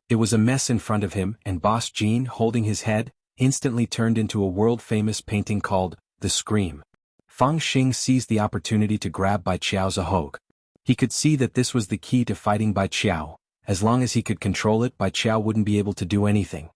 It was a mess in front of him, and Boss Jin, holding his head, instantly turned into a world-famous painting called The Scream. Fang Xing seized the opportunity to grab Bai Qiao's ahog. He could see that this was the key to fighting Bai Qiao. As long as he could control it, Bai Qiao wouldn't be able to do anything.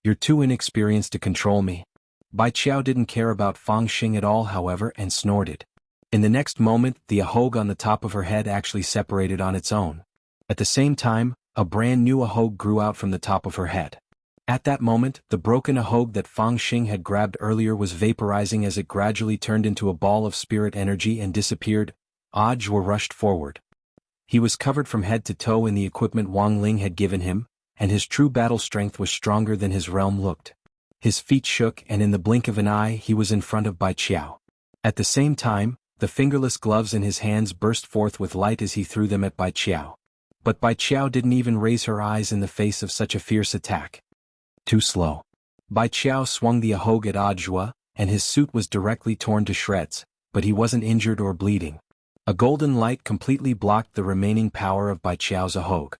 You're too inexperienced to control me. Bai Qiao didn't care about Fang Xing at all, however, and snorted. In the next moment, the ahog on the top of her head actually separated on its own. At the same time, a brand new ahog grew out from the top of her head. At that moment, the broken ahog that Fang Xing had grabbed earlier was vaporizing as it gradually turned into a ball of spirit energy and disappeared. Ajua rushed forward. He was covered from head to toe in the equipment Wang Ling had given him, and his true battle strength was stronger than his realm looked. His feet shook, and in the blink of an eye he was in front of Bai Qiao. At the same time, the fingerless gloves in his hands burst forth with light as he threw them at Bai Qiao. But Bai Qiao didn't even raise her eyes in the face of such a fierce attack. Too slow. Bai Qiao swung the ahog at Ajua, and his suit was directly torn to shreds, but he wasn't injured or bleeding. A golden light completely blocked the remaining power of Bai Qiao's ahog.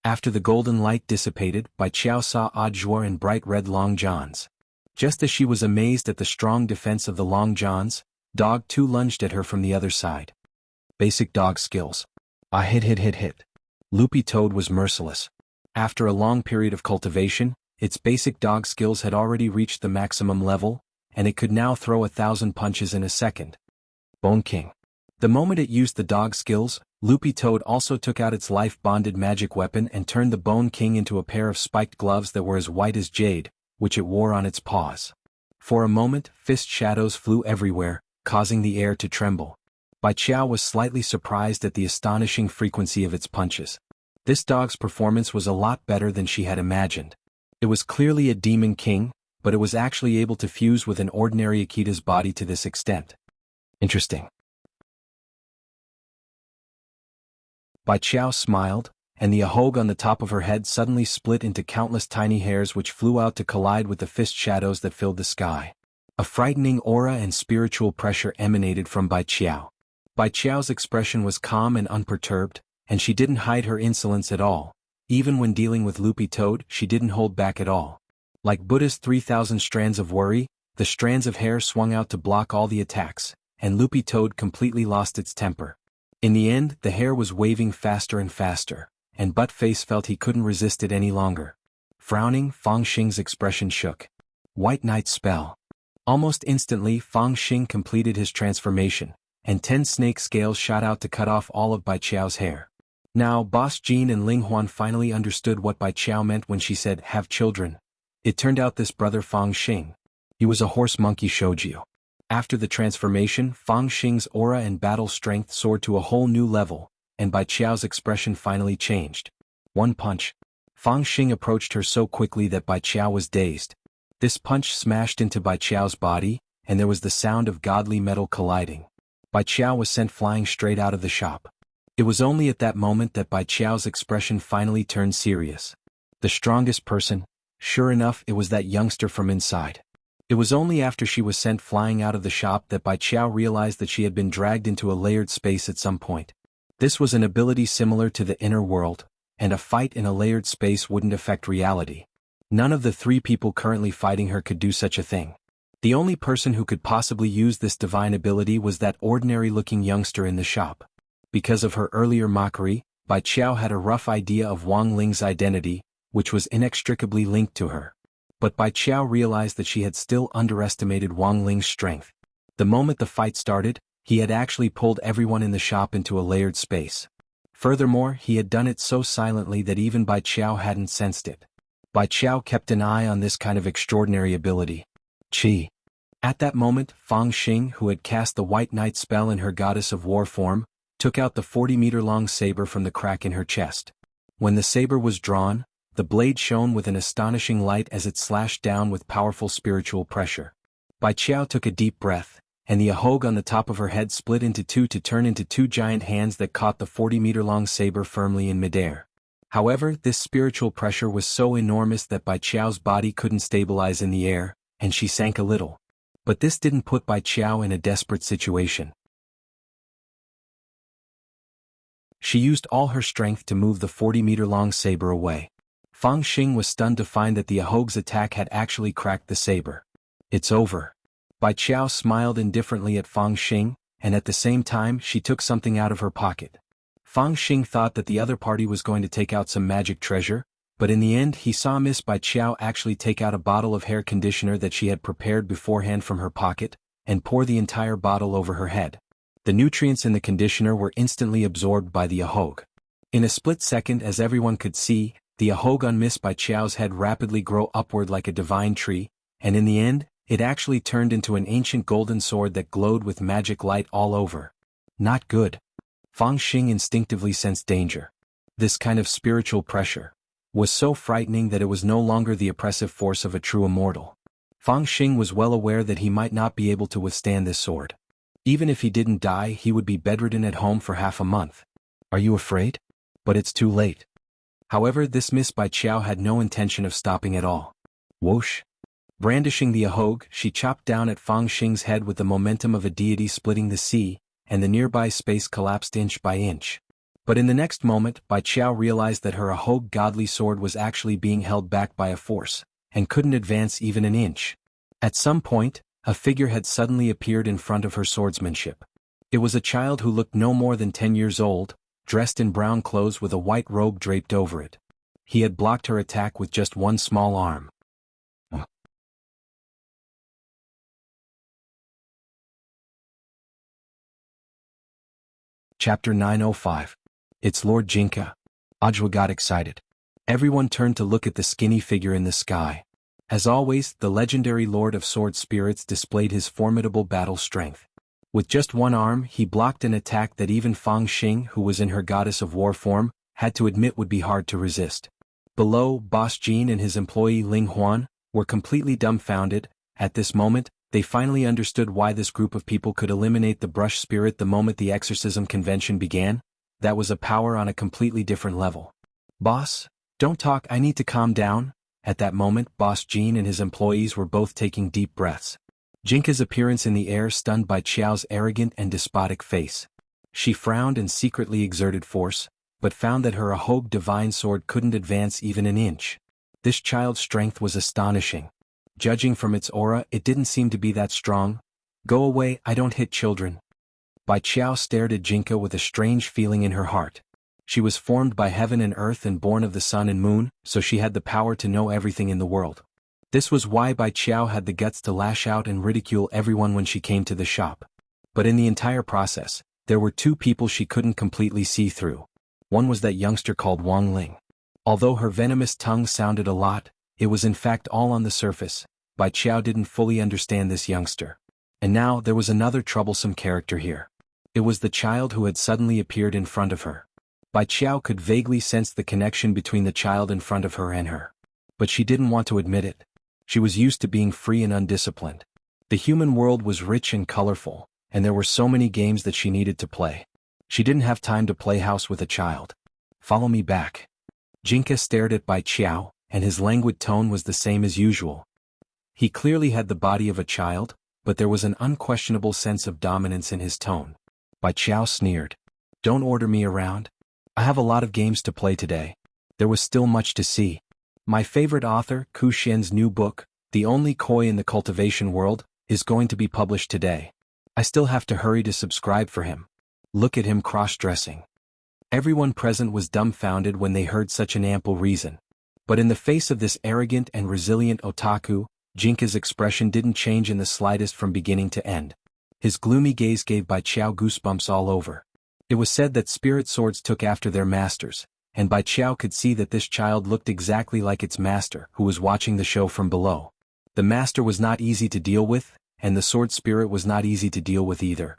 After the golden light dissipated, Bai Qiao saw Ajua in bright red long johns. Just as she was amazed at the strong defense of the long johns, Dog 2 lunged at her from the other side. Basic dog skills. Hit. Loopy Toad was merciless. After a long period of cultivation, its basic dog skills had already reached the maximum level, and it could now throw 1,000 punches in a second. Bone King. The moment it used the dog skills, Loopy Toad also took out its life-bonded magic weapon and turned the Bone King into a pair of spiked gloves that were as white as jade, which it wore on its paws. For a moment, fist shadows flew everywhere, causing the air to tremble. Bai Qiao was slightly surprised at the astonishing frequency of its punches. This dog's performance was a lot better than she had imagined. It was clearly a demon king, but it was actually able to fuse with an ordinary Akita's body to this extent. Interesting. Bai Qiao smiled, and the ahog on the top of her head suddenly split into countless tiny hairs which flew out to collide with the fist shadows that filled the sky. A frightening aura and spiritual pressure emanated from Bai Qiao. Bai Qiao's expression was calm and unperturbed, and she didn't hide her insolence at all. Even when dealing with Loopy Toad, she didn't hold back at all. Like Buddha's 3,000 strands of worry, the strands of hair swung out to block all the attacks, and Loopy Toad completely lost its temper. In the end, the hair was waving faster and faster, and Buttface felt he couldn't resist it any longer. Frowning, Fang Xing's expression shook. White Knight spell. Almost instantly, Fang Xing completed his transformation, and 10 snake scales shot out to cut off all of Bai Qiao's hair. Now, Boss Jean and Ling Huan finally understood what Bai Qiao meant when she said, "have children." It turned out this brother Fang Xing. He was a horse monkey shoujo. After the transformation, Fang Xing's aura and battle strength soared to a whole new level, and Bai Qiao's expression finally changed. One punch. Fang Xing approached her so quickly that Bai Qiao was dazed. This punch smashed into Bai Qiao's body, and there was the sound of godly metal colliding. Bai Qiao was sent flying straight out of the shop. It was only at that moment that Bai Qiao's expression finally turned serious. The strongest person? Sure enough, it was that youngster from inside. It was only after she was sent flying out of the shop that Bai Qiao realized that she had been dragged into a layered space at some point. This was an ability similar to the inner world, and a fight in a layered space wouldn't affect reality. None of the three people currently fighting her could do such a thing. The only person who could possibly use this divine ability was that ordinary-looking youngster in the shop. Because of her earlier mockery, Bai Qiao had a rough idea of Wang Ling's identity, which was inextricably linked to her. But Bai Qiao realized that she had still underestimated Wang Ling's strength. The moment the fight started, he had actually pulled everyone in the shop into a layered space. Furthermore, he had done it so silently that even Bai Qiao hadn't sensed it. Bai Qiao kept an eye on this kind of extraordinary ability. Qi. At that moment, Fang Xing, who had cast the White Knight spell in her goddess of war form, took out the 40-meter-long saber from the crack in her chest. When the saber was drawn, the blade shone with an astonishing light as it slashed down with powerful spiritual pressure. Bai Qiao took a deep breath, and the ahog on the top of her head split into two to turn into two giant hands that caught the 40-meter-long saber firmly in midair. However, this spiritual pressure was so enormous that Bai Qiao's body couldn't stabilize in the air, and she sank a little. But this didn't put Bai Qiao in a desperate situation. She used all her strength to move the 40-meter-long saber away. Fang Xing was stunned to find that the ahog's attack had actually cracked the saber. It's over. Bai Qiao smiled indifferently at Fang Xing, and at the same time she took something out of her pocket. Fang Xing thought that the other party was going to take out some magic treasure, but in the end he saw Miss Bai Qiao actually take out a bottle of hair conditioner that she had prepared beforehand from her pocket, and pour the entire bottle over her head. The nutrients in the conditioner were instantly absorbed by the ahog. In a split second, as everyone could see, the ahog on Miss Bai Qiao's head rapidly grew upward like a divine tree, and in the end, it actually turned into an ancient golden sword that glowed with magic light all over. Not good. Fang Xing instinctively sensed danger. This kind of spiritual pressure was so frightening that it was no longer the oppressive force of a true immortal. Fang Xing was well aware that he might not be able to withstand this sword. Even if he didn't die, he would be bedridden at home for half a month. Are you afraid? But it's too late. However, this Miss Bai Qiao had no intention of stopping at all. Whoosh! Brandishing the ahog, she chopped down at Fang Xing's head with the momentum of a deity splitting the sea, and the nearby space collapsed inch by inch. But in the next moment, Bai Qiao realized that her ahog godly sword was actually being held back by a force, and couldn't advance even an inch. At some point, a figure had suddenly appeared in front of her swordsmanship. It was a child who looked no more than 10 years old, dressed in brown clothes with a white robe draped over it. He had blocked her attack with just one small arm. Chapter 905. It's Lord Jianghu. Ajwa got excited. Everyone turned to look at the skinny figure in the sky. As always, the legendary Lord of Sword Spirits displayed his formidable battle strength. With just one arm, he blocked an attack that even Fang Xing, who was in her goddess of war form, had to admit would be hard to resist. Below, Boss Jean and his employee Ling Huan were completely dumbfounded. At this moment, they finally understood why this group of people could eliminate the brush spirit the moment the exorcism convention began. That was a power on a completely different level. Boss, don't talk, I need to calm down. At that moment, Boss Jean and his employees were both taking deep breaths. Jianghu's appearance in the air stunned Bai Qiao's arrogant and despotic face. She frowned and secretly exerted force, but found that her ahog divine sword couldn't advance even an inch. This child's strength was astonishing. Judging from its aura, it didn't seem to be that strong. Go away, I don't hit children. Bai Qiao stared at Jianghu with a strange feeling in her heart. She was formed by heaven and earth and born of the sun and moon, so she had the power to know everything in the world. This was why Bai Qiao had the guts to lash out and ridicule everyone when she came to the shop. But in the entire process, there were two people she couldn't completely see through. One was that youngster called Wang Ling. Although her venomous tongue sounded a lot, it was in fact all on the surface. Bai Qiao didn't fully understand this youngster. And now there was another troublesome character here. It was the child who had suddenly appeared in front of her. Bai Qiao could vaguely sense the connection between the child in front of her and her. But she didn't want to admit it. She was used to being free and undisciplined. The human world was rich and colorful, and there were so many games that she needed to play. She didn't have time to play house with a child. Follow me back. Jinka stared at Bai Qiao, and his languid tone was the same as usual. He clearly had the body of a child, but there was an unquestionable sense of dominance in his tone. Bai Qiao sneered. Don't order me around. I have a lot of games to play today. There was still much to see. My favorite author, Ku Xian's new book, The Only Koi in the Cultivation World, is going to be published today. I still have to hurry to subscribe for him. Look at him cross-dressing. Everyone present was dumbfounded when they heard such an ample reason. But in the face of this arrogant and resilient otaku, Jinka's expression didn't change in the slightest from beginning to end. His gloomy gaze gave Bai Qiao goosebumps all over. It was said that spirit swords took after their masters, and Bai Qiao could see that this child looked exactly like its master, who was watching the show from below. The master was not easy to deal with, and the sword spirit was not easy to deal with either.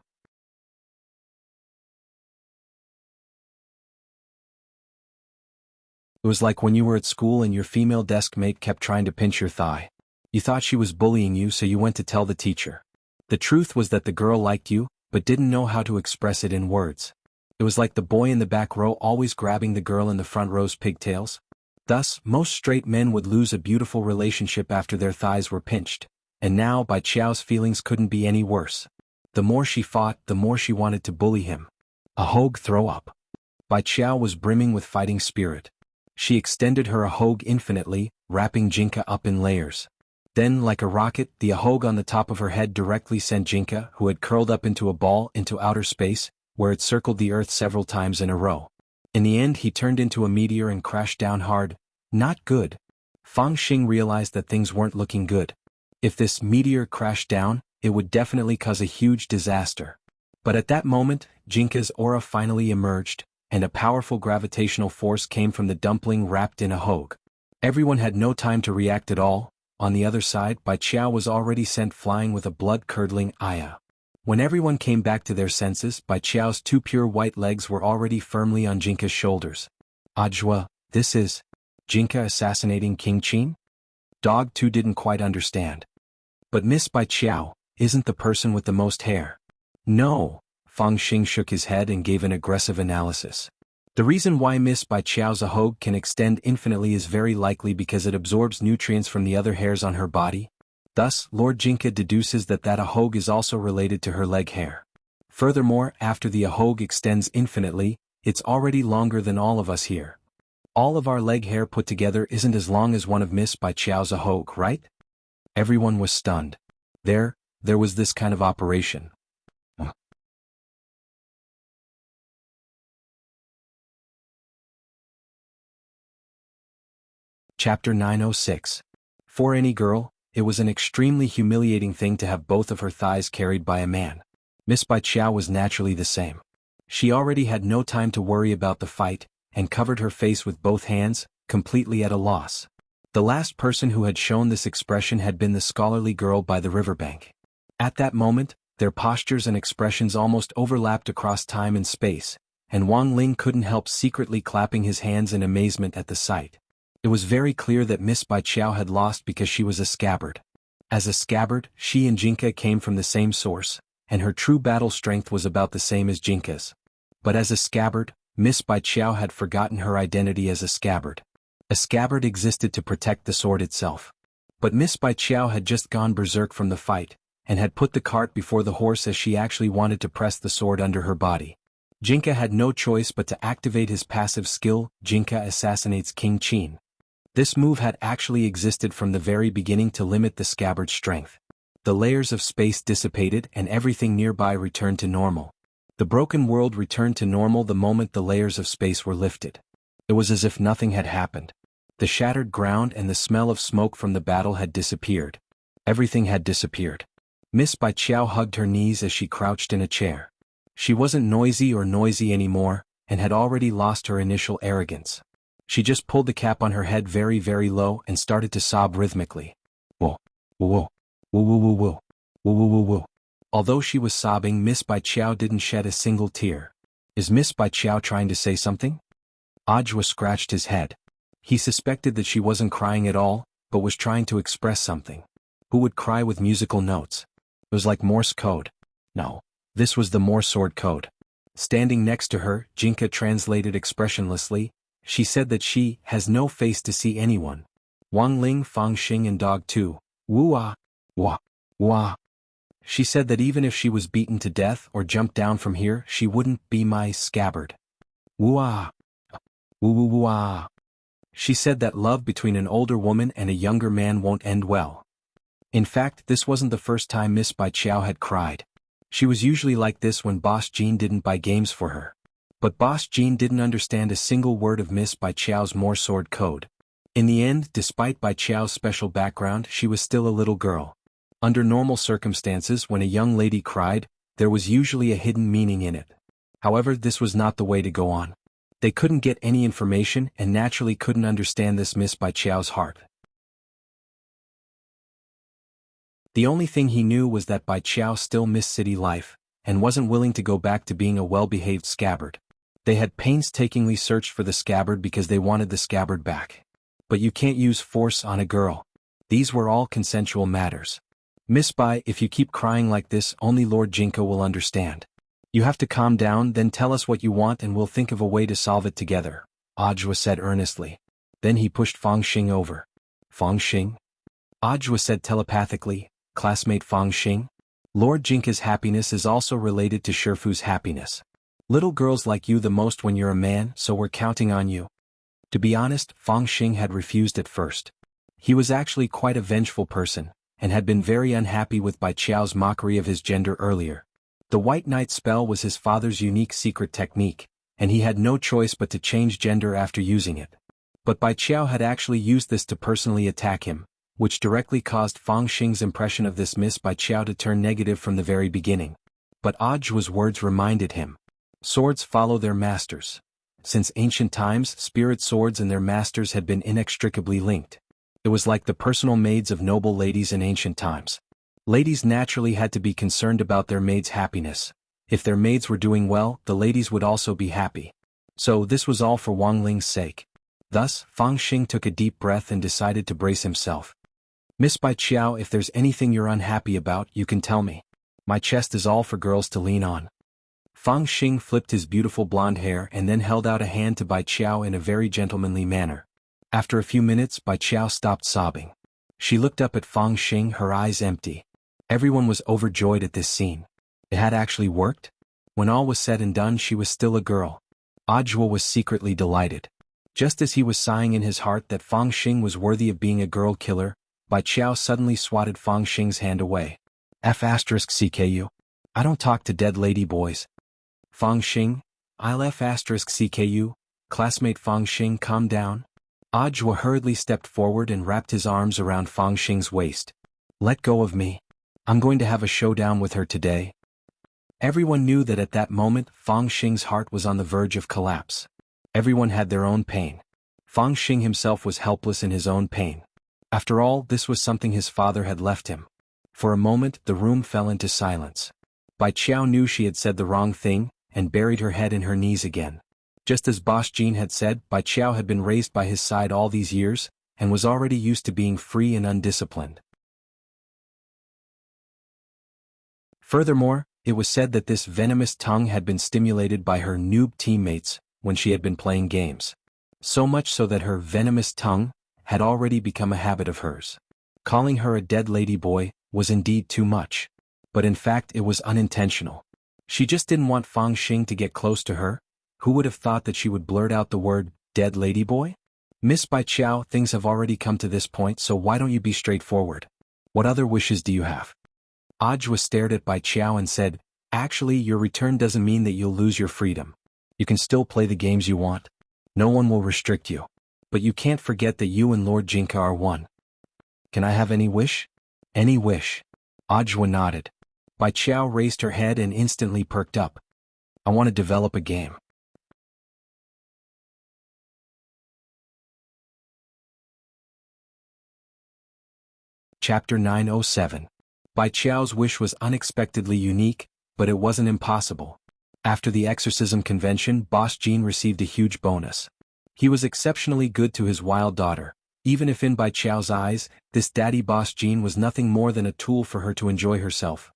It was like when you were at school and your female desk mate kept trying to pinch your thigh. You thought she was bullying you, so you went to tell the teacher. The truth was that the girl liked you, but didn't know how to express it in words. It was like the boy in the back row always grabbing the girl in the front row's pigtails. Thus, most straight men would lose a beautiful relationship after their thighs were pinched. And now Bai Qiao's feelings couldn't be any worse. The more she fought, the more she wanted to bully him. A hogue throw up. Bai Qiao was brimming with fighting spirit. She extended her ahogue infinitely, wrapping Jinka up in layers. Then, like a rocket, the ahogue on the top of her head directly sent Jinka, who had curled up into a ball, into outer space, where it circled the earth several times in a row. In the end he turned into a meteor and crashed down hard. Not good. Fang Xing realized that things weren't looking good. If this meteor crashed down, it would definitely cause a huge disaster. But at that moment, Jinka's aura finally emerged, and a powerful gravitational force came from the dumpling wrapped in a ahogue. Everyone had no time to react at all. On the other side, Bai Qiao was already sent flying with a blood-curdling ayah. When everyone came back to their senses, Bai Qiao's two pure white legs were already firmly on Jinka's shoulders. Ajwa, this is Jinka assassinating King Qin? Dog 2 didn't quite understand. But Miss Bai Qiao isn't the person with the most hair. No, Fang Xing shook his head and gave an aggressive analysis. The reason why Miss Bai Qiao's ahogue can extend infinitely is very likely because it absorbs nutrients from the other hairs on her body. Thus, Lord Jinka deduces that ahogue is also related to her leg hair. Furthermore, after the ahogue extends infinitely, it's already longer than all of us here. All of our leg hair put together isn't as long as one of Miss Bai Qiao's ahogue, right? Everyone was stunned. There was this kind of operation. Chapter 906. For any girl, it was an extremely humiliating thing to have both of her thighs carried by a man. Miss Bai Qiao was naturally the same. She already had no time to worry about the fight, and covered her face with both hands, completely at a loss. The last person who had shown this expression had been the scholarly girl by the riverbank. At that moment, their postures and expressions almost overlapped across time and space, and Wang Ling couldn't help secretly clapping his hands in amazement at the sight. It was very clear that Miss Bai Qiao had lost because she was a scabbard. As a scabbard, she and Jinka came from the same source, and her true battle strength was about the same as Jinka's. But as a scabbard, Miss Bai Qiao had forgotten her identity as a scabbard. A scabbard existed to protect the sword itself. But Miss Bai Qiao had just gone berserk from the fight, and had put the cart before the horse as she actually wanted to press the sword under her body. Jinka had no choice but to activate his passive skill, Jinka assassinates King Qin. This move had actually existed from the very beginning to limit the scabbard's strength. The layers of space dissipated and everything nearby returned to normal. The broken world returned to normal the moment the layers of space were lifted. It was as if nothing had happened. The shattered ground and the smell of smoke from the battle had disappeared. Everything had disappeared. Miss Bai Qiao hugged her knees as she crouched in a chair. She wasn't noisy anymore, and had already lost her initial arrogance. She just pulled the cap on her head very, very low and started to sob rhythmically. Whoa, whoa, whoa, whoa, whoa, whoa, whoa, whoa, whoa, whoa. Although she was sobbing, Miss Bai Chao didn't shed a single tear. Is Miss Bai Chao trying to say something? Ajwa scratched his head. He suspected that she wasn't crying at all, but was trying to express something. Who would cry with musical notes? It was like Morse code. No. This was the Morse sword code. Standing next to her, Jinka translated expressionlessly. She said that she has no face to see anyone. Wang Ling, Fang Xing and Dog too. Wua. Wah. Wah. She said that even if she was beaten to death or jumped down from here, she wouldn't be my scabbard. Wua. Woo woo. She said that love between an older woman and a younger man won't end well. In fact, this wasn't the first time Miss Bai Chao had cried. She was usually like this when Boss Jean didn't buy games for her. But Boss Jean didn't understand a single word of Miss Bai Chao's Morse sword code. In the end, despite Bai Chao's special background, she was still a little girl. Under normal circumstances, when a young lady cried, there was usually a hidden meaning in it. However, this was not the way to go on. They couldn't get any information and naturally couldn't understand this Miss Bai Chao's heart. The only thing he knew was that Bai Chao still missed city life, and wasn't willing to go back to being a well-behaved scabbard. They had painstakingly searched for the scabbard because they wanted the scabbard back. But you can't use force on a girl. These were all consensual matters. Miss Bai, if you keep crying like this, only Lord Jinka will understand. You have to calm down, then tell us what you want and we'll think of a way to solve it together, Ajwa said earnestly. Then he pushed Fang Xing over. Fang Xing? Ajwa said telepathically, classmate Fang Xing? Lord Jinka's happiness is also related to Shifu's happiness. Little girls like you the most when you're a man, so we're counting on you. To be honest, Fang Xing had refused at first. He was actually quite a vengeful person, and had been very unhappy with Bai Chao's mockery of his gender earlier. The White Knight spell was his father's unique secret technique, and he had no choice but to change gender after using it. But Bai Chao had actually used this to personally attack him, which directly caused Fang Xing's impression of this Miss Bai Chao to turn negative from the very beginning. But Ajwa's words reminded him. Swords follow their masters. Since ancient times, spirit swords and their masters had been inextricably linked. It was like the personal maids of noble ladies in ancient times. Ladies naturally had to be concerned about their maids' happiness. If their maids were doing well, the ladies would also be happy. So this was all for Wang Ling's sake. Thus, Fang Xing took a deep breath and decided to brace himself. Miss Bai Chao, if there's anything you're unhappy about, you can tell me. My chest is all for girls to lean on. Fang Xing flipped his beautiful blonde hair and then held out a hand to Bai Chao in a very gentlemanly manner. After a few minutes, Bai Chao stopped sobbing. She looked up at Fang Xing, her eyes empty. Everyone was overjoyed at this scene. It had actually worked? When all was said and done, she was still a girl. Ajwa was secretly delighted. Just as he was sighing in his heart that Fang Xing was worthy of being a girl killer, Bai Chao suddenly swatted Fang Xing's hand away. F***CKU. I don't talk to dead lady boys. Fang Xing, I'll F***CKU. Classmate Fang Xing, calm down. Ajwa hurriedly stepped forward and wrapped his arms around Fang Xing's waist. Let go of me. I'm going to have a showdown with her today. Everyone knew that at that moment, Fang Xing's heart was on the verge of collapse. Everyone had their own pain. Fang Xing himself was helpless in his own pain. After all, this was something his father had left him. For a moment, the room fell into silence. Bai Chao knew she had said the wrong thing, and buried her head in her knees again. Just as Boss Jean had said, Bai Chao had been raised by his side all these years, and was already used to being free and undisciplined. Furthermore, it was said that this venomous tongue had been stimulated by her noob teammates when she had been playing games. So much so that her venomous tongue had already become a habit of hers. Calling her a dead lady boy was indeed too much. But in fact it was unintentional. She just didn't want Fang Xing to get close to her. Who would have thought that she would blurt out the word, dead lady boy? Miss Bai Chao, things have already come to this point, so why don't you be straightforward? What other wishes do you have? Ajwa stared at Bai Chao and said, actually, your return doesn't mean that you'll lose your freedom. You can still play the games you want. No one will restrict you. But you can't forget that you and Lord Jinka are one. Can I have any wish? Any wish. Ajwa nodded. Bai Chao raised her head and instantly perked up. I want to develop a game. Chapter 907. Bai Qiao's wish was unexpectedly unique, but it wasn't impossible. After the exorcism convention, Boss Jean received a huge bonus. He was exceptionally good to his wild daughter, even if in Bai Qiao's eyes, this daddy Boss Jean was nothing more than a tool for her to enjoy herself.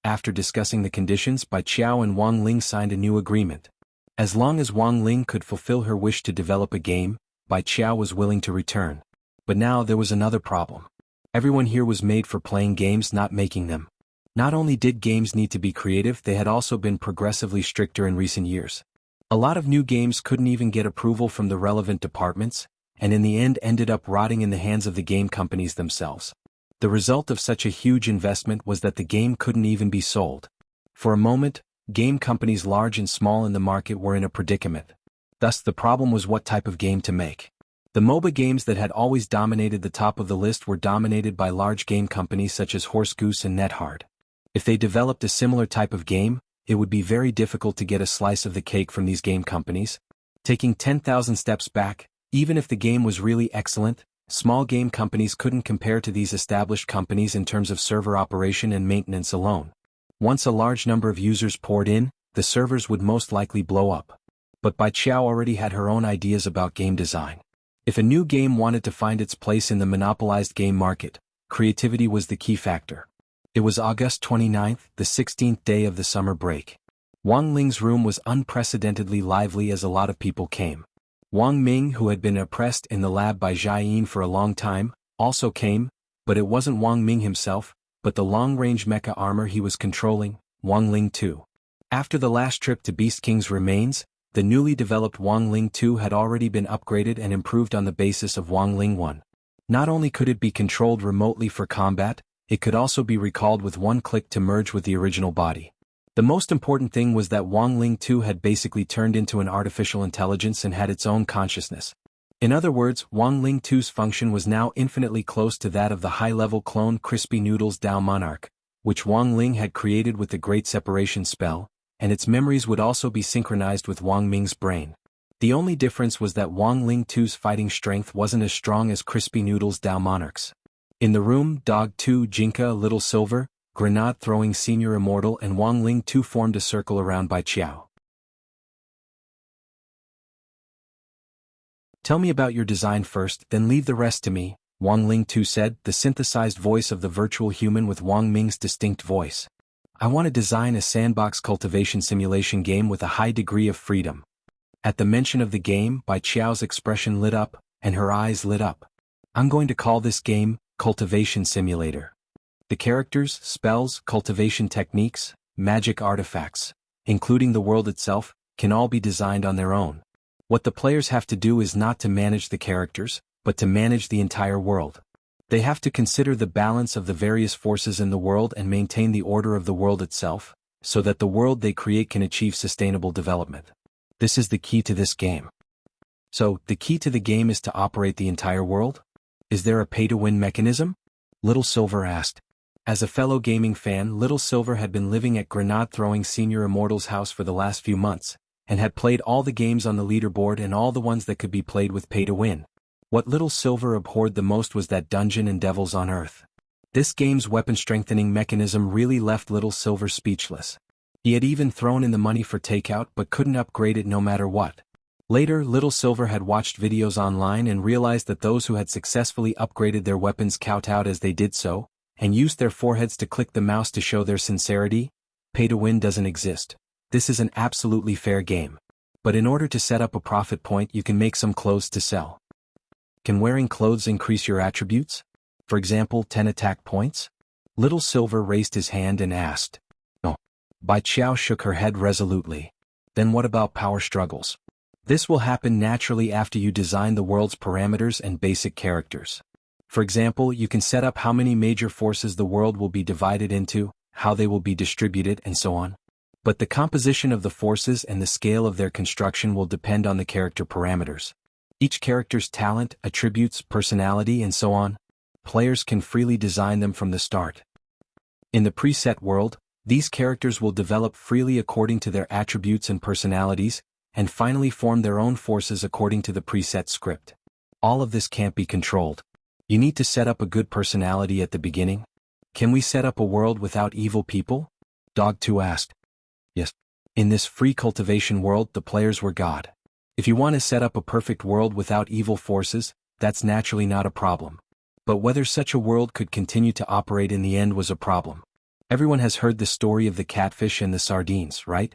After discussing the conditions, Bai Qiao and Wang Ling signed a new agreement. As long as Wang Ling could fulfill her wish to develop a game, Bai Qiao was willing to return. But now there was another problem. Everyone here was made for playing games, not making them. Not only did games need to be creative, they had also been progressively stricter in recent years. A lot of new games couldn't even get approval from the relevant departments, and in the end ended up rotting in the hands of the game companies themselves. The result of such a huge investment was that the game couldn't even be sold. For a moment, game companies large and small in the market were in a predicament. Thus the problem was what type of game to make. The MOBA games that had always dominated the top of the list were dominated by large game companies such as Horse Goose and NetHard. If they developed a similar type of game, it would be very difficult to get a slice of the cake from these game companies. Taking 10,000 steps back, even if the game was really excellent, small game companies couldn't compare to these established companies in terms of server operation and maintenance alone. Once a large number of users poured in, the servers would most likely blow up. But Bai Qiao already had her own ideas about game design. If a new game wanted to find its place in the monopolized game market, creativity was the key factor. It was August 29th, the 16th day of the summer break. Wang Ling's room was unprecedentedly lively as a lot of people came. Wang Ming, who had been oppressed in the lab by Jia Yin for a long time, also came, but it wasn't Wang Ming himself, but the long-range mecha armor he was controlling, Wang Ling 2. After the last trip to Beast King's remains, the newly developed Wang Ling 2 had already been upgraded and improved on the basis of Wang Ling 1. Not only could it be controlled remotely for combat, it could also be recalled with one click to merge with the original body. The most important thing was that Wang Ling 2 had basically turned into an artificial intelligence and had its own consciousness. In other words, Wang Ling 2's function was now infinitely close to that of the high-level clone Crispy Noodles Dao Monarch, which Wang Ling had created with the Great Separation spell, and its memories would also be synchronized with Wang Ming's brain. The only difference was that Wang Ling 2's fighting strength wasn't as strong as Crispy Noodles Dao Monarch's. In the room, Dog 2, Jinka, Little Silver, Grenade-throwing Senior Immortal and Wang Ling 2 formed a circle around Bai Qiao. "Tell me about your design first, then leave the rest to me," Wang Ling 2 said, the synthesized voice of the virtual human with Wang Ming's distinct voice. "I want to design a sandbox cultivation simulation game with a high degree of freedom." At the mention of the game, Bai Qiao's expression lit up, and her eyes lit up. "I'm going to call this game, Cultivation Simulator. The characters, spells, cultivation techniques, magic artifacts, including the world itself, can all be designed on their own. What the players have to do is not to manage the characters, but to manage the entire world. They have to consider the balance of the various forces in the world and maintain the order of the world itself, so that the world they create can achieve sustainable development. This is the key to this game." "So, the key to the game is to operate the entire world? Is there a pay-to-win mechanism?" Little Silver asked. As a fellow gaming fan, Little Silver had been living at Grenade-throwing Senior Immortal's house for the last few months, and had played all the games on the leaderboard and all the ones that could be played with pay-to-win. What Little Silver abhorred the most was that Dungeon and Devils on Earth. This game's weapon-strengthening mechanism really left Little Silver speechless. He had even thrown in the money for takeout but couldn't upgrade it no matter what. Later, Little Silver had watched videos online and realized that those who had successfully upgraded their weapons kowtowed as they did so, and used their foreheads to click the mouse to show their sincerity. Pay-to-win doesn't exist. This is an absolutely fair game. But in order to set up a profit point, you can make some clothes to sell. Can wearing clothes increase your attributes? For example, 10 attack points? Little Silver raised his hand and asked. No. Bai Qiao shook her head resolutely. Then what about power struggles? This will happen naturally after you design the world's parameters and basic characters. For example, you can set up how many major forces the world will be divided into, how they will be distributed, and so on. But the composition of the forces and the scale of their construction will depend on the character parameters. Each character's talent, attributes, personality, and so on. Players can freely design them from the start. In the preset world, these characters will develop freely according to their attributes and personalities, and finally form their own forces according to the preset script. All of this can't be controlled. You need to set up a good personality at the beginning. Can we set up a world without evil people? Dog 2 asked. Yes. In this free cultivation world, the players were God. If you want to set up a perfect world without evil forces, that's naturally not a problem. But whether such a world could continue to operate in the end was a problem. Everyone has heard the story of the catfish and the sardines, right?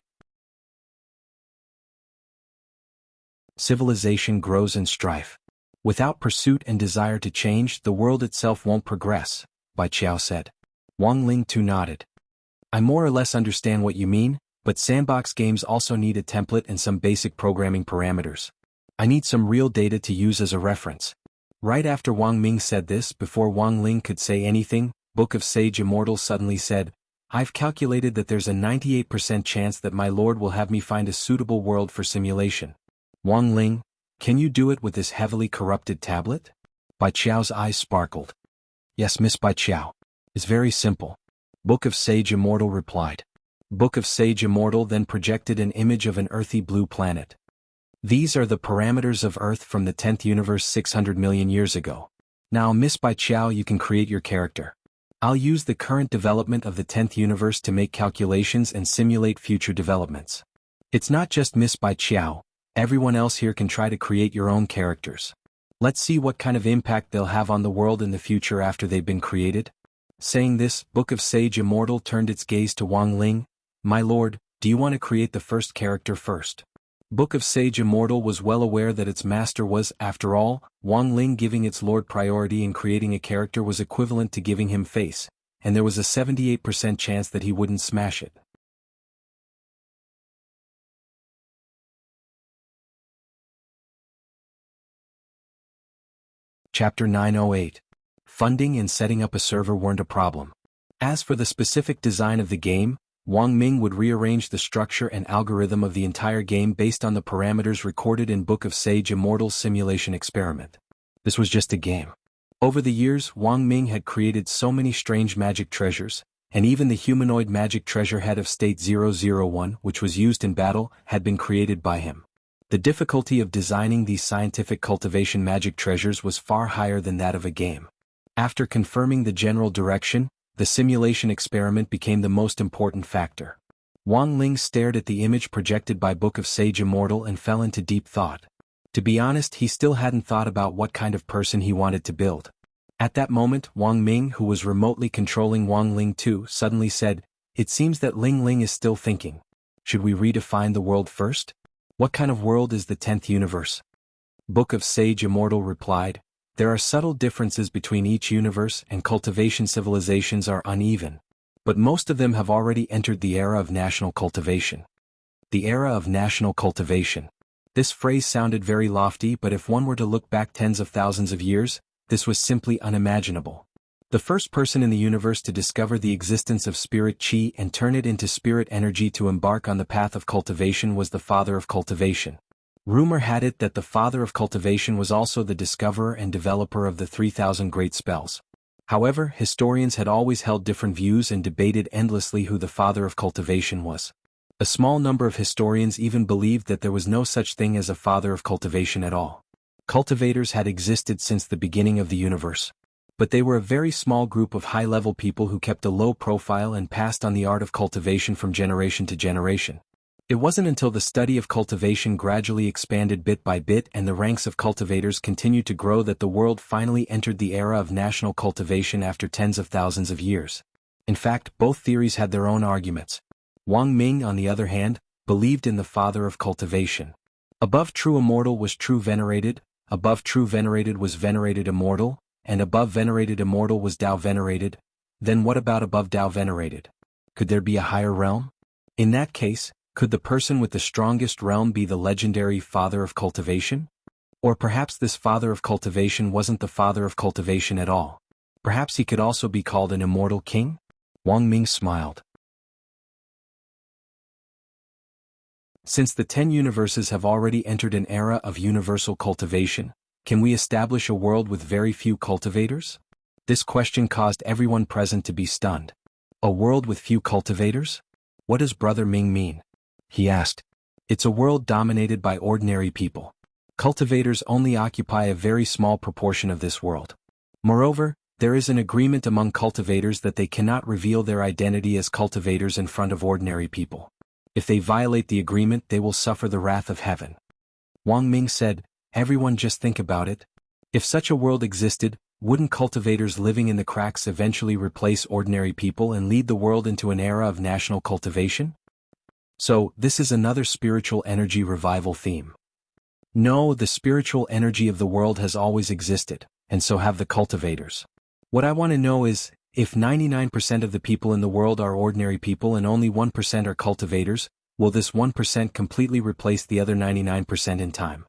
Civilization grows in strife. Without pursuit and desire to change, the world itself won't progress, Bai Qiao said. Wang Ling too nodded. I more or less understand what you mean, but sandbox games also need a template and some basic programming parameters. I need some real data to use as a reference. Right after Wang Ming said this, before Wang Ling could say anything, Book of Sage Immortal suddenly said, I've calculated that there's a 98% chance that my lord will have me find a suitable world for simulation. Wang Ling, can you do it with this heavily corrupted tablet? Bai Qiao's eyes sparkled. Yes, Miss Bai Qiao. It's very simple. Book of Sage Immortal replied. Book of Sage Immortal then projected an image of an earthy blue planet. These are the parameters of Earth from the 10th universe 600 million years ago. Now Miss Bai Qiao, you can create your character. I'll use the current development of the 10th universe to make calculations and simulate future developments. It's not just Miss Bai Qiao, everyone else here can try to create your own characters. Let's see what kind of impact they'll have on the world in the future after they've been created. Saying this, Book of Sage Immortal turned its gaze to Wang Ling. My lord, do you want to create the first character first? Book of Sage Immortal was well aware that its master was, after all, Wang Ling. Giving its lord priority in creating a character was equivalent to giving him face, and there was a 78% chance that he wouldn't smash it. Chapter 908. Funding and setting up a server weren't a problem. As for the specific design of the game, Wang Ming would rearrange the structure and algorithm of the entire game based on the parameters recorded in Book of Sage Immortal's simulation experiment. This was just a game. Over the years, Wang Ming had created so many strange magic treasures, and even the humanoid magic treasure head of State 001, which was used in battle, had been created by him. The difficulty of designing these scientific cultivation magic treasures was far higher than that of a game. After confirming the general direction, the simulation experiment became the most important factor. Wang Ling stared at the image projected by Book of Sage Immortal and fell into deep thought. To be honest, he still hadn't thought about what kind of person he wanted to build. At that moment, Wang Ming, who was remotely controlling Wang Ling too, suddenly said, It seems that Ling Ling is still thinking. Should we redefine the world first? What kind of world is the 10th universe? Book of Sage Immortal replied, There are subtle differences between each universe, and cultivation civilizations are uneven. But most of them have already entered the era of national cultivation. The era of national cultivation. This phrase sounded very lofty, but if one were to look back tens of thousands of years, this was simply unimaginable. The first person in the universe to discover the existence of spirit chi and turn it into spirit energy to embark on the path of cultivation was the father of cultivation. Rumor had it that the father of cultivation was also the discoverer and developer of the 3,000 great spells. However, historians had always held different views and debated endlessly who the father of cultivation was. A small number of historians even believed that there was no such thing as a father of cultivation at all. Cultivators had existed since the beginning of the universe. But they were a very small group of high-level people who kept a low profile and passed on the art of cultivation from generation to generation. It wasn't until the study of cultivation gradually expanded bit by bit and the ranks of cultivators continued to grow that the world finally entered the era of national cultivation after tens of thousands of years. In fact, both theories had their own arguments. Wang Ming, on the other hand, believed in the father of cultivation. Above true immortal was true venerated, above true venerated was venerated immortal, and above venerated immortal was Tao venerated. Then what about above Tao venerated? Could there be a higher realm? In that case, could the person with the strongest realm be the legendary father of cultivation? Or perhaps this father of cultivation wasn't the father of cultivation at all. Perhaps he could also be called an immortal king? Wang Ming smiled. Since the 10 universes have already entered an era of universal cultivation, can we establish a world with very few cultivators? This question caused everyone present to be stunned. A world with few cultivators? What does Brother Ming mean? He asked. It's a world dominated by ordinary people. Cultivators only occupy a very small proportion of this world. Moreover, There is an agreement among cultivators that they cannot reveal their identity as cultivators in front of ordinary people. If they violate the agreement, they will suffer the wrath of heaven. Wang Ming said, "Everyone, just think about it. If such a world existed, wouldn't cultivators living in the cracks eventually replace ordinary people and lead the world into an era of national cultivation?" So, this is another spiritual energy revival theme. No, the spiritual energy of the world has always existed, and so have the cultivators. What I want to know is, if 99% of the people in the world are ordinary people and only 1% are cultivators, will this 1% completely replace the other 99% in time?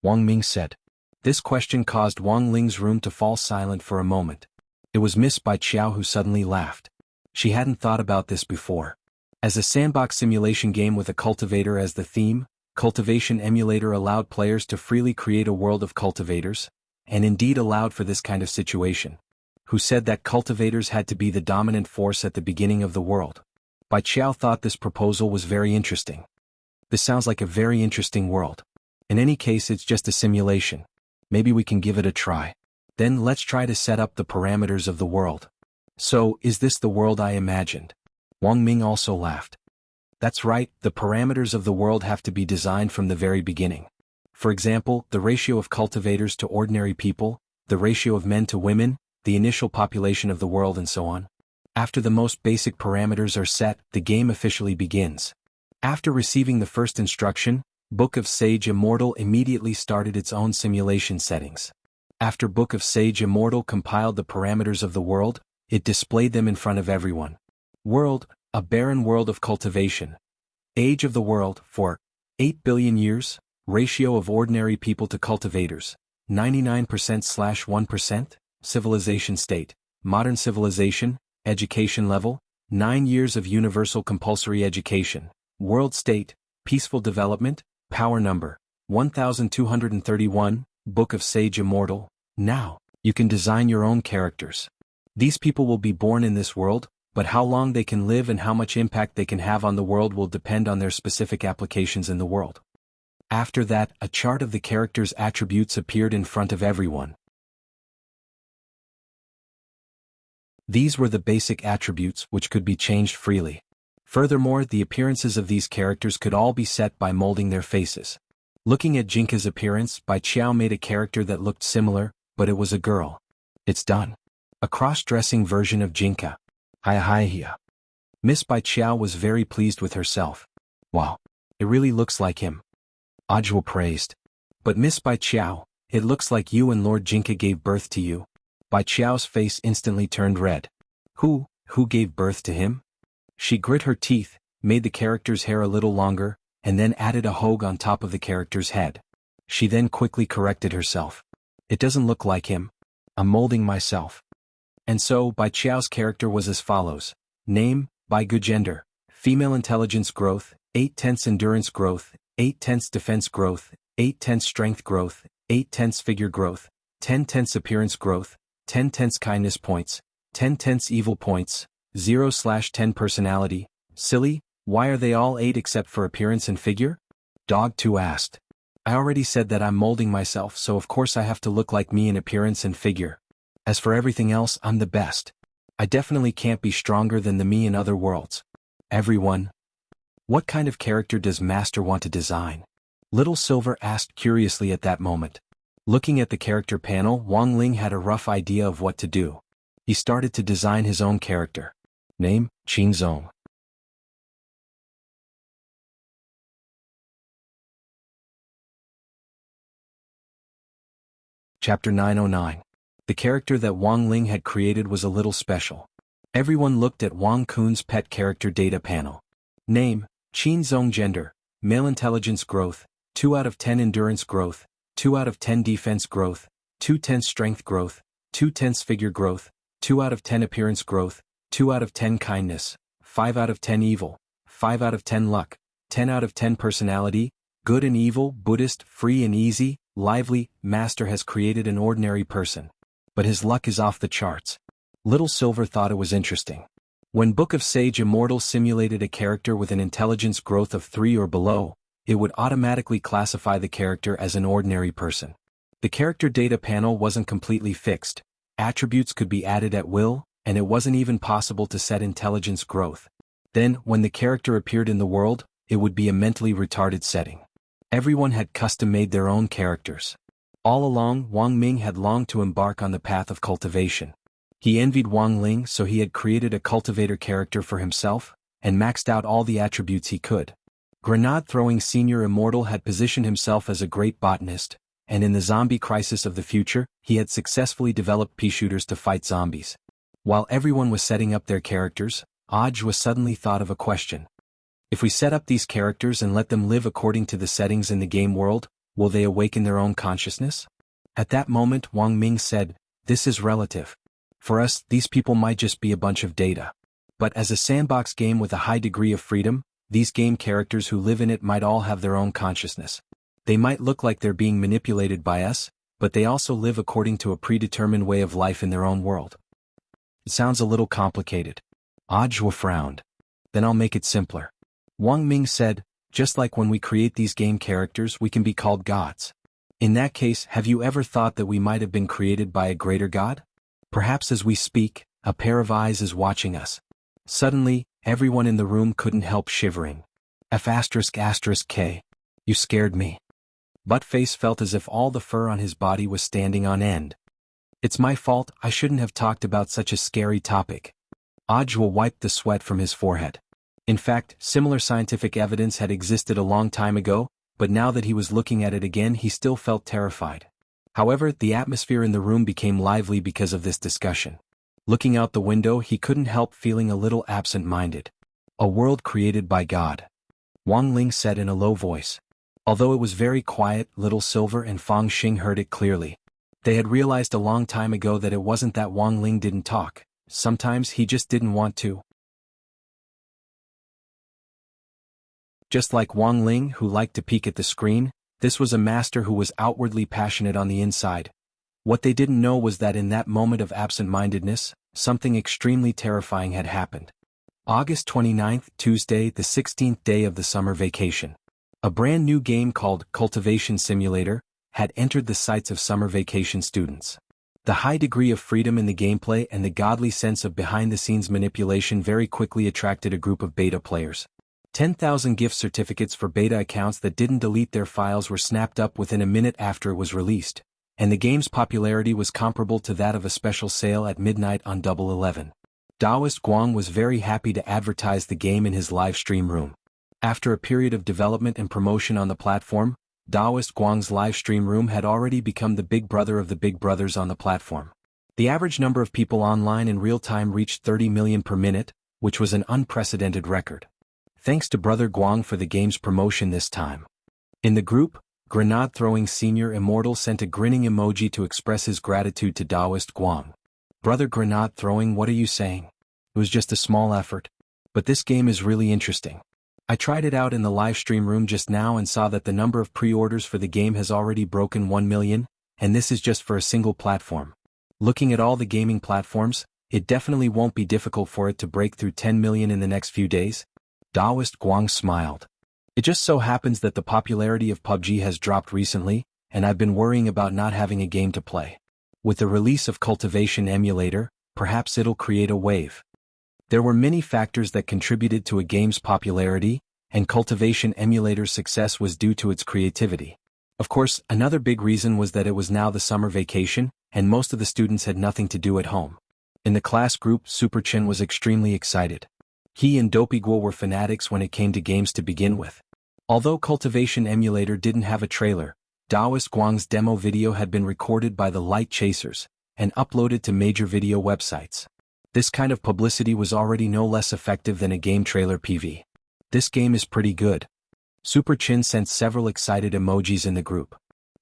Wang Ming said. This question caused Wang Ling's room to fall silent for a moment. It was Miss Bai Qiao who suddenly laughed. She hadn't thought about this before. As a sandbox simulation game with a cultivator as the theme, Cultivation Emulator allowed players to freely create a world of cultivators, and indeed allowed for this kind of situation. Who said that cultivators had to be the dominant force at the beginning of the world? Bai Qiao thought this proposal was very interesting. This sounds like a very interesting world. In any case, it's just a simulation. Maybe we can give it a try. Then let's try to set up the parameters of the world. So, is this the world I imagined? Wang Ming also laughed. That's right, the parameters of the world have to be designed from the very beginning. For example, the ratio of cultivators to ordinary people, the ratio of men to women, the initial population of the world, and so on. After the most basic parameters are set, the game officially begins. After receiving the first instruction, Book of Sage Immortal immediately started its own simulation settings. After Book of Sage Immortal compiled the parameters of the world, it displayed them in front of everyone. World, a barren world of cultivation. Age of the world, for 8 billion years, ratio of ordinary people to cultivators, 99%/1%, civilization state, modern civilization, education level, 9 years of universal compulsory education, world state, peaceful development, power number, 1231, Book of Sage Immortal. Now, you can design your own characters. These people will be born in this world, but how long they can live and how much impact they can have on the world will depend on their specific applications in the world. After that, a chart of the character's attributes appeared in front of everyone. These were the basic attributes which could be changed freely. Furthermore, the appearances of these characters could all be set by molding their faces. Looking at Jinka's appearance, Bai Qiao made a character that looked similar, but it was a girl. It's done. A cross-dressing version of Jinka. Hi. Miss Bai Qiao was very pleased with herself. Wow. It really looks like him. Audiobook praised. But Miss Bai Qiao, it looks like you and Lord Jinka gave birth to you. Bai Qiao's face instantly turned red. Who gave birth to him? She grit her teeth, made the character's hair a little longer, and then added a hogue on top of the character's head. She then quickly corrected herself. It doesn't look like him. I'm molding myself. And so, Bai Qiao's character was as follows. Name, Bai Gu. Gender, female, intelligence growth, 8/10 endurance growth, 8/10 defense growth, 8/10 strength growth, 8/10 figure growth, 10/10 appearance growth, 10/10 kindness points, 10/10 evil points, 0/10 personality. Silly, why are they all 8 except for appearance and figure? Dog 2 asked. I already said that I'm molding myself, so of course I have to look like me in appearance and figure. As for everything else, I'm the best. I definitely can't be stronger than the me in other worlds. Everyone. What kind of character does Master want to design? Little Silver asked curiously at that moment. Looking at the character panel, Wang Ling had a rough idea of what to do. He started to design his own character. Name, Qin Zong. Chapter 909. The character that Wang Ling had created was a little special. Everyone looked at Wang Kun's pet character data panel. Name, Qin Zong. Gender, male, intelligence growth, 2 out of 10 endurance growth, 2 out of 10 defense growth, 2/10 strength growth, 2/10 figure growth, 2 out of 10 appearance growth, 2 out of 10 kindness, 5 out of 10 evil, 5 out of 10 luck, 10 out of 10 personality, good and evil, Buddhist, free and easy, lively. Master has created an ordinary person. But his luck is off the charts. Little Silver thought it was interesting. When Book of Sage Immortal simulated a character with an intelligence growth of 3 or below, it would automatically classify the character as an ordinary person. The character data panel wasn't completely fixed. Attributes could be added at will, and it wasn't even possible to set intelligence growth. Then, when the character appeared in the world, it would be a mentally retarded setting. Everyone had custom-made their own characters. All along, Wang Ming had longed to embark on the path of cultivation. He envied Wang Ling, so he had created a cultivator character for himself, and maxed out all the attributes he could. Grenade-throwing Senior Immortal had positioned himself as a great botanist, and in the zombie crisis of the future, he had successfully developed pea-shooters to fight zombies. While everyone was setting up their characters, Audiobook suddenly thought of a question. If we set up these characters and let them live according to the settings in the game world, will they awaken their own consciousness? At that moment, Wang Ming said, "This is relative. For us, these people might just be a bunch of data. But as a sandbox game with a high degree of freedom, these game characters who live in it might all have their own consciousness. They might look like they're being manipulated by us, but they also live according to a predetermined way of life in their own world." It sounds a little complicated. Audiobook frowned. Then I'll make it simpler. Wang Ming said, "Just like when we create these game characters, we can be called gods. In that case, have you ever thought that we might have been created by a greater god? Perhaps as we speak, a pair of eyes is watching us." Suddenly, everyone in the room couldn't help shivering. F***K. You scared me. Buttface felt as if all the fur on his body was standing on end. "It's my fault, I shouldn't have talked about such a scary topic." Audiobook wiped the sweat from his forehead. In fact, similar scientific evidence had existed a long time ago, but now that he was looking at it again he still felt terrified. However, the atmosphere in the room became lively because of this discussion. Looking out the window he couldn't help feeling a little absent-minded. A world created by God. Wang Ling said in a low voice. Although it was very quiet, Little Silver and Fang Xing heard it clearly. They had realized a long time ago that it wasn't that Wang Ling didn't talk, sometimes he just didn't want to. Just like Wang Ling, who liked to peek at the screen, this was a master who was outwardly passionate on the inside. What they didn't know was that in that moment of absent-mindedness, something extremely terrifying had happened. August 29th, Tuesday, the 16th day of the summer vacation. A brand new game called Cultivation Simulator had entered the sights of summer vacation students. The high degree of freedom in the gameplay and the godly sense of behind-the-scenes manipulation very quickly attracted a group of beta players. 10,000 gift certificates for beta accounts that didn't delete their files were snapped up within a minute after it was released, and the game's popularity was comparable to that of a special sale at midnight on Double 11. Daoist Guang was very happy to advertise the game in his live stream room. After a period of development and promotion on the platform, Daoist Guang's live stream room had already become the big brother of the big brothers on the platform. The average number of people online in real time reached 30 million per minute, which was an unprecedented record. Thanks to Brother Guang for the game's promotion this time. In the group, Grenade-throwing Senior Immortal sent a grinning emoji to express his gratitude to Daoist Guang. "Brother Grenade-throwing, what are you saying? It was just a small effort. But this game is really interesting. I tried it out in the live stream room just now and saw that the number of pre-orders for the game has already broken 1 million, and this is just for a single platform. Looking at all the gaming platforms, it definitely won't be difficult for it to break through 10 million in the next few days." Daoist Guang smiled. "It just so happens that the popularity of PUBG has dropped recently, and I've been worrying about not having a game to play. With the release of Cultivation Emulator, perhaps it'll create a wave." There were many factors that contributed to a game's popularity, and Cultivation Emulator's success was due to its creativity. Of course, another big reason was that it was now the summer vacation, and most of the students had nothing to do at home. In the class group, Super Chin was extremely excited. He and Dopey Guo were fanatics when it came to games to begin with. Although Cultivation Emulator didn't have a trailer, Daoist Guang's demo video had been recorded by the Light Chasers and uploaded to major video websites. This kind of publicity was already no less effective than a game trailer PV. "This game is pretty good." Super Chin sent several excited emojis in the group.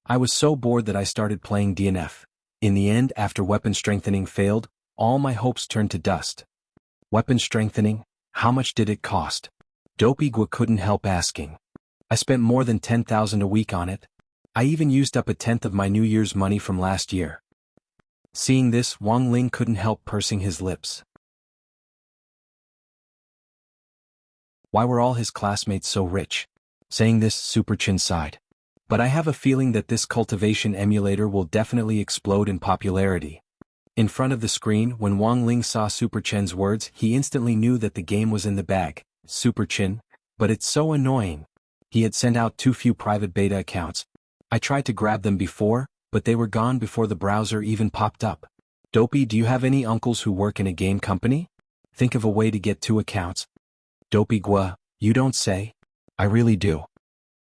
"I was so bored that I started playing DNF. In the end, after weapon strengthening failed, all my hopes turned to dust." Weapon strengthening? How much did it cost? Dopey Guo couldn't help asking. "I spent more than 10,000 a week on it. I even used up a tenth of my New Year's money from last year." Seeing this, Wang Ling couldn't help pursing his lips. Why were all his classmates so rich? Saying this, Super Chin sighed. "But I have a feeling that this Cultivation Emulator will definitely explode in popularity." In front of the screen, when Wang Ling saw Super Chen's words, he instantly knew that the game was in the bag. Super Chen, but it's so annoying. He had sent out too few private beta accounts. I tried to grab them before, but they were gone before the browser even popped up. Dopey, do you have any uncles who work in a game company? Think of a way to get 2 accounts. Dopey Gua, you don't say? I really do.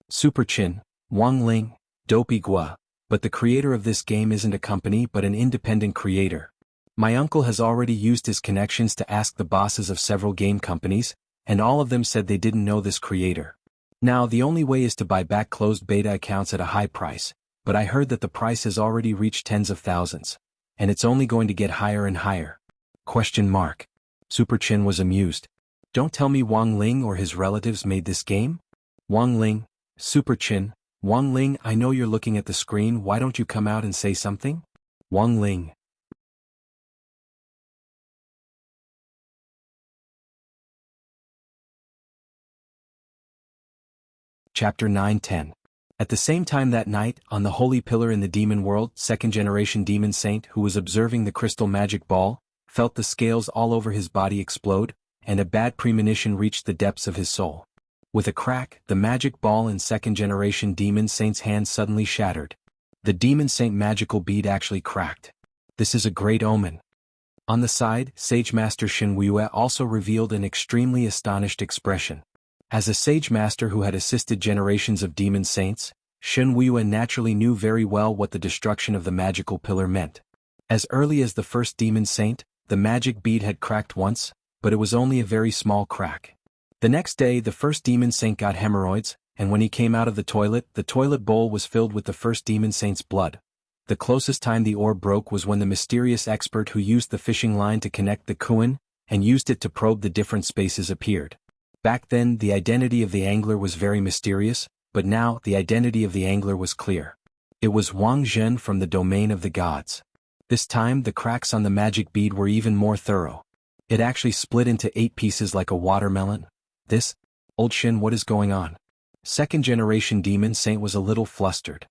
Super Chin, Wang Ling, Dopey Gua, but the creator of this game isn't a company but an independent creator. My uncle has already used his connections to ask the bosses of several game companies, and all of them said they didn't know this creator. Now the only way is to buy back closed beta accounts at a high price, but I heard that the price has already reached tens of thousands, and it's only going to get higher and higher. Question mark. Super Chin was amused. Don't tell me Wang Ling or his relatives made this game? Wang Ling, Super Chin, Wang Ling, I know you're looking at the screen, why don't you come out and say something? Wang Ling. Chapter 9-10. At the same time that night, on the holy pillar in the demon world, second-generation demon saint who was observing the crystal magic ball, felt the scales all over his body explode, and a bad premonition reached the depths of his soul. With a crack, the magic ball in second-generation demon saint's hand suddenly shattered. The demon saint magical bead actually cracked. This is a great omen. On the side, Sage Master Shen Wuye also revealed an extremely astonished expression. As a Sage Master who had assisted generations of demon saints, Shen Wuye naturally knew very well what the destruction of the magical pillar meant. As early as the first demon saint, the magic bead had cracked once, but it was only a very small crack. The next day the first demon saint got hemorrhoids, and when he came out of the toilet bowl was filled with the first demon saint's blood. The closest time the orb broke was when the mysterious expert who used the fishing line to connect the Kuan, and used it to probe the different spaces appeared. Back then the identity of the angler was very mysterious, but now the identity of the angler was clear. It was Wang Zhen from the domain of the gods. This time the cracks on the magic bead were even more thorough. It actually split into 8 pieces like a watermelon. This? Old Shin, what is going on? Second-generation demon saint was a little flustered.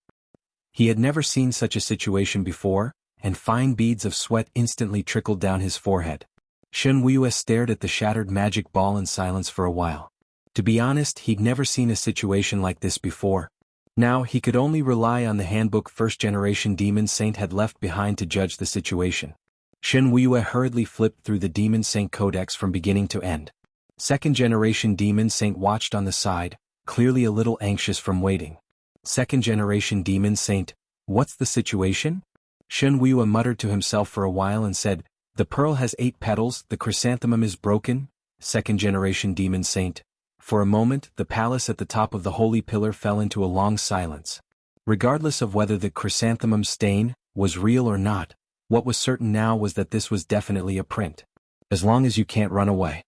He had never seen such a situation before, and fine beads of sweat instantly trickled down his forehead. Shen Wuye stared at the shattered magic ball in silence for a while. To be honest, he'd never seen a situation like this before. Now he could only rely on the handbook first-generation demon saint had left behind to judge the situation. Shen Wuye hurriedly flipped through the demon saint codex from beginning to end. Second-generation demon saint watched on the side, clearly a little anxious from waiting. Second-generation demon saint, what's the situation? Shen Wuye muttered to himself for a while and said, the pearl has 8 petals, the chrysanthemum is broken. Second-generation demon saint. For a moment, the palace at the top of the holy pillar fell into a long silence. Regardless of whether the chrysanthemum stain was real or not, what was certain now was that this was definitely a print. As long as you can't run away.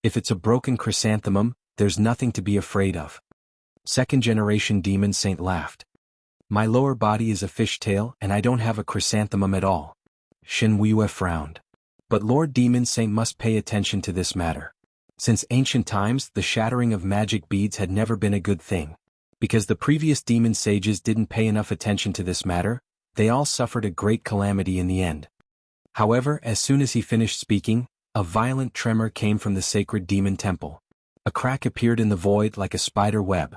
If it's a broken chrysanthemum, there's nothing to be afraid of. Second-generation demon saint laughed. My lower body is a fishtail and I don't have a chrysanthemum at all. Shen Wuye frowned. But Lord Demon Saint must pay attention to this matter. Since ancient times, the shattering of magic beads had never been a good thing. Because the previous demon sages didn't pay enough attention to this matter, they all suffered a great calamity in the end. However, as soon as he finished speaking, a violent tremor came from the sacred demon temple. A crack appeared in the void like a spider web.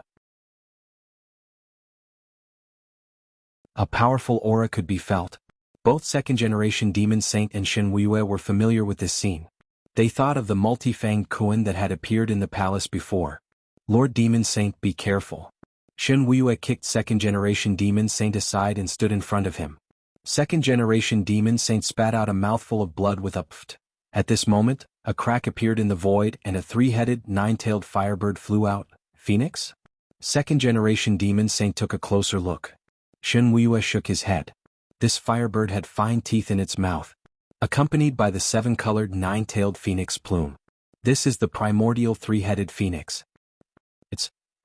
A powerful aura could be felt. Both second-generation demon saint and Shen Wuye were familiar with this scene. They thought of the multi-fanged Kuan that had appeared in the palace before. Lord Demon Saint, be careful. Shen Wuye kicked second-generation demon saint aside and stood in front of him. Second-generation demon saint spat out a mouthful of blood with a pft. At this moment, a crack appeared in the void and a 3-headed, 9-tailed firebird flew out. Phoenix? Second-generation demon saint took a closer look. Shen Wuye shook his head. This firebird had fine teeth in its mouth, accompanied by the 7-colored 9-tailed phoenix plume. This is the primordial 3-headed phoenix.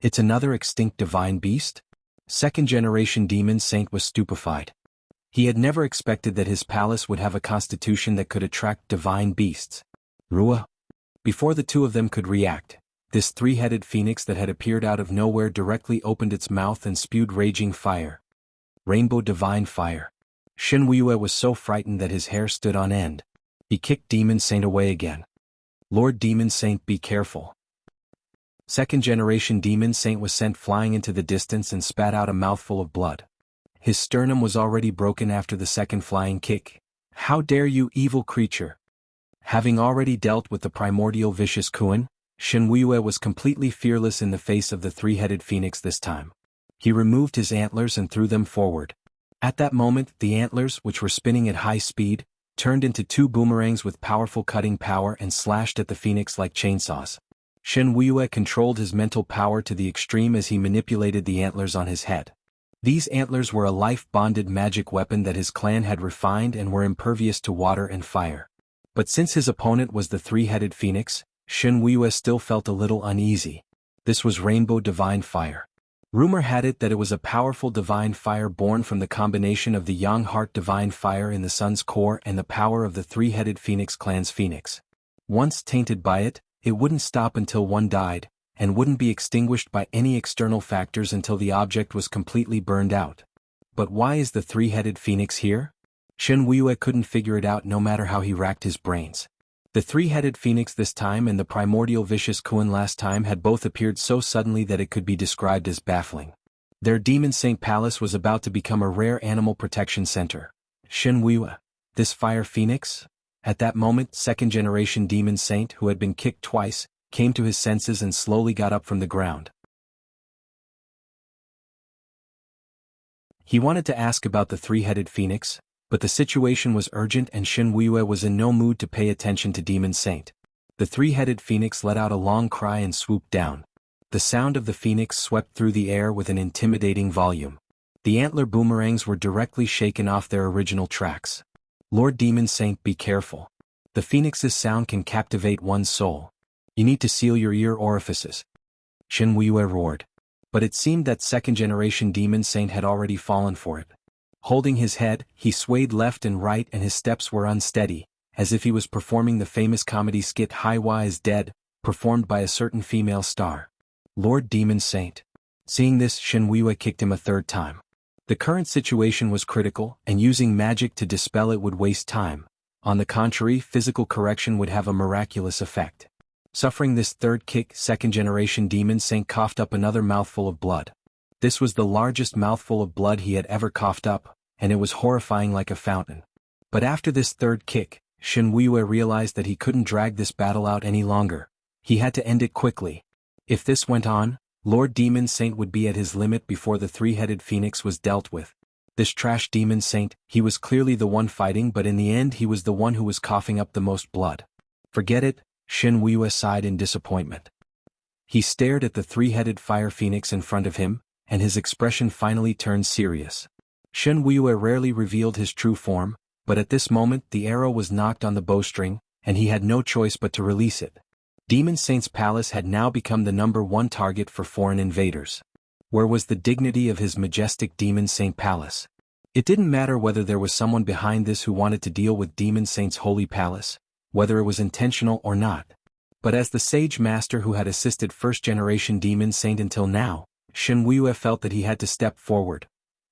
It's another extinct divine beast? Second-generation demon saint was stupefied. He had never expected that his palace would have a constitution that could attract divine beasts. Rua. Before the two of them could react, this 3-headed phoenix that had appeared out of nowhere directly opened its mouth and spewed raging fire. Rainbow divine fire. Shen Wuye was so frightened that his hair stood on end. He kicked Demon Saint away again. Lord Demon Saint, be careful. Second generation Demon Saint was sent flying into the distance and spat out a mouthful of blood. His sternum was already broken after the second flying kick. How dare you, evil creature! Having already dealt with the primordial vicious Kuan, Shen Wuye was completely fearless in the face of the three-headed phoenix this time. He removed his antlers and threw them forward. At that moment, the antlers, which were spinning at high speed, turned into two boomerangs with powerful cutting power and slashed at the phoenix like chainsaws. Shen Wuye controlled his mental power to the extreme as he manipulated the antlers on his head. These antlers were a life-bonded magic weapon that his clan had refined and were impervious to water and fire. But since his opponent was the three-headed phoenix, Shen Wuye still felt a little uneasy. This was Rainbow Divine Fire. Rumor had it that it was a powerful divine fire born from the combination of the Yang Heart Divine Fire in the sun's core and the power of the three-headed phoenix clan's phoenix. Once tainted by it, it wouldn't stop until one died, and wouldn't be extinguished by any external factors until the object was completely burned out. But why is the three-headed phoenix here? Shen Wuye couldn't figure it out no matter how he racked his brains. The three-headed phoenix this time and the primordial vicious Kuan last time had both appeared so suddenly that it could be described as baffling. Their Demon Saint Palace was about to become a rare animal protection center. Shen Wuye, this fire phoenix? At that moment, second-generation Demon Saint, who had been kicked twice, came to his senses and slowly got up from the ground. He wanted to ask about the three-headed phoenix, but the situation was urgent and Shen Wuye was in no mood to pay attention to Demon Saint. The three-headed phoenix let out a long cry and swooped down. The sound of the phoenix swept through the air with an intimidating volume. The antler boomerangs were directly shaken off their original tracks. Lord Demon Saint, be careful. The phoenix's sound can captivate one's soul. You need to seal your ear orifices. Shen Wuye roared. But it seemed that second-generation Demon Saint had already fallen for it. Holding his head, he swayed left and right and his steps were unsteady, as if he was performing the famous comedy skit Haiwa is Dead, performed by a certain female star. Lord Demon Saint. Seeing this, Shen Wuye kicked him a third time. The current situation was critical, and using magic to dispel it would waste time. On the contrary, physical correction would have a miraculous effect. Suffering this third kick, second-generation Demon Saint coughed up another mouthful of blood. This was the largest mouthful of blood he had ever coughed up, and it was horrifying like a fountain. But after this third kick, Shen Wuye realized that he couldn't drag this battle out any longer. He had to end it quickly. If this went on, Lord Demon Saint would be at his limit before the three-headed phoenix was dealt with. This trash Demon Saint, he was clearly the one fighting, but in the end he was the one who was coughing up the most blood. Forget it, Shen Wuye sighed in disappointment. He stared at the three-headed fire phoenix in front of him, and his expression finally turned serious. Shen Wuye rarely revealed his true form, but at this moment the arrow was knocked on the bowstring, and he had no choice but to release it. Demon Saint's palace had now become the #1 target for foreign invaders. Where was the dignity of his majestic Demon Saint Palace? It didn't matter whether there was someone behind this who wanted to deal with Demon Saint's holy palace, whether it was intentional or not. But as the sage master who had assisted first-generation Demon Saint until now, Shen Wuye felt that he had to step forward.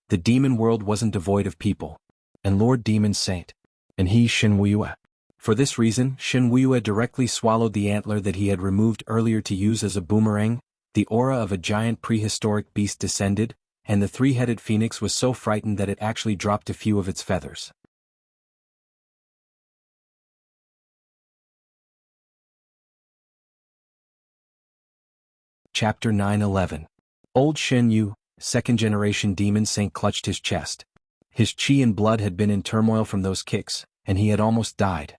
The demon world wasn't devoid of people. And Lord Demon Saint. And he, Shen Wuye. For this reason, Shen Wuye directly swallowed the antler that he had removed earlier to use as a boomerang. The aura of a giant prehistoric beast descended, and the three-headed phoenix was so frightened that it actually dropped a few of its feathers. Chapter 9:11. Old Shen Yu, second-generation Demon Saint, clutched his chest. His chi and blood had been in turmoil from those kicks, and he had almost died.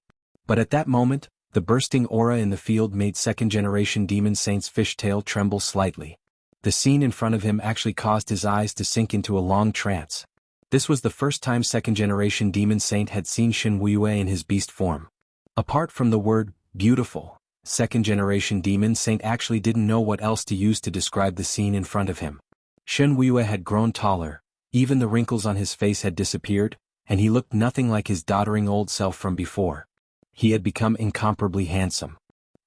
But at that moment, the bursting aura in the field made second-generation Demon Saint's fishtail tremble slightly. The scene in front of him actually caused his eyes to sink into a long trance. This was the first time second-generation Demon Saint had seen Shen Wuye in his beast form. Apart from the word, beautiful, second-generation Demon Saint actually didn't know what else to use to describe the scene in front of him. Shen Wuye had grown taller, even the wrinkles on his face had disappeared, and he looked nothing like his doddering old self from before. He had become incomparably handsome.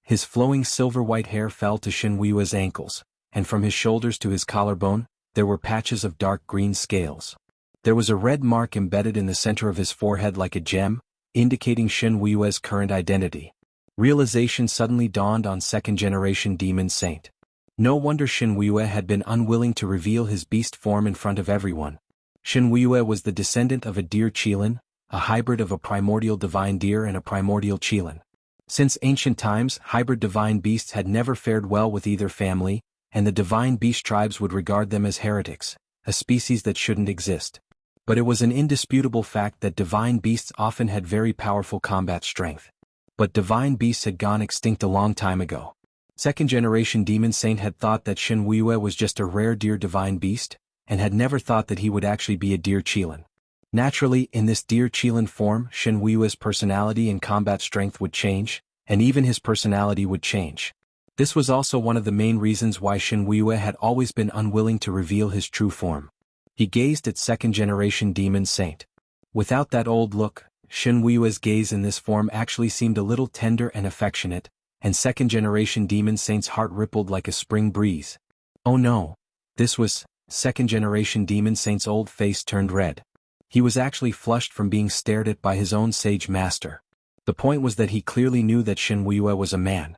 His flowing silver-white hair fell to Shen Wuye's ankles, and from his shoulders to his collarbone, there were patches of dark green scales. There was a red mark embedded in the center of his forehead like a gem, indicating Shen Wuye's current identity. Realization suddenly dawned on second-generation demon saint. No wonder Shen Wuye had been unwilling to reveal his beast form in front of everyone. Shen Wuye was the descendant of a deer qilin, a hybrid of a primordial divine deer and a primordial qilin. Since ancient times, hybrid divine beasts had never fared well with either family, and the divine beast tribes would regard them as heretics, a species that shouldn't exist. But it was an indisputable fact that divine beasts often had very powerful combat strength. But divine beasts had gone extinct a long time ago. Second-generation demon saint had thought that Shen Wuye was just a rare deer divine beast, and had never thought that he would actually be a deer qilin. Naturally, in this deer qilin form, Shen Wuye's personality and combat strength would change, and even his personality would change. This was also one of the main reasons why Shen Wuye had always been unwilling to reveal his true form. He gazed at second-generation demon saint. Without that old look, Shen Wuye's gaze in this form actually seemed a little tender and affectionate, and second-generation demon saint's heart rippled like a spring breeze. Oh no! This was, second-generation demon saint's old face turned red. He was actually flushed from being stared at by his own sage master. The point was that he clearly knew that Shen Wuye was a man.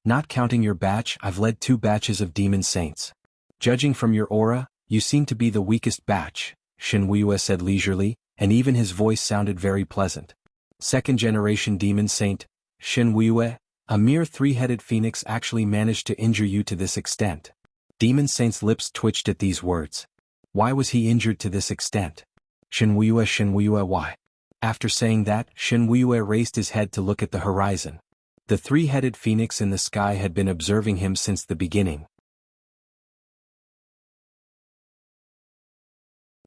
Not counting your batch, I've led 2 batches of demon saints. Judging from your aura, you seem to be the weakest batch, Shen Wuye said leisurely, and even his voice sounded very pleasant. Second-generation demon saint, Shen Wuye, a mere 3-headed phoenix actually managed to injure you to this extent. Demon saint's lips twitched at these words. Why was he injured to this extent? Shen Wuye, why? After saying that, Shen Wuye raised his head to look at the horizon. The 3-headed phoenix in the sky had been observing him since the beginning.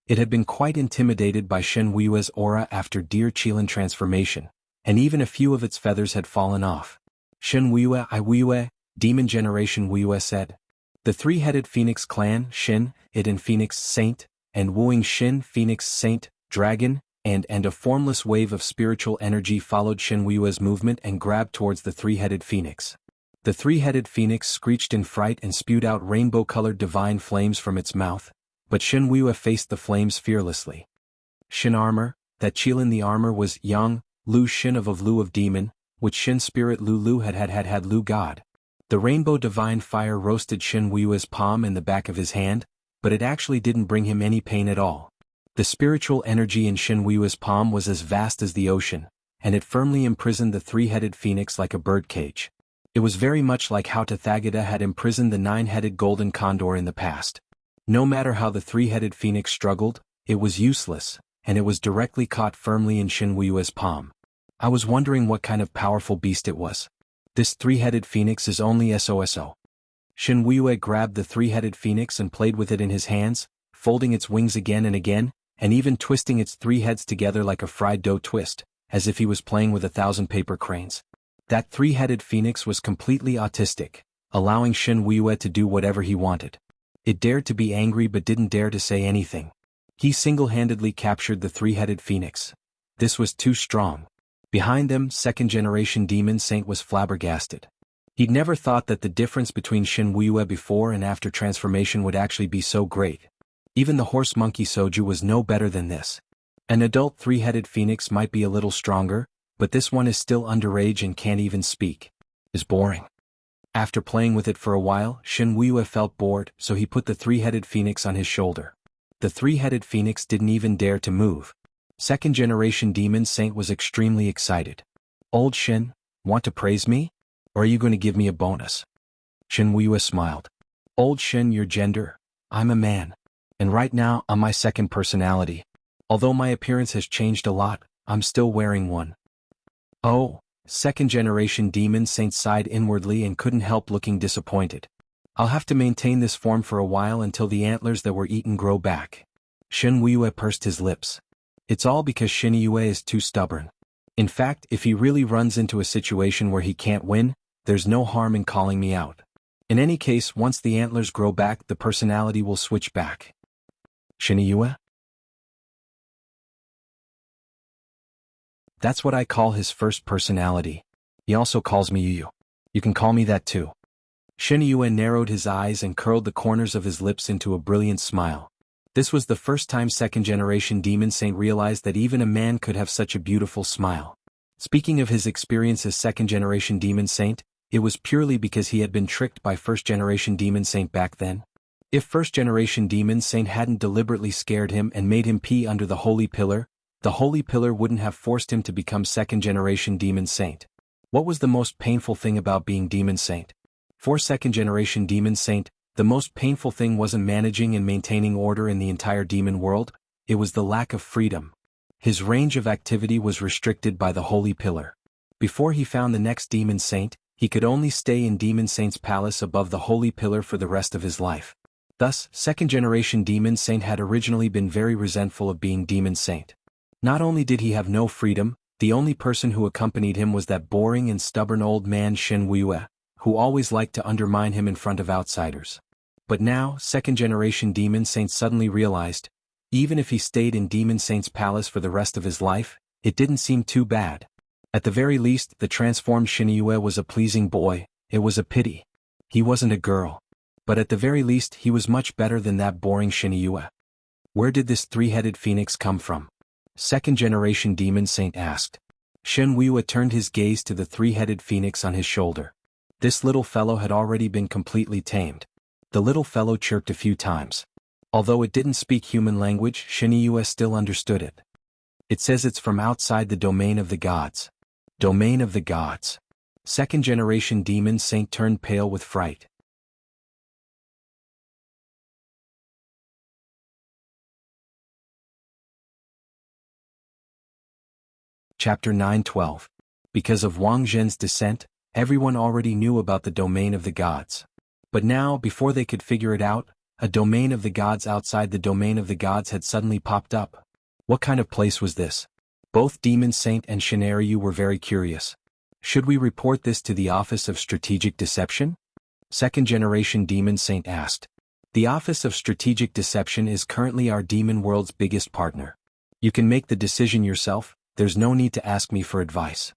It had been quite intimidated by Shen Wuye's aura after deer qilin transformation, and even a few of its feathers had fallen off. Shen Wuye, demon generation Wuye said. The 3-headed phoenix clan, Shen, it and Phoenix Saint, and Wuing Shin, Phoenix Saint, Dragon, and a formless wave of spiritual energy followed Shen Wuye's movement and grabbed towards the 3-headed phoenix. The 3-headed phoenix screeched in fright and spewed out rainbow-colored divine flames from its mouth, but Shen Wuye faced the flames fearlessly. Shin armor, that qilin the armor was Yang, Lu Shin of Lu of Demon, which Shin spirit Lu had Lu God. The rainbow divine fire roasted Shen Wuye's palm and the back of his hand, but it actually didn't bring him any pain at all. The spiritual energy in Shen Wuye's palm was as vast as the ocean, and it firmly imprisoned the 3-headed phoenix like a birdcage. It was very much like how Tathagata had imprisoned the 9-headed golden condor in the past. No matter how the 3-headed phoenix struggled, it was useless, and it was directly caught firmly in Shen Wuye's palm. I was wondering what kind of powerful beast it was. This 3-headed phoenix is only SOSO. Shen Wuye grabbed the 3-headed phoenix and played with it in his hands, folding its wings again and again, and even twisting its 3 heads together like a fried dough twist, as if he was playing with 1,000 paper cranes. That 3-headed phoenix was completely autistic, allowing Shen Wuye to do whatever he wanted. It dared to be angry but didn't dare to say anything. He single-handedly captured the 3-headed phoenix. This was too strong. Behind them, second-generation demon saint was flabbergasted. He'd never thought that the difference between Shen Wuye before and after transformation would actually be so great. Even the horse-monkey soju was no better than this. An adult 3-headed phoenix might be a little stronger, but this one is still underage and can't even speak. Is boring. After playing with it for a while, Shen Wuye felt bored, so he put the 3-headed phoenix on his shoulder. The 3-headed phoenix didn't even dare to move. Second-generation demon saint was extremely excited. Old Shen, want to praise me? Or are you going to give me a bonus? Shen Wuye smiled. Old Shen, your gender? I'm a man. And right now, I'm my second personality. Although my appearance has changed a lot, I'm still wearing one. Oh, second-generation demon saint sighed inwardly and couldn't help looking disappointed. I'll have to maintain this form for a while until the antlers that were eaten grow back. Shen Wuye pursed his lips. It's all because Shen Wuye is too stubborn. In fact, if he really runs into a situation where he can't win, there's no harm in calling me out. In any case, once the antlers grow back, the personality will switch back. Shen Wuye? That's what I call his first personality. He also calls me Yu. You can call me that too. Shen Wuye narrowed his eyes and curled the corners of his lips into a brilliant smile. This was the first time second-generation Demon Saint realized that even a man could have such a beautiful smile. Speaking of his experience as second-generation Demon Saint, it was purely because he had been tricked by first-generation Demon Saint back then. If first-generation Demon Saint hadn't deliberately scared him and made him pee under the Holy Pillar, the Holy Pillar wouldn't have forced him to become second-generation Demon Saint. What was the most painful thing about being Demon Saint? For second-generation Demon Saint, the most painful thing wasn't managing and maintaining order in the entire demon world, it was the lack of freedom. His range of activity was restricted by the Holy Pillar. Before he found the next Demon Saint, he could only stay in Demon Saint's palace above the Holy Pillar for the rest of his life. Thus, second-generation Demon Saint had originally been very resentful of being Demon Saint. Not only did he have no freedom, the only person who accompanied him was that boring and stubborn old man Shen Wuxia, who always liked to undermine him in front of outsiders. But now, second-generation Demon Saint suddenly realized, even if he stayed in Demon Saint's palace for the rest of his life, it didn't seem too bad. At the very least, the transformed Shen Wuxia was a pleasing boy, it was a pity. He wasn't a girl. But at the very least he was much better than that boring Shen Wuxia. Where did this three-headed phoenix come from? Second-generation Demon Saint asked. Shen Wuxia turned his gaze to the three-headed phoenix on his shoulder. This little fellow had already been completely tamed. The little fellow chirped a few times. Although it didn't speak human language, Shen Wuxia still understood it. It says it's from outside the domain of the gods. Domain of the gods. Second-generation Demon Saint turned pale with fright. Chapter 9:12. Because of Wang Zhen's descent, everyone already knew about the domain of the gods. But now, before they could figure it out, a domain of the gods outside the domain of the gods had suddenly popped up. What kind of place was this? Both Demon Saint and Shen Wuxia were very curious. Should we report this to the Office of Strategic Deception? Second-generation Demon Saint asked. The Office of Strategic Deception is currently our demon world's biggest partner. You can make the decision yourself, there's no need to ask me for advice.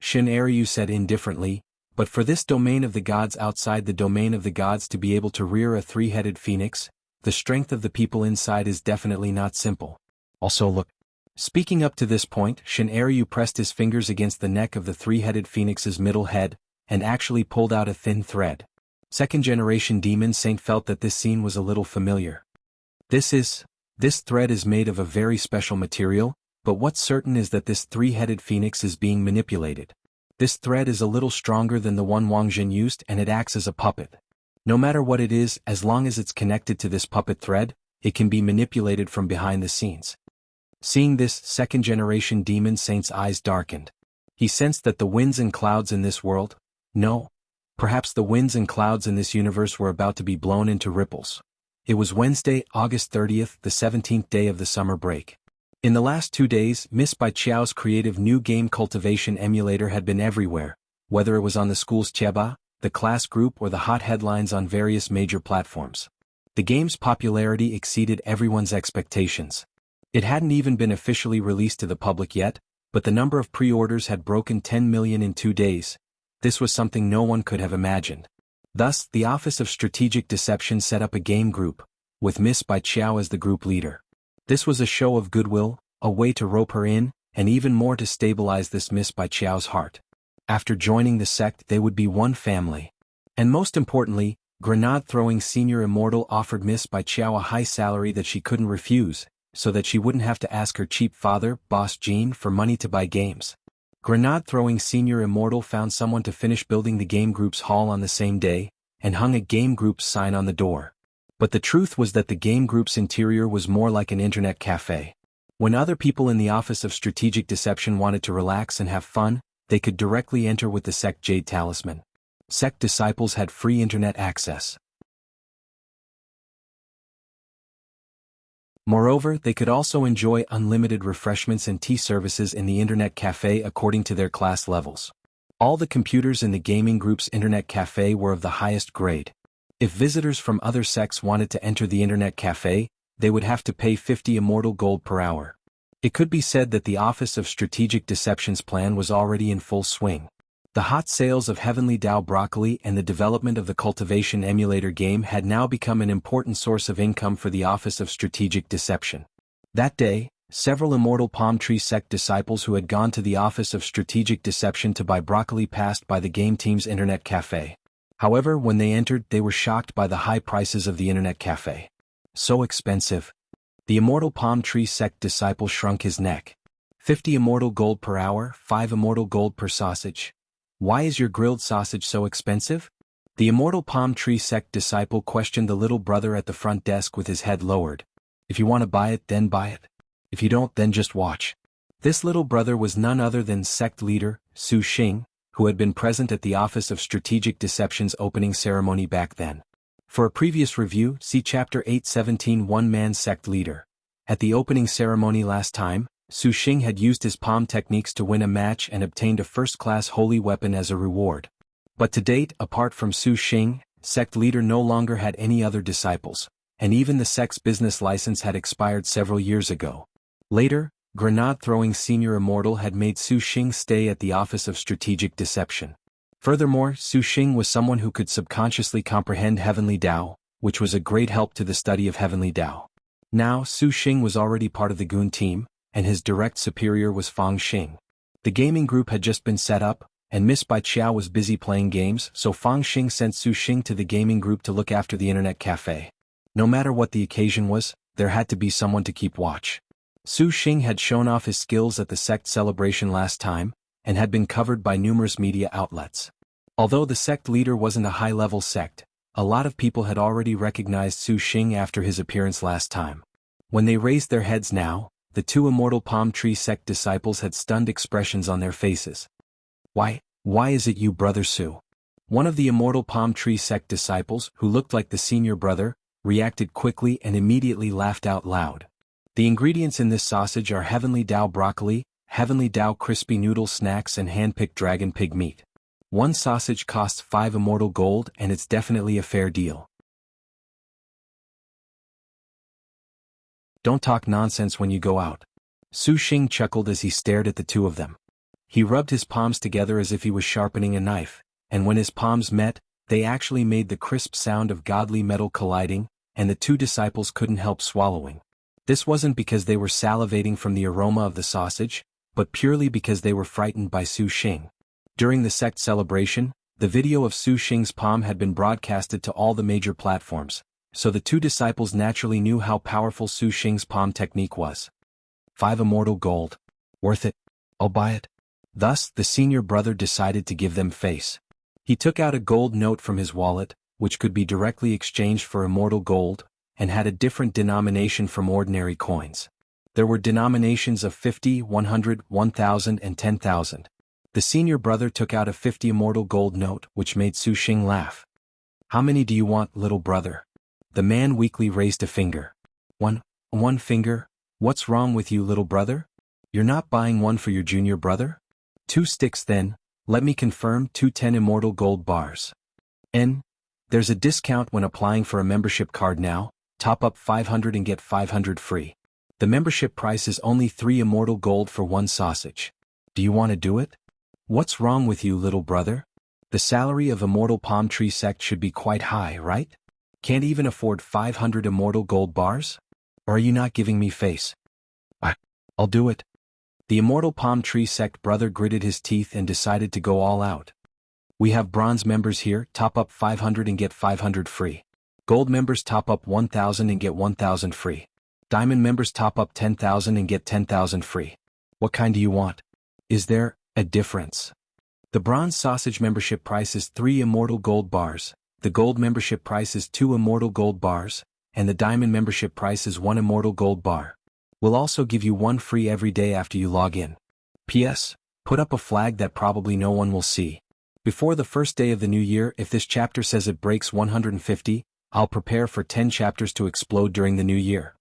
Shen Wuxia said indifferently, but for this domain of the gods outside the domain of the gods to be able to rear a three-headed phoenix, the strength of the people inside is definitely not simple. Also look. Speaking up to this point, Shen Wuxia pressed his fingers against the neck of the three-headed phoenix's middle head, and actually pulled out a thin thread. Second-generation Demon Saint felt that this scene was a little familiar. This thread is made of a very special material, but what's certain is that this three-headed phoenix is being manipulated. This thread is a little stronger than the one Wang Zhen used and it acts as a puppet. No matter what it is, as long as it's connected to this puppet thread, it can be manipulated from behind the scenes. Seeing this, second-generation Demon Saint's eyes darkened. He sensed that the winds and clouds in this world, perhaps the winds and clouds in this universe were about to be blown into ripples. It was Wednesday, August 30th, the 17th day of the summer break. In the last 2 days, Miss Bai Qiao's creative new game Cultivation emulator had been everywhere, whether it was on the school's Chieba, the class group or the hot headlines on various major platforms. The game's popularity exceeded everyone's expectations. It hadn't even been officially released to the public yet, but the number of pre-orders had broken 10 million in 2 days. This was something no one could have imagined. Thus, the Office of Strategic Deception set up a game group, with Miss Bai Qiao as the group leader. This was a show of goodwill, a way to rope her in, and even more to stabilize this Miss Bai Qiao's heart. After joining the sect they would be one family. And most importantly, grenade-throwing Senior Immortal offered Miss Bai Qiao a high salary that she couldn't refuse, so that she wouldn't have to ask her cheap father, Boss Jean, for money to buy games. Grenade-throwing Senior Immortal found someone to finish building the game group's hall on the same day, and hung a game group's sign on the door. But the truth was that the game group's interior was more like an internet cafe. When other people in the Office of Strategic Deception wanted to relax and have fun, they could directly enter with the sect Jade Talisman. Sect disciples had free internet access. Moreover, they could also enjoy unlimited refreshments and tea services in the internet cafe according to their class levels. All the computers in the gaming group's internet cafe were of the highest grade. If visitors from other sects wanted to enter the internet cafe, they would have to pay 50 Immortal Gold per hour. It could be said that the Office of Strategic Deception's plan was already in full swing. The hot sales of Heavenly Dao Broccoli and the development of the Cultivation emulator game had now become an important source of income for the Office of Strategic Deception. That day, several Immortal Palm Tree sect disciples who had gone to the Office of Strategic Deception to buy broccoli passed by the game team's internet cafe. However, when they entered, they were shocked by the high prices of the internet cafe. So expensive. The Immortal Palm Tree sect disciple shrunk his neck. 50 immortal gold per hour, 5 immortal gold per sausage. Why is your grilled sausage so expensive? The Immortal Palm Tree sect disciple questioned the little brother at the front desk with his head lowered. If you want to buy it, then buy it. If you don't, then just watch. This little brother was none other than sect leader, Su Xing, who had been present at the Office of Strategic Deception's opening ceremony back then. For a previous review, see Chapter 817 One-Man Sect Leader. At the opening ceremony last time, Su Xing had used his palm techniques to win a match and obtained a first-class holy weapon as a reward. But to date, apart from Su Xing, sect leader no longer had any other disciples, and even the sect's business license had expired several years ago. Later, grenade-throwing senior immortal had made Su Xing stay at the Office of Strategic Deception. Furthermore, Su Xing was someone who could subconsciously comprehend Heavenly Dao, which was a great help to the study of Heavenly Dao. Now, Su Xing was already part of the Goon team, and his direct superior was Fang Xing. The gaming group had just been set up, and Miss Bai Qiao was busy playing games, so Fang Xing sent Su Xing to the gaming group to look after the internet cafe. No matter what the occasion was, there had to be someone to keep watch. Su Xing had shown off his skills at the sect celebration last time, and had been covered by numerous media outlets. Although the sect leader wasn't a high-level sect, a lot of people had already recognized Su Xing after his appearance last time. When they raised their heads now, the two Immortal Palm Tree sect disciples had stunned expressions on their faces. Why is it you, Brother Su? One of the Immortal Palm Tree sect disciples, who looked like the senior brother, reacted quickly and immediately laughed out loud. The ingredients in this sausage are Heavenly Dao broccoli, Heavenly Dao crispy noodle snacks and hand-picked dragon pig meat. One sausage costs 5 immortal gold and it's definitely a fair deal. Don't talk nonsense when you go out. Su Xing chuckled as he stared at the two of them. He rubbed his palms together as if he was sharpening a knife, and when his palms met, they actually made the crisp sound of godly metal colliding, and the two disciples couldn't help swallowing. This wasn't because they were salivating from the aroma of the sausage, but purely because they were frightened by Su Xing. During the sect celebration, the video of Su Xing's palm had been broadcasted to all the major platforms, so the two disciples naturally knew how powerful Su Xing's palm technique was. 5 immortal gold. Worth it. I'll buy it. Thus, the senior brother decided to give them face. He took out a gold note from his wallet, which could be directly exchanged for immortal gold, and had a different denomination from ordinary coins. There were denominations of 50, 100, 1,000 and 10,000. The senior brother took out a 50 immortal gold note, which made Su Xing laugh. How many do you want, little brother? The man weakly raised a finger. One finger? What's wrong with you, little brother? You're not buying one for your junior brother? 2 sticks then, let me confirm, 210 immortal gold bars. There's a discount when applying for a membership card now, top up 500 and get 500 free. The membership price is only 3 immortal gold for 1 sausage. Do you want to do it? What's wrong with you, little brother? The salary of Immortal Palm Tree sect should be quite high, right? Can't even afford 500 immortal gold bars? Or are you not giving me face? I'll do it. The Immortal Palm Tree sect brother gritted his teeth and decided to go all out. We have bronze members here, top up 500 and get 500 free. Gold members top up 1,000 and get 1,000 free. Diamond members top up 10,000 and get 10,000 free. What kind do you want? Is there a difference? The bronze sausage membership price is 3 immortal gold bars, the gold membership price is 2 immortal gold bars, and the diamond membership price is 1 immortal gold bar. We'll also give you 1 free every day after you log in. P.S. Put up a flag that probably no one will see. Before the first day of the new year, if this chapter says it breaks 150, I'll prepare for 10 chapters to explode during the new year.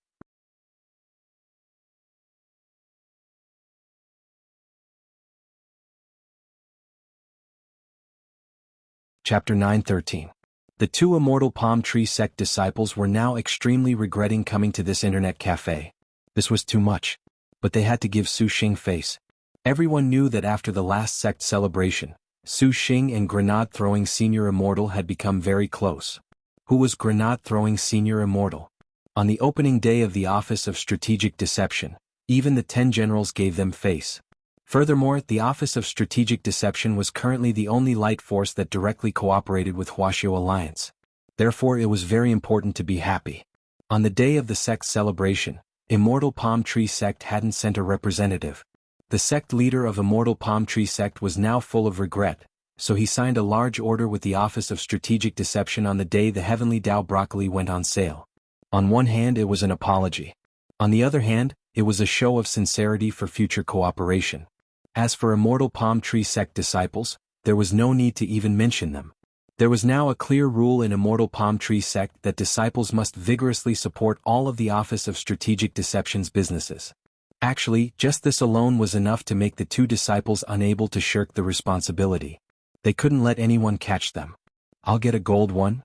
Chapter 913. The two Immortal Palm Tree sect disciples were now extremely regretting coming to this internet cafe. This was too much. But they had to give Su Xing face. Everyone knew that after the last sect celebration, Su Xing and Grenade-throwing Senior Immortal had become very close. Who was Grenade-throwing Senior Immortal? On the opening day of the Office of Strategic Deception, even the 10 generals gave them face. Furthermore, the Office of Strategic Deception was currently the only light force that directly cooperated with Wuxia Alliance. Therefore, it was very important to be happy. On the day of the sect's celebration, Immortal Palm Tree Sect hadn't sent a representative. The sect leader of Immortal Palm Tree Sect was now full of regret, so he signed a large order with the Office of Strategic Deception on the day the Heavenly Dao broccoli went on sale. On one hand, it was an apology. On the other hand, it was a show of sincerity for future cooperation. As for Immortal Palm Tree Sect disciples, there was no need to even mention them. There was now a clear rule in Immortal Palm Tree Sect that disciples must vigorously support all of the Office of Strategic Deception's businesses. Actually, just this alone was enough to make the 2 disciples unable to shirk the responsibility. They couldn't let anyone catch them. I'll get a gold one?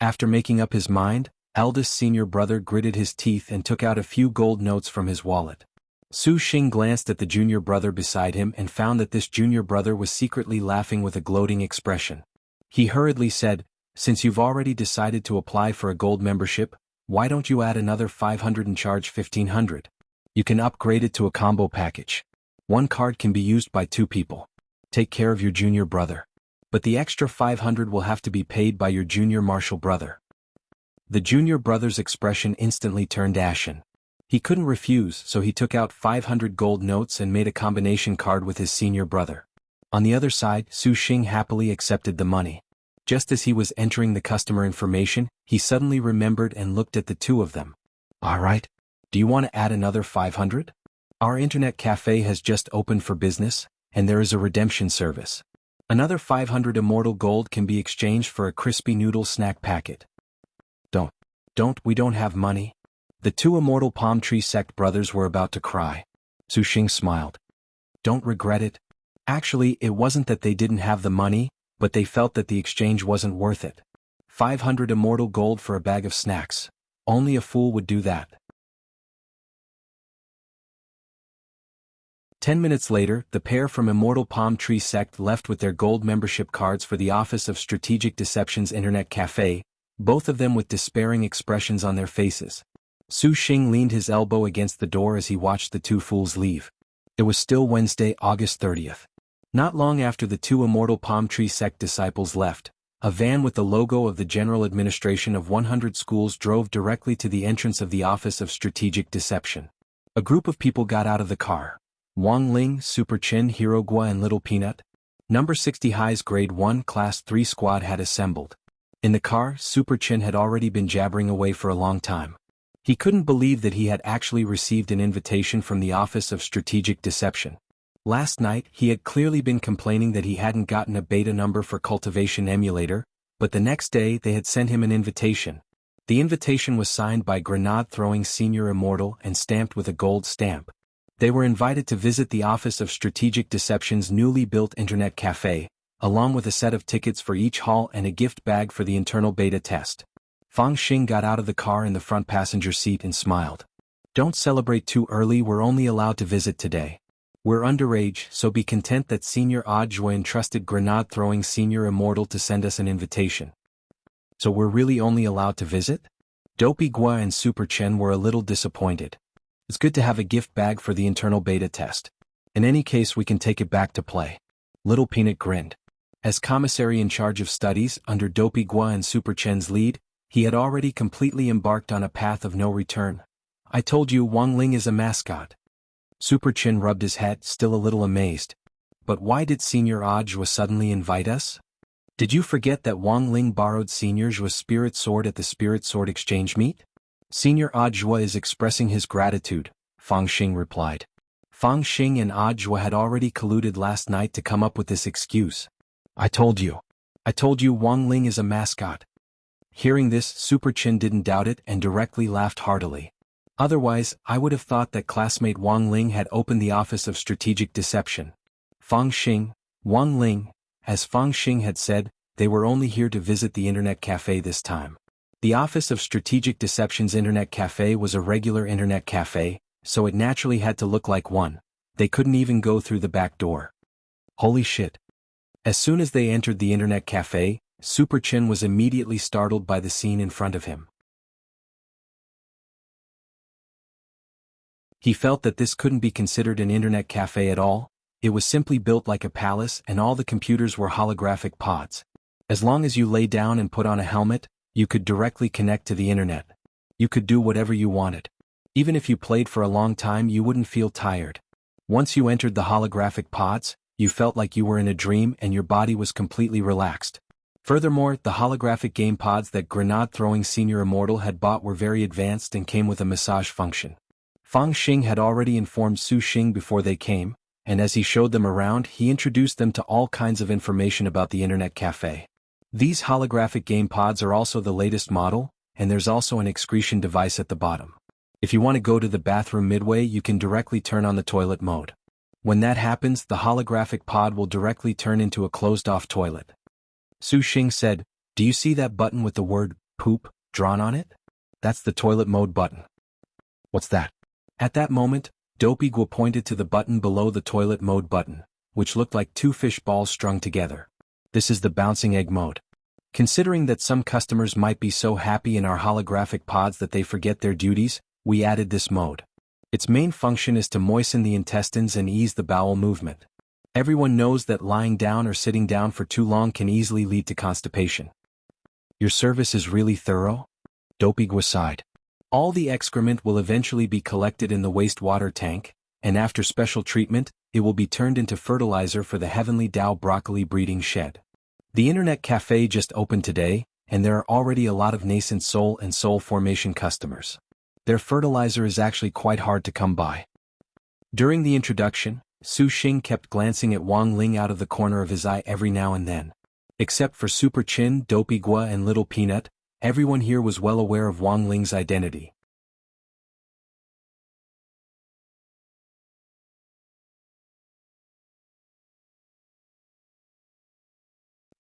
After making up his mind, eldest senior brother gritted his teeth and took out a few gold notes from his wallet. Su Xing glanced at the junior brother beside him and found that this junior brother was secretly laughing with a gloating expression. He hurriedly said, "Since you've already decided to apply for a gold membership, why don't you add another 500 and charge 1500? You can upgrade it to a combo package. 1 card can be used by 2 people. Take care of your junior brother. But the extra 500 will have to be paid by your junior martial brother." The junior brother's expression instantly turned ashen. He couldn't refuse, so he took out 500 gold notes and made a combination card with his senior brother. On the other side, Su Xing happily accepted the money. Just as he was entering the customer information, he suddenly remembered and looked at the 2 of them. "All right. Do you want to add another 500? Our internet cafe has just opened for business, and there is a redemption service. Another 500 Immortal Gold can be exchanged for a crispy noodle snack packet." We don't have money." The 2 Immortal Palm Tree Sect brothers were about to cry. Su Xing smiled. "Don't regret it. Actually, it wasn't that they didn't have the money, but they felt that the exchange wasn't worth it. 500 Immortal Gold for a bag of snacks. Only a fool would do that." 10 minutes later, the pair from Immortal Palm Tree Sect left with their gold membership cards for the Office of Strategic Deception's internet cafe, both of them with despairing expressions on their faces. Su Xing leaned his elbow against the door as he watched the 2 fools leave. It was still Wednesday, August 30th. Not long after the 2 Immortal Palm Tree Sect disciples left, a van with the logo of the General Administration of 100 schools drove directly to the entrance of the Office of Strategic Deception. A group of people got out of the car. Wang Ling, Super Chin, Hirogua and Little Peanut. Number 60 High's Grade 1 Class 3 squad had assembled. In the car, Super Chin had already been jabbering away for a long time. He couldn't believe that he had actually received an invitation from the Office of Strategic Deception. Last night, he had clearly been complaining that he hadn't gotten a beta number for Cultivation emulator, but the next day they had sent him an invitation. The invitation was signed by Grenade-throwing Senior Immortal and stamped with a gold stamp. They were invited to visit the Office of Strategic Deception's newly built internet cafe, along with a set of tickets for each hall and a gift bag for the internal beta test. Fang Xing got out of the car in the front passenger seat and smiled. "Don't celebrate too early, we're only allowed to visit today. We're underage, so be content that Senior Audiobook entrusted Grenade-throwing Senior Immortal to send us an invitation." "So we're really only allowed to visit?" Dopey Gua and Super Chen were a little disappointed. "It's good to have a gift bag for the internal beta test. In any case, we can take it back to play." Little Peanut grinned. As commissary in charge of studies under Dopey Gua and Super Chen's lead, he had already completely embarked on a path of no return. "I told you Wang Ling is a mascot." Super Chen rubbed his head, still a little amazed. "But why did Senior Audiobook suddenly invite us? Did you forget that Wang Ling borrowed Senior Zhua's Spirit Sword at the Spirit Sword exchange meet?" "Senior Audiobook is expressing his gratitude," Fang Xing replied. Fang Xing and Audiobook had already colluded last night to come up with this excuse. I told you Wang Ling is a mascot." Hearing this, Super Chen didn't doubt it and directly laughed heartily. "Otherwise, I would have thought that classmate Wang Ling had opened the Office of Strategic Deception." Fang Xing, Wang Ling, as Fang Xing had said, they were only here to visit the internet cafe this time. The Office of Strategic Deception's internet cafe was a regular internet cafe, so it naturally had to look like one. They couldn't even go through the back door. Holy shit. As soon as they entered the internet cafe, Super Chin was immediately startled by the scene in front of him. He felt that this couldn't be considered an internet cafe at all. It was simply built like a palace and all the computers were holographic pods. As long as you lay down and put on a helmet, you could directly connect to the internet. You could do whatever you wanted. Even if you played for a long time, you wouldn't feel tired. Once you entered the holographic pods, you felt like you were in a dream and your body was completely relaxed. Furthermore, the holographic game pods that grenade-throwing Senior Immortal had bought were very advanced and came with a massage function. Fang Xing had already informed Su Xing before they came, and as he showed them around, he introduced them to all kinds of information about the internet cafe. These holographic game pods are also the latest model, and there's also an excretion device at the bottom. If you want to go to the bathroom midway, you can directly turn on the toilet mode. When that happens, the holographic pod will directly turn into a closed-off toilet. Su Xing said, "Do you see that button with the word, poop, drawn on it? That's the toilet mode button." "What's that?" At that moment, Dopey Guo pointed to the button below the toilet mode button, which looked like two fish balls strung together. "This is the bouncing egg mode. Considering that some customers might be so happy in our holographic pods that they forget their duties, we added this mode. Its main function is to moisten the intestines and ease the bowel movement. Everyone knows that lying down or sitting down for too long can easily lead to constipation." "Your service is really thorough?" Dopey Guo sighed. "All the excrement will eventually be collected in the wastewater tank, and after special treatment, it will be turned into fertilizer for the Heavenly Dao broccoli breeding shed. The internet cafe just opened today, and there are already a lot of nascent soul and soul formation customers. Their fertilizer is actually quite hard to come by." During the introduction, Su Xing kept glancing at Wang Ling out of the corner of his eye every now and then. Except for Super Chin, Dopey Guo and Little Peanut, everyone here was well aware of Wang Ling's identity.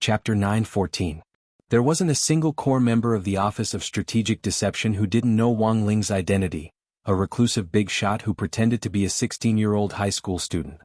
Chapter 9:14. There wasn't a single core member of the Office of Strategic Deception who didn't know Wang Ling's identity, a reclusive big shot who pretended to be a 16-year-old high school student.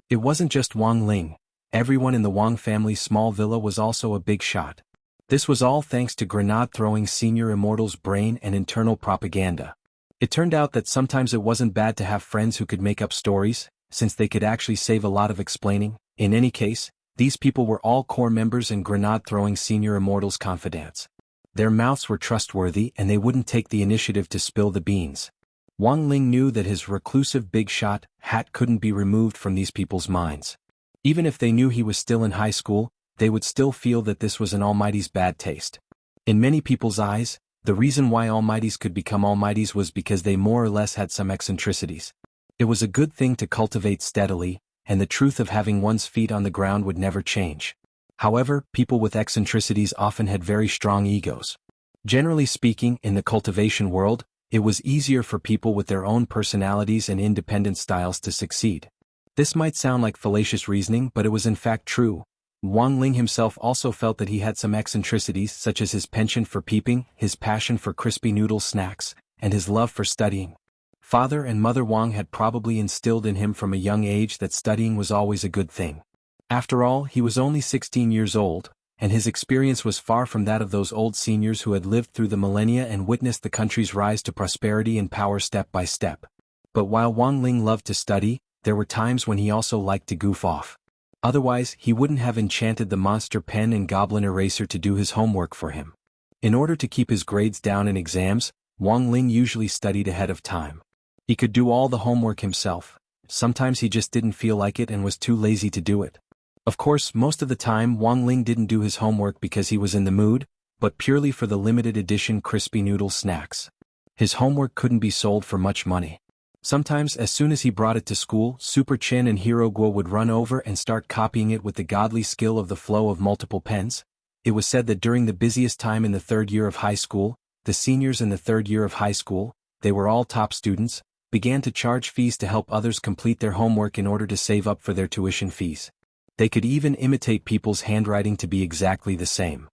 It wasn't just Wang Ling, everyone in the Wang family's small villa was also a big shot. This was all thanks to grenade-throwing Senior Immortal's brain and internal propaganda. It turned out that sometimes it wasn't bad to have friends who could make up stories, since they could actually save a lot of explaining. In any case, these people were all core members in grenade-throwing Senior Immortal's confidants. Their mouths were trustworthy and they wouldn't take the initiative to spill the beans. Wang Ling knew that his reclusive big shot hat couldn't be removed from these people's minds. Even if they knew he was still in high school, they would still feel that this was an Almighty's bad taste. In many people's eyes, the reason why Almighties could become Almighties was because they more or less had some eccentricities. It was a good thing to cultivate steadily, and the truth of having one's feet on the ground would never change. However, people with eccentricities often had very strong egos. Generally speaking, in the cultivation world, it was easier for people with their own personalities and independent styles to succeed. This might sound like fallacious reasoning, but it was in fact true. Wang Ling himself also felt that he had some eccentricities such as his penchant for peeping, his passion for crispy noodle snacks, and his love for studying. Father and Mother Wang had probably instilled in him from a young age that studying was always a good thing. After all, he was only 16 years old, and his experience was far from that of those old seniors who had lived through the millennia and witnessed the country's rise to prosperity and power step by step. But while Wang Ling loved to study, there were times when he also liked to goof off. Otherwise, he wouldn't have enchanted the monster pen and goblin eraser to do his homework for him. In order to keep his grades down in exams, Wang Ling usually studied ahead of time. He could do all the homework himself. Sometimes he just didn't feel like it and was too lazy to do it. Of course, most of the time Wang Ling didn't do his homework because he was in the mood, but purely for the limited edition crispy noodle snacks. His homework couldn't be sold for much money. Sometimes, as soon as he brought it to school, Super Chin and Hero Guo would run over and start copying it with the godly skill of the flow of multiple pens. It was said that during the busiest time in the third year of high school, the seniors in the third year of high school, they were all top students, began to charge fees to help others complete their homework in order to save up for their tuition fees. They could even imitate people's handwriting to be exactly the same.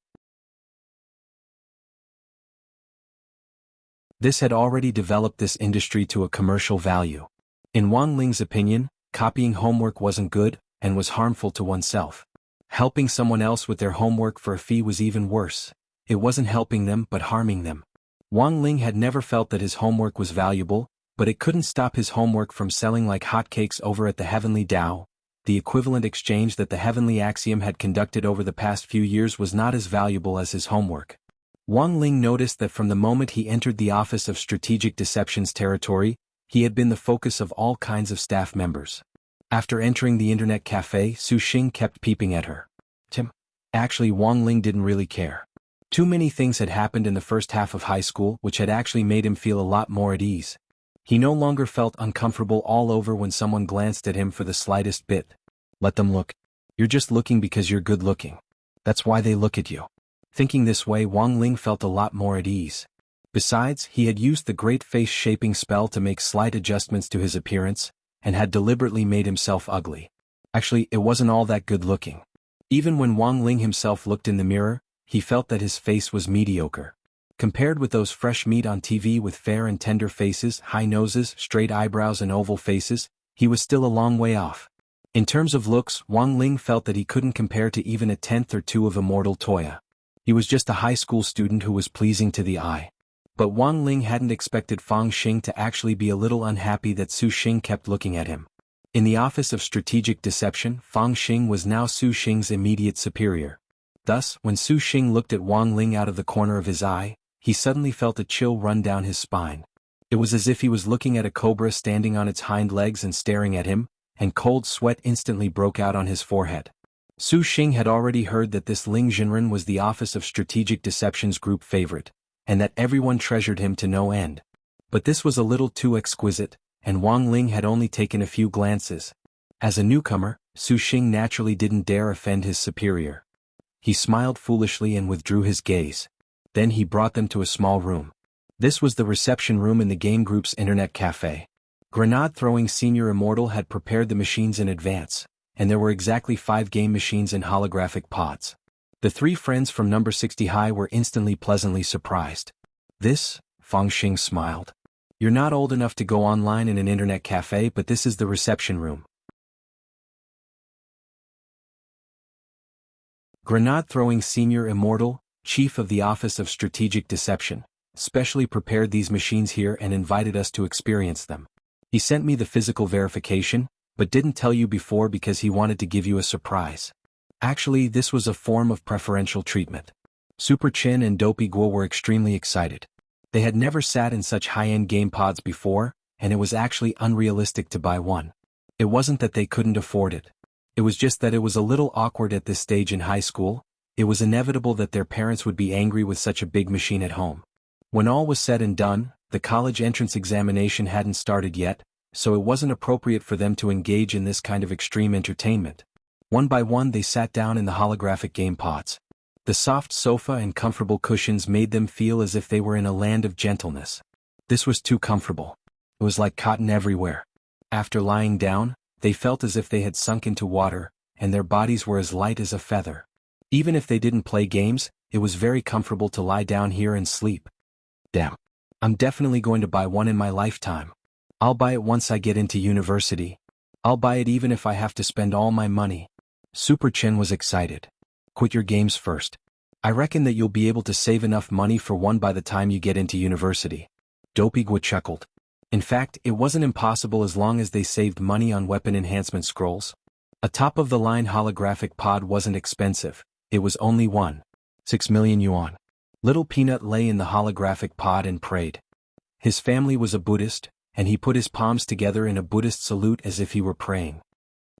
This had already developed this industry to a commercial value. In Wang Ling's opinion, copying homework wasn't good, and was harmful to oneself. Helping someone else with their homework for a fee was even worse. It wasn't helping them but harming them. Wang Ling had never felt that his homework was valuable, but it couldn't stop his homework from selling like hotcakes over at the Heavenly Tao. The equivalent exchange that the Heavenly Axiom had conducted over the past few years was not as valuable as his homework. Wang Ling noticed that from the moment he entered the Office of Strategic Deception's territory, he had been the focus of all kinds of staff members. After entering the internet cafe, Su Xing kept peeping at her. Actually, Wang Ling didn't really care. Too many things had happened in the first half of high school which had actually made him feel a lot more at ease. He no longer felt uncomfortable all over when someone glanced at him for the slightest bit. Let them look. You're just looking because you're good looking. That's why they look at you. Thinking this way, Wang Ling felt a lot more at ease. Besides, he had used the great face-shaping spell to make slight adjustments to his appearance, and had deliberately made himself ugly. Actually, it wasn't all that good looking. Even when Wang Ling himself looked in the mirror, he felt that his face was mediocre. Compared with those fresh meat on TV with fair and tender faces, high noses, straight eyebrows and oval faces, he was still a long way off. In terms of looks, Wang Ling felt that he couldn't compare to even a tenth or two of Immortal Toya. He was just a high school student who was pleasing to the eye. But Wang Ling hadn't expected Fang Xing to actually be a little unhappy that Su Xing kept looking at him. In the Office of Strategic Deception, Fang Xing was now Su Xing's immediate superior. Thus, when Su Xing looked at Wang Ling out of the corner of his eye, he suddenly felt a chill run down his spine. It was as if he was looking at a cobra standing on its hind legs and staring at him, and cold sweat instantly broke out on his forehead. Su Xing had already heard that this Ling Jinren was the Office of Strategic Deception's group favorite, and that everyone treasured him to no end. But this was a little too exquisite, and Wang Ling had only taken a few glances. As a newcomer, Su Xing naturally didn't dare offend his superior. He smiled foolishly and withdrew his gaze. Then he brought them to a small room. This was the reception room in the game group's internet cafe. Grenade-throwing Senior Immortal had prepared the machines in advance, and there were exactly 5 game machines in holographic pods. The 3 friends from number 60 high were instantly pleasantly surprised. This? Fang Xing smiled. You're not old enough to go online in an internet cafe, but this is the reception room. Grenade-throwing Senior Immortal, Chief of the Office of Strategic Deception, specially prepared these machines here and invited us to experience them. He sent me the physical verification, but didn't tell you before because he wanted to give you a surprise. Actually, this was a form of preferential treatment. Super Chin and Dopey Guo were extremely excited. They had never sat in such high-end game pods before, and it was actually unrealistic to buy one. It wasn't that they couldn't afford it. It was just that it was a little awkward at this stage in high school. It was inevitable that their parents would be angry with such a big machine at home. When all was said and done, the college entrance examination hadn't started yet, so it wasn't appropriate for them to engage in this kind of extreme entertainment. One by one they sat down in the holographic game pods. The soft sofa and comfortable cushions made them feel as if they were in a land of gentleness. This was too comfortable. It was like cotton everywhere. After lying down, they felt as if they had sunk into water, and their bodies were as light as a feather. Even if they didn't play games, it was very comfortable to lie down here and sleep. Damn. I'm definitely going to buy one in my lifetime. I'll buy it once I get into university. I'll buy it even if I have to spend all my money. Super Chin was excited. Quit your games first. I reckon that you'll be able to save enough money for one by the time you get into university. Dopey Guo chuckled. In fact, it wasn't impossible as long as they saved money on weapon enhancement scrolls. A top-of-the-line holographic pod wasn't expensive. It was only 1.6 million yuan. Little Peanut lay in the holographic pod and prayed. His family was a Buddhist, and he put his palms together in a Buddhist salute as if he were praying.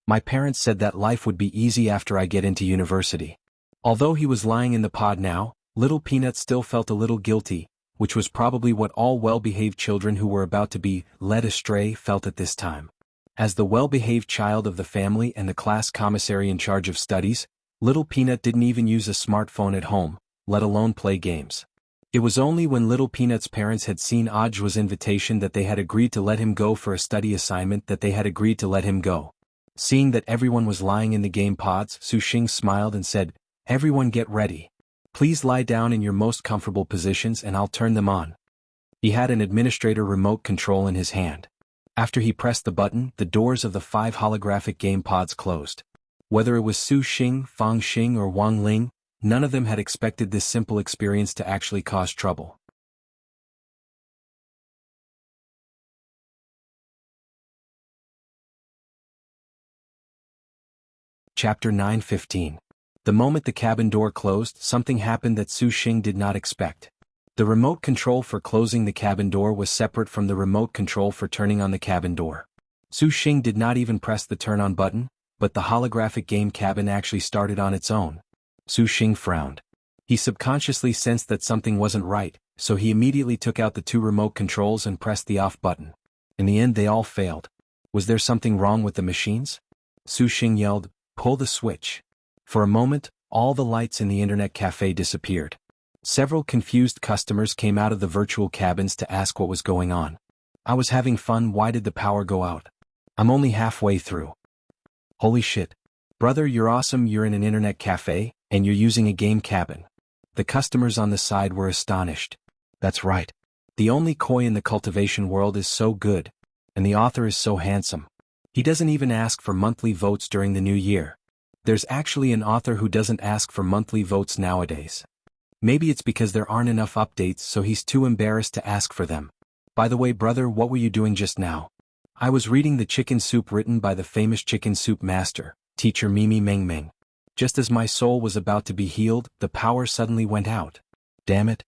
My parents said that life would be easy after I get into university. Although he was lying in the pod now, Little Peanut still felt a little guilty, which was probably what all well-behaved children who were about to be led astray felt at this time. As the well-behaved child of the family and the class commissary in charge of studies, Little Peanut didn't even use a smartphone at home, let alone play games. It was only when Little Peanut's parents had seen Audiobook's invitation that they had agreed to let him go for a study assignment that they had agreed to let him go. Seeing that everyone was lying in the game pods, Su Xing smiled and said, "Everyone get ready. Please lie down in your most comfortable positions and I'll turn them on." He had an administrator remote control in his hand. After he pressed the button, the doors of the 5 holographic game pods closed. Whether it was Su Xing, Fang Xing or Wang Ling, none of them had expected this simple experience to actually cause trouble. Chapter 9:15. The moment the cabin door closed, something happened that Su Xing did not expect. The remote control for closing the cabin door was separate from the remote control for turning on the cabin door. Su Xing did not even press the turn-on button, but the holographic game cabin actually started on its own. Su Xing frowned. He subconsciously sensed that something wasn't right, so he immediately took out the two remote controls and pressed the off button. In the end, they all failed. Was there something wrong with the machines? Su Xing yelled, "Pull the switch." For a moment, all the lights in the internet cafe disappeared. Several confused customers came out of the virtual cabins to ask what was going on. "I was having fun, why did the power go out? I'm only halfway through." "Holy shit. Brother, you're awesome, you're in an internet cafe, and you're using a game cabin." The customers on the side were astonished. "That's right. The only koi in the cultivation world is so good. And the author is so handsome. He doesn't even ask for monthly votes during the new year. There's actually an author who doesn't ask for monthly votes nowadays. Maybe it's because there aren't enough updates, so he's too embarrassed to ask for them. By the way, brother, what were you doing just now?" "I was reading the chicken soup written by the famous chicken soup master, teacher Mimi Meng Meng. Just as my soul was about to be healed, the power suddenly went out. Damn it."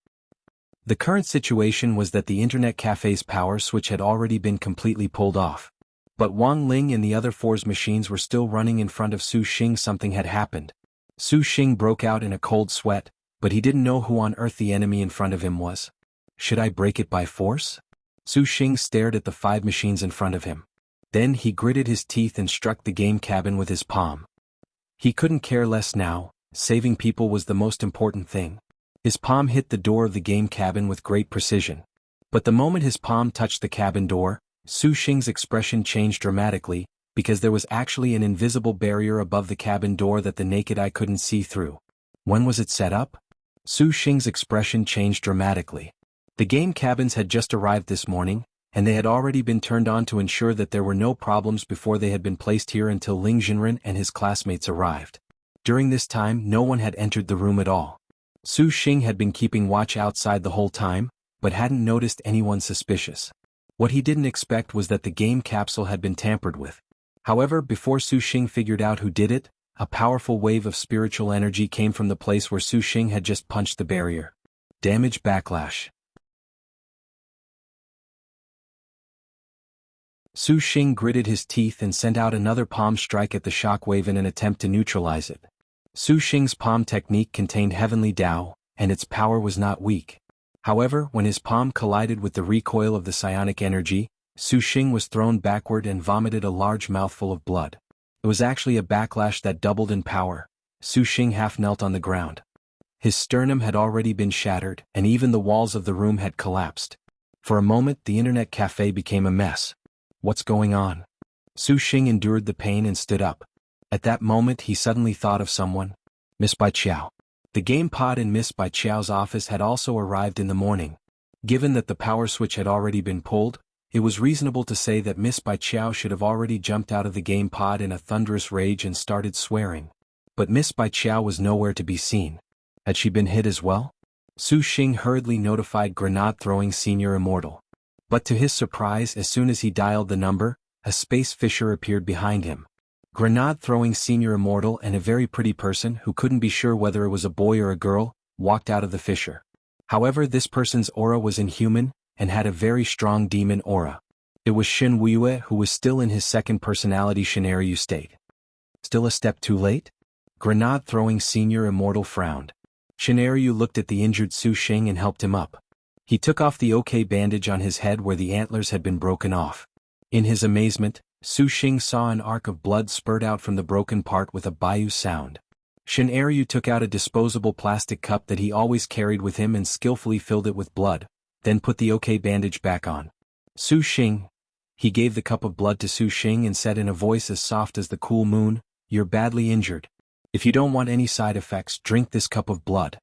The current situation was that the internet cafe's power switch had already been completely pulled off. But Wang Ling and the other four's machines were still running in front of Su Xing. Something had happened. Su Xing broke out in a cold sweat, but he didn't know who on earth the enemy in front of him was. "Should I break it by force?" Su Xing stared at the 5 machines in front of him. Then he gritted his teeth and struck the game cabin with his palm. He couldn't care less now, saving people was the most important thing. His palm hit the door of the game cabin with great precision. But the moment his palm touched the cabin door, Su Xing's expression changed dramatically, because there was actually an invisible barrier above the cabin door that the naked eye couldn't see through. When was it set up? Su Xing's expression changed dramatically. The game cabins had just arrived this morning, and they had already been turned on to ensure that there were no problems before they had been placed here until Ling Jinren and his classmates arrived. During this time, no one had entered the room at all. Su Xing had been keeping watch outside the whole time, but hadn't noticed anyone suspicious. What he didn't expect was that the game capsule had been tampered with. However, before Su Xing figured out who did it, a powerful wave of spiritual energy came from the place where Su Xing had just punched the barrier. Damage backlash. Su Xing gritted his teeth and sent out another palm strike at the shockwave in an attempt to neutralize it. Su Xing's palm technique contained heavenly Tao, and its power was not weak. However, when his palm collided with the recoil of the psionic energy, Su Xing was thrown backward and vomited a large mouthful of blood. It was actually a backlash that doubled in power. Su Xing half knelt on the ground. His sternum had already been shattered, and even the walls of the room had collapsed. For a moment, the internet cafe became a mess. What's going on? Su Xing endured the pain and stood up. At that moment, he suddenly thought of someone. Miss Bai Qiao. The game pod in Miss Bai Qiao's office had also arrived in the morning. Given that the power switch had already been pulled, it was reasonable to say that Miss Bai Qiao should have already jumped out of the game pod in a thunderous rage and started swearing. But Miss Bai Qiao was nowhere to be seen. Had she been hit as well? Su Xing hurriedly notified grenade-throwing Senior Immortal. But to his surprise, as soon as he dialed the number, a space fissure appeared behind him. Grenade-throwing Senior Immortal and a very pretty person who couldn't be sure whether it was a boy or a girl, walked out of the fissure. However, this person's aura was inhuman, and had a very strong demon aura. It was Shen Wuiyue, who was still in his second personality Shenryu state. Still a step too late? Grenade-throwing Senior Immortal frowned. Shenryu looked at the injured Su Xing and helped him up. He took off the OK bandage on his head where the antlers had been broken off. In his amazement, Su Xing saw an arc of blood spurt out from the broken part with a bayou sound. Shenryu took out a disposable plastic cup that he always carried with him and skillfully filled it with blood, then put the OK bandage back on. Su Xing. He gave the cup of blood to Su Xing and said in a voice as soft as the cool moon, "You're badly injured. If you don't want any side effects, drink this cup of blood."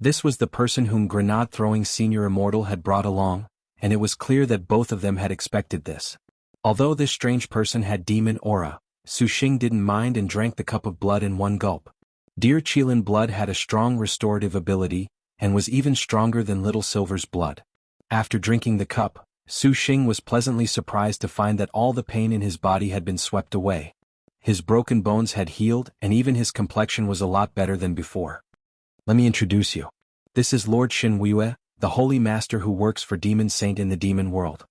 This was the person whom grenade-throwing Senior Immortal had brought along, and it was clear that both of them had expected this. Although this strange person had demon aura, Su Xing didn't mind and drank the cup of blood in one gulp. Dear Qilin blood had a strong restorative ability, and was even stronger than Little Silver's blood. After drinking the cup, Su Xing was pleasantly surprised to find that all the pain in his body had been swept away. His broken bones had healed, and even his complexion was a lot better than before. Let me introduce you. This is Lord Shenwue, the Holy Master who works for Demon Saint in the demon world.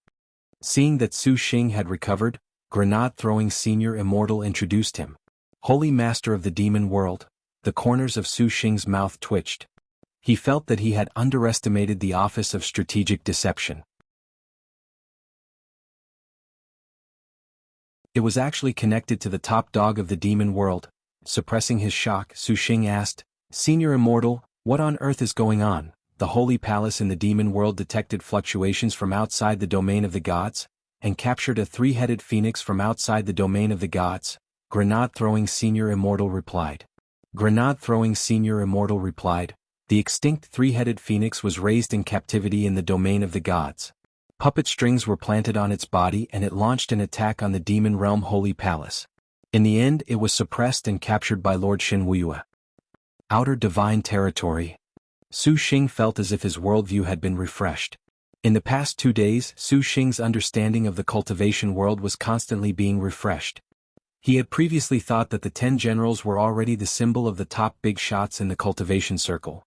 Seeing that Su Xing had recovered, Grenade-throwing Senior Immortal introduced him. Holy Master of the demon world. The corners of Su Xing's mouth twitched. He felt that he had underestimated the office of strategic deception. It was actually connected to the top dog of the demon world. Suppressing his shock, Su Xing asked, Senior Immortal, what on earth is going on? The Holy Palace in the demon world detected fluctuations from outside the domain of the gods, and captured a three-headed phoenix from outside the domain of the gods. Grenade-throwing Senior Immortal replied. Grenade-throwing Senior Immortal replied, the extinct three-headed phoenix was raised in captivity in the domain of the gods. Puppet strings were planted on its body and it launched an attack on the demon realm Holy Palace. In the end it was suppressed and captured by Lord Shenwue. Outer divine territory. Su Xing felt as if his worldview had been refreshed. In the past 2 days, Su Xing's understanding of the cultivation world was constantly being refreshed. He had previously thought that the 10 generals were already the symbol of the top big shots in the cultivation circle.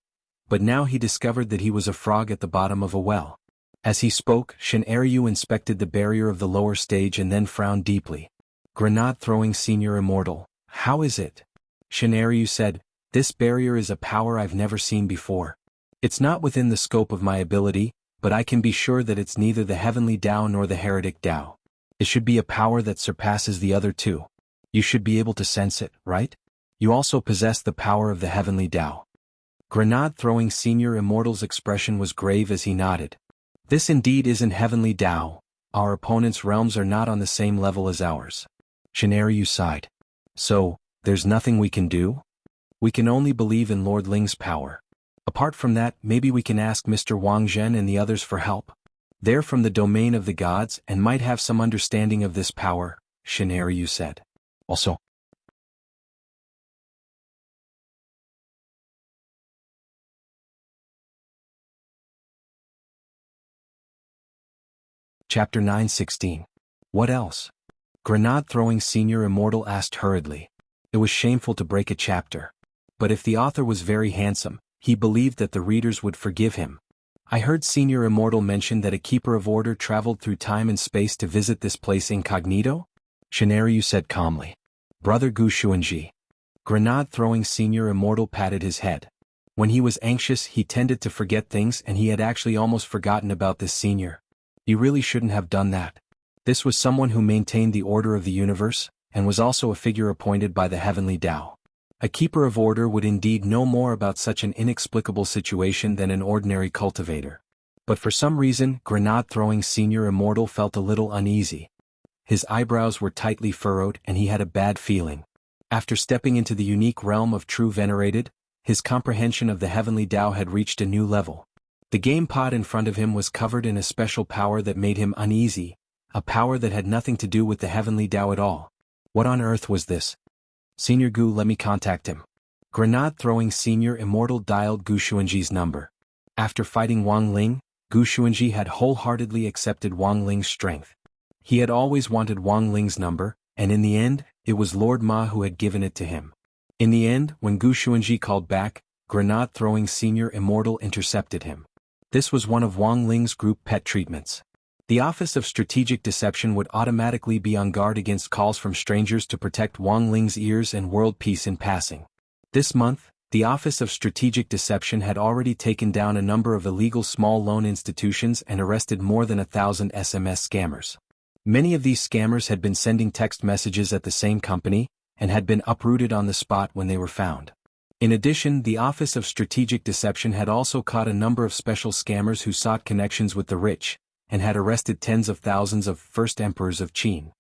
But now he discovered that he was a frog at the bottom of a well. As he spoke, Shen-Eryu inspected the barrier of the lower stage and then frowned deeply. Grenade-throwing Senior Immortal, how is it? Shen-Eryu said, this barrier is a power I've never seen before. It's not within the scope of my ability, but I can be sure that it's neither the Heavenly Tao nor the Heretic Tao. It should be a power that surpasses the other two. You should be able to sense it, right? You also possess the power of the Heavenly Tao. Grenade-throwing Senior Immortal's expression was grave as he nodded. This indeed isn't Heavenly Tao. Our opponent's realms are not on the same level as ours. Shen-Eryu sighed. So, there's nothing we can do? We can only believe in Lord Ling's power. Apart from that, maybe we can ask Mr. Wang Zhen and the others for help. They're from the domain of the gods and might have some understanding of this power, Shen-Eryu said. Also, Chapter 9:16. What else? Grenade-throwing Senior Immortal asked hurriedly. It was shameful to break a chapter. But if the author was very handsome, he believed that the readers would forgive him. I heard Senior Immortal mention that a keeper of order traveled through time and space to visit this place incognito? Shen-Eryu said calmly. Brother Gu Xuanji. Grenade-throwing Senior Immortal patted his head. When he was anxious he tended to forget things and he had actually almost forgotten about this senior. You really shouldn't have done that. This was someone who maintained the order of the universe, and was also a figure appointed by the Heavenly Tao. A keeper of order would indeed know more about such an inexplicable situation than an ordinary cultivator. But for some reason, Grenade-throwing Senior Immortal felt a little uneasy. His eyebrows were tightly furrowed and he had a bad feeling. After stepping into the unique realm of True Venerated, his comprehension of the Heavenly Tao had reached a new level. The game pod in front of him was covered in a special power that made him uneasy, a power that had nothing to do with the Heavenly Tao at all. What on earth was this? Senior Gu, let me contact him. Grenade-throwing Senior Immortal dialed Gu Xuanji's number. After fighting Wang Ling, Gu Xuanji had wholeheartedly accepted Wang Ling's strength. He had always wanted Wang Ling's number, and in the end, it was Lord Ma who had given it to him. In the end, when Gu Xuanji called back, Grenade-throwing Senior Immortal intercepted him. This was one of Wang Ling's group pet treatments. The Office of Strategic Deception would automatically be on guard against calls from strangers to protect Wang Ling's ears and world peace in passing. This month, the Office of Strategic Deception had already taken down a number of illegal small loan institutions and arrested more than 1,000 SMS scammers. Many of these scammers had been sending text messages at the same company, and had been uprooted on the spot when they were found. In addition, the Office of Strategic Deception had also caught a number of special scammers who sought connections with the rich, and had arrested tens of thousands of first emperors of Qin.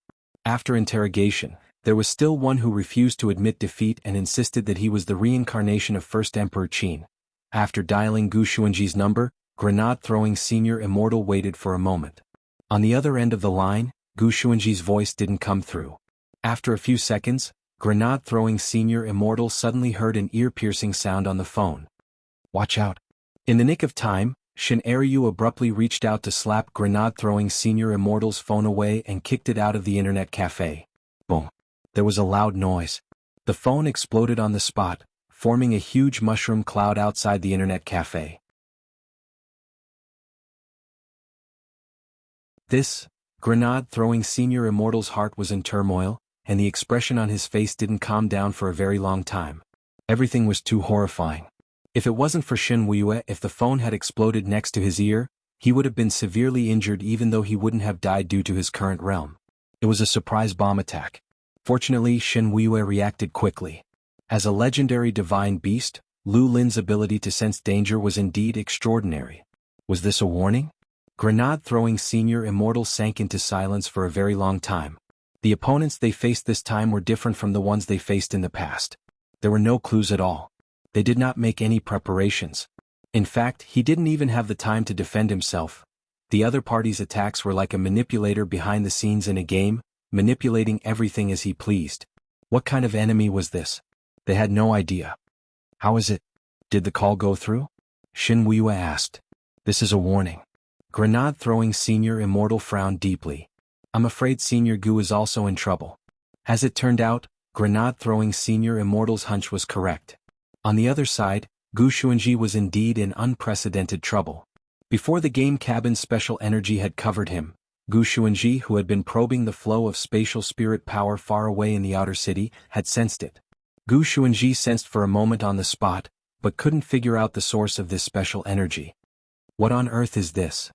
After interrogation, there was still one who refused to admit defeat and insisted that he was the reincarnation of first Emperor Qin. After dialing Gu Xuanji's number, Grenade-throwing Senior Immortal waited for a moment. On the other end of the line, Gu Xuanji's voice didn't come through. After a few seconds, grenade-throwing Senior Immortal suddenly heard an ear-piercing sound on the phone. Watch out. In the nick of time, Shin Ryu abruptly reached out to slap grenade-throwing Senior Immortal's phone away and kicked it out of the internet cafe. Boom. There was a loud noise. The phone exploded on the spot, forming a huge mushroom cloud outside the internet cafe. This grenade-throwing Senior Immortal's heart was in turmoil, and the expression on his face didn't calm down for a very long time. Everything was too horrifying. If it wasn't for Shin Wuxia, if the phone had exploded next to his ear, he would have been severely injured even though he wouldn't have died due to his current realm. It was a surprise bomb attack. Fortunately, Shin Wuxia reacted quickly. As a legendary divine beast, Lu Lin's ability to sense danger was indeed extraordinary. Was this a warning? Grenade-throwing Senior Immortal sank into silence for a very long time. The opponents they faced this time were different from the ones they faced in the past. There were no clues at all. They did not make any preparations. In fact, he didn't even have the time to defend himself. The other party's attacks were like a manipulator behind the scenes in a game, manipulating everything as he pleased. What kind of enemy was this? They had no idea. How is it? Did the call go through? Shin Wuxia asked. This is a warning. Grenade-throwing Senior Immortal frowned deeply. I'm afraid Senior Gu is also in trouble. As it turned out, grenade-throwing Senior Immortal's hunch was correct. On the other side, Gu Xuanji was indeed in unprecedented trouble. Before the game cabin's special energy had covered him, Gu Xuanji, who had been probing the flow of spatial spirit power far away in the outer city, had sensed it. Gu Xuanji sensed for a moment on the spot, but couldn't figure out the source of this special energy. What on earth is this?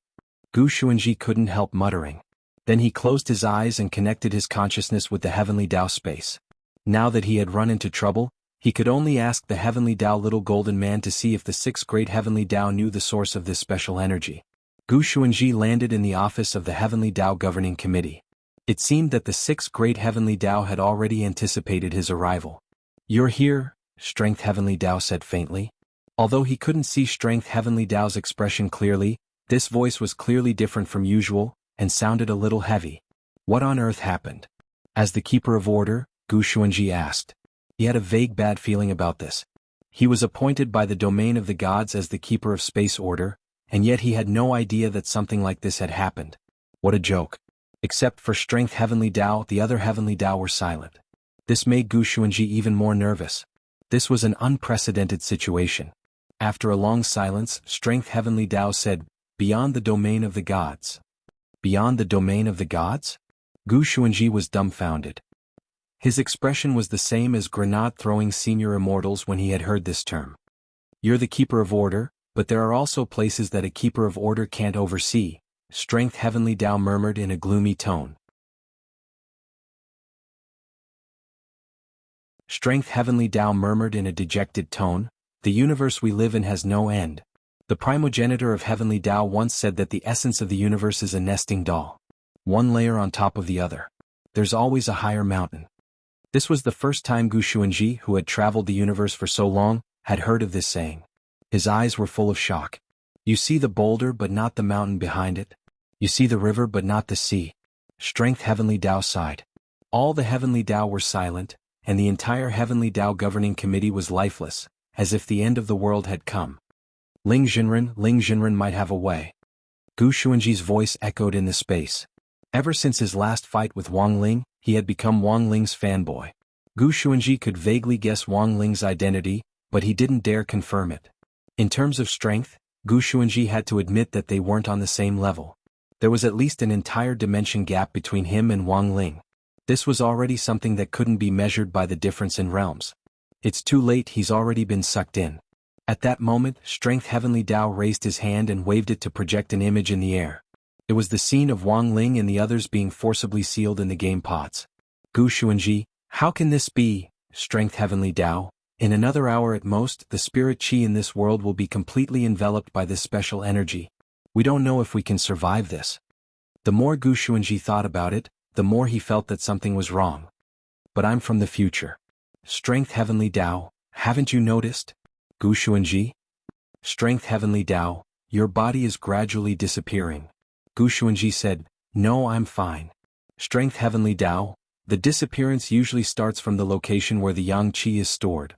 Gu Xuanji couldn't help muttering. Then he closed his eyes and connected his consciousness with the heavenly Tao space. Now that he had run into trouble, he could only ask the heavenly Tao little golden man to see if the six great heavenly Tao knew the source of this special energy. Gu Xuanji landed in the office of the heavenly Tao governing committee. It seemed that the six great heavenly Tao had already anticipated his arrival. You're here, Strength Heavenly Tao said faintly. Although he couldn't see Strength Heavenly Tao's expression clearly, this voice was clearly different from usual, and sounded a little heavy. What on earth happened? As the Keeper of Order, Gu Xuanji asked. He had a vague bad feeling about this. He was appointed by the domain of the gods as the Keeper of Space Order, and yet he had no idea that something like this had happened. What a joke. Except for Strength Heavenly Tao, the other Heavenly Tao were silent. This made Gu Xuanji even more nervous. This was an unprecedented situation. After a long silence, Strength Heavenly Tao said, Beyond the domain of the gods. Beyond the domain of the gods? Gu Xuanji was dumbfounded. His expression was the same as grenade-throwing Senior Immortals when he had heard this term. You're the Keeper of Order, but there are also places that a Keeper of Order can't oversee, Strength Heavenly Tao murmured in a gloomy tone. Strength Heavenly Tao murmured in a dejected tone, the universe we live in has no end. The primogenitor of Heavenly Tao once said that the essence of the universe is a nesting doll. One layer on top of the other. There's always a higher mountain. This was the first time Gu Xuanji, who had traveled the universe for so long, had heard of this saying. His eyes were full of shock. You see the boulder but not the mountain behind it. You see the river but not the sea. Strength Heavenly Tao sighed. All the Heavenly Tao were silent, and the entire Heavenly Tao governing committee was lifeless, as if the end of the world had come. Ling Jinren might have a way. Gu Xuanji's voice echoed in the space. Ever since his last fight with Wang Ling, he had become Wang Ling's fanboy. Gu Xuanji could vaguely guess Wang Ling's identity, but he didn't dare confirm it. In terms of strength, Gu Xuanji had to admit that they weren't on the same level. There was at least an entire dimension gap between him and Wang Ling. This was already something that couldn't be measured by the difference in realms. It's too late, he's already been sucked in. At that moment, Strength Heavenly Tao raised his hand and waved it to project an image in the air. It was the scene of Wang Ling and the others being forcibly sealed in the game pods. Gu Xuanji, how can this be, Strength Heavenly Tao? In another hour at most, the spirit qi in this world will be completely enveloped by this special energy. We don't know if we can survive this. The more Gu Xuanji thought about it, the more he felt that something was wrong. But I'm from the future. Strength Heavenly Tao, haven't you noticed? Gu Xuanji? Strength Heavenly Tao, your body is gradually disappearing. Gu Xuanji said, No, I'm fine. Strength Heavenly Tao, The disappearance usually starts from the location where the yang qi is stored.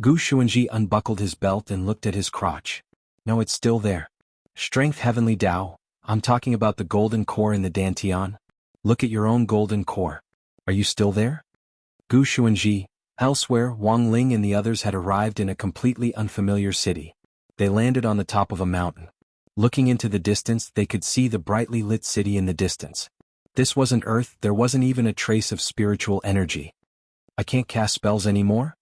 Gu Xuanji unbuckled his belt and looked at his crotch. No, it's still there. Strength Heavenly Tao, I'm talking about the golden core in the Dantian. Look at your own golden core. Are you still there? Gu Xuanji. Elsewhere, Wang Ling and the others had arrived in a completely unfamiliar city. They landed on the top of a mountain. Looking into the distance, they could see the brightly lit city in the distance. This wasn't Earth, there wasn't even a trace of spiritual energy. I can't cast spells anymore?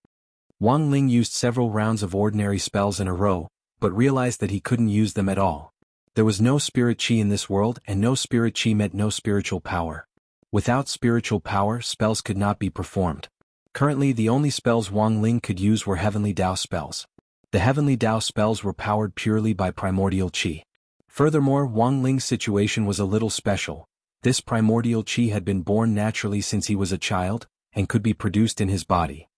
Wang Ling used several rounds of ordinary spells in a row, but realized that he couldn't use them at all. There was no spirit chi in this world, and no spirit chi meant no spiritual power. Without spiritual power, spells could not be performed. Currently, the only spells Wang Ling could use were Heavenly Tao spells. The Heavenly Tao spells were powered purely by primordial chi. Furthermore, Wang Ling's situation was a little special. This primordial chi had been born naturally since he was a child, and could be produced in his body.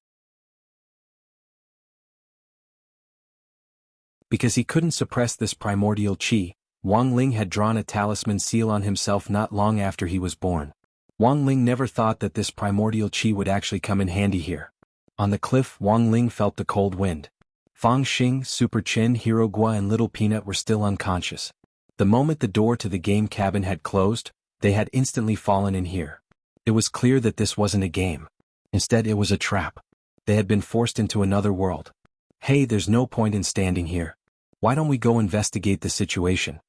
Because he couldn't suppress this primordial chi, Wang Ling had drawn a talisman seal on himself not long after he was born. Wang Ling never thought that this primordial chi would actually come in handy here. On the cliff, Wang Ling felt the cold wind. Fang Xing, Super Chin, Hero Gua and Little Peanut were still unconscious. The moment the door to the game cabin had closed, they had instantly fallen in here. It was clear that this wasn't a game. Instead, it was a trap. They had been forced into another world. Hey, there's no point in standing here. Why don't we go investigate the situation?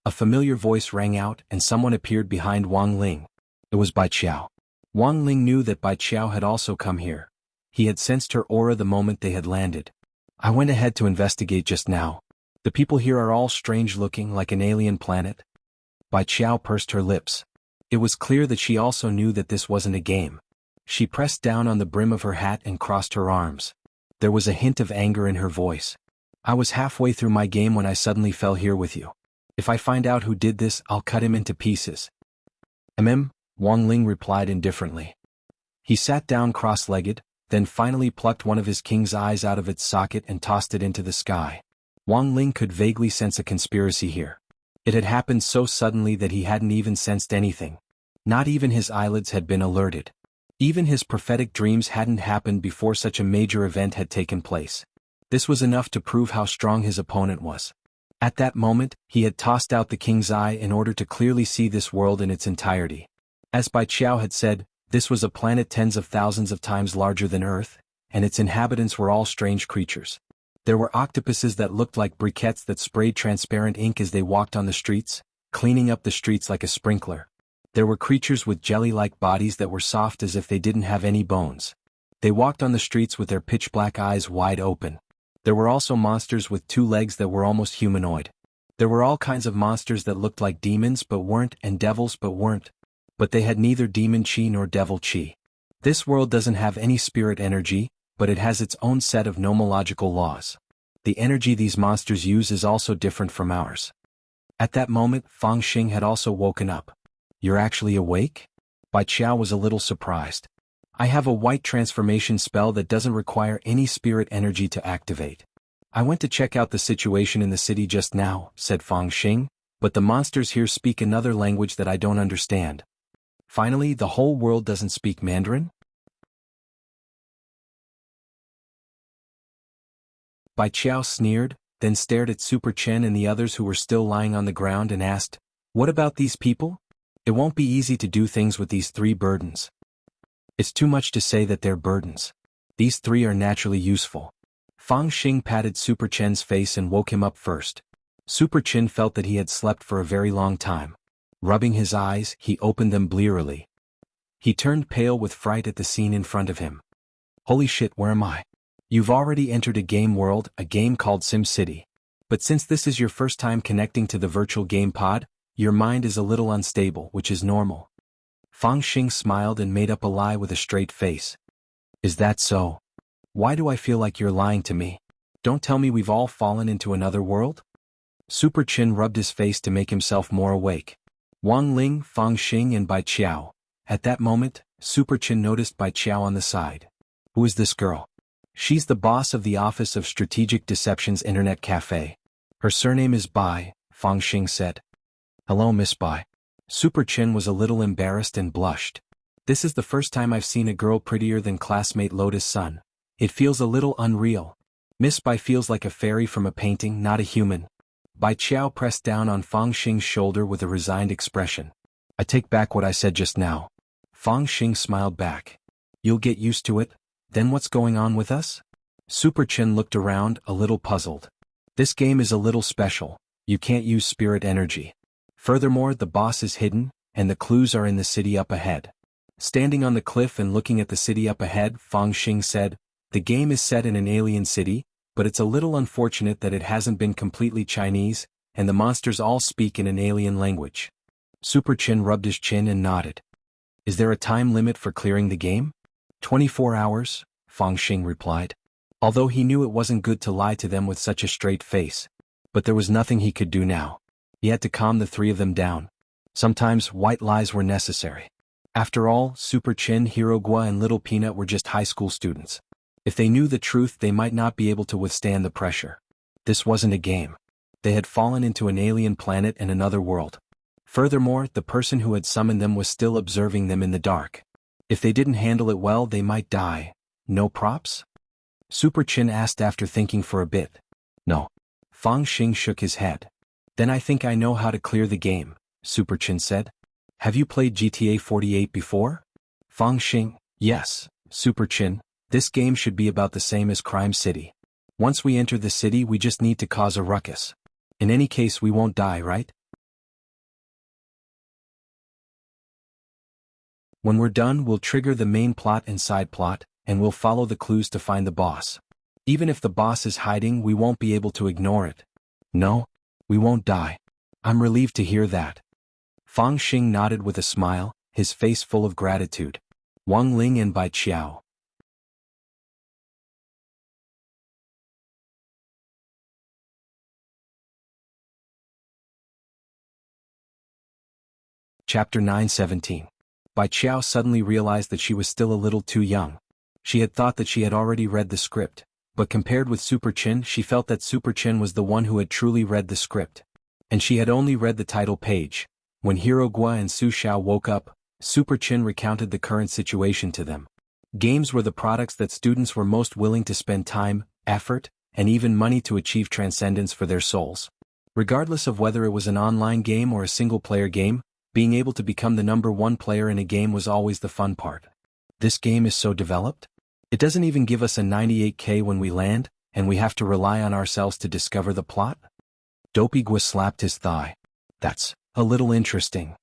A familiar voice rang out and someone appeared behind Wang Ling. It was Bai Qiao. Wang Ling knew that Bai Qiao had also come here. He had sensed her aura the moment they had landed. I went ahead to investigate just now. The people here are all strange-looking, like an alien planet. Bai Qiao pursed her lips. It was clear that she also knew that this wasn't a game. She pressed down on the brim of her hat and crossed her arms. There was a hint of anger in her voice. I was halfway through my game when I suddenly fell here with you. If I find out who did this, I'll cut him into pieces. Wang Ling replied indifferently. He sat down cross-legged, then finally plucked one of his king's eyes out of its socket and tossed it into the sky. Wang Ling could vaguely sense a conspiracy here. It had happened so suddenly that he hadn't even sensed anything. Not even his eyelids had been alerted. Even his prophetic dreams hadn't happened before such a major event had taken place. This was enough to prove how strong his opponent was. At that moment, he had tossed out the king's eye in order to clearly see this world in its entirety. As Bai Qiao had said, this was a planet tens of thousands of times larger than Earth, and its inhabitants were all strange creatures. There were octopuses that looked like briquettes that sprayed transparent ink as they walked on the streets, cleaning up the streets like a sprinkler. There were creatures with jelly-like bodies that were soft as if they didn't have any bones. They walked on the streets with their pitch-black eyes wide open. There were also monsters with 2 legs that were almost humanoid. There were all kinds of monsters that looked like demons but weren't and devils but weren't. But they had neither demon chi nor devil chi. This world doesn't have any spirit energy, but it has its own set of nomological laws. The energy these monsters use is also different from ours. At that moment, Fang Xing had also woken up. You're actually awake? Bai Qiao was a little surprised. I have a white transformation spell that doesn't require any spirit energy to activate. I went to check out the situation in the city just now, said Fang Xing, but the monsters here speak another language that I don't understand. Finally, the whole world doesn't speak Mandarin? Bai Qiao sneered, then stared at Super Chen and the others who were still lying on the ground and asked, what about these people? It won't be easy to do things with these 3 burdens. It's too much to say that they're burdens. These 3 are naturally useful. Fang Xing patted Super Chen's face and woke him up first. Super Chen felt that he had slept for a very long time. Rubbing his eyes, he opened them blearily. He turned pale with fright at the scene in front of him. Holy shit, where am I? You've already entered a game world, a game called Sim City. But since this is your first time connecting to the virtual game pod, your mind is a little unstable, which is normal. Fang Xing smiled and made up a lie with a straight face. Is that so? Why do I feel like you're lying to me? Don't tell me we've all fallen into another world? Super Chen rubbed his face to make himself more awake. Wang Ling, Fang Xing and Bai Qiao. At that moment, Super Chen noticed Bai Qiao on the side. Who is this girl? She's the boss of the Office of Strategic Deception's Internet Cafe. Her surname is Bai, Fang Xing said. Hello, Miss Bai. Super Chen was a little embarrassed and blushed. This is the first time I've seen a girl prettier than classmate Lotus Sun. It feels a little unreal. Miss Bai feels like a fairy from a painting, not a human. Bai Qiao pressed down on Fang Xing's shoulder with a resigned expression. I take back what I said just now. Fang Xing smiled back. You'll get used to it. Then what's going on with us? Super Chen looked around, a little puzzled. This game is a little special. You can't use spirit energy. Furthermore, the boss is hidden, and the clues are in the city up ahead. Standing on the cliff and looking at the city up ahead, Fang Xing said, the game is set in an alien city, but it's a little unfortunate that it hasn't been completely Chinese, and the monsters all speak in an alien language. Super Chen rubbed his chin and nodded. Is there a time limit for clearing the game? 24 hours, Fang Xing replied. Although he knew it wasn't good to lie to them with such a straight face. But there was nothing he could do now. He had to calm the three of them down. Sometimes white lies were necessary. After all, Super Chin, Hero Gua and Little Peanut were just high school students. If they knew the truth, they might not be able to withstand the pressure. This wasn't a game. They had fallen into an alien planet and another world. Furthermore, the person who had summoned them was still observing them in the dark. If they didn't handle it well, they might die. No props? Super Chin asked after thinking for a bit. No. Fang Xing shook his head. Then I think I know how to clear the game, Super Chin said. Have you played GTA 48 before? Fang Xing, yes, Super Chin. This game should be about the same as Crime City. Once we enter the city, we just need to cause a ruckus. In any case, we won't die, right? When we're done, we'll trigger the main plot and side plot, and we'll follow the clues to find the boss. Even if the boss is hiding, we won't be able to ignore it. No, we won't die. I'm relieved to hear that. Fang Xing nodded with a smile, his face full of gratitude. Wang Ling and Bai Qiao. Chapter 9:17. Bai Qiao suddenly realized that she was still a little too young. She had thought that she had already read the script, but compared with Super Chin, she felt that Super Chin was the one who had truly read the script. And she had only read the title page. When Hero Gua and Su Xiao woke up, Super Chin recounted the current situation to them. Games were the products that students were most willing to spend time, effort, and even money to achieve transcendence for their souls. Regardless of whether it was an online game or a single-player game, being able to become the #1 player in a game was always the fun part. This game is so developed? It doesn't even give us a 98k when we land, and we have to rely on ourselves to discover the plot? Dopey Gua slapped his thigh. That's a little interesting.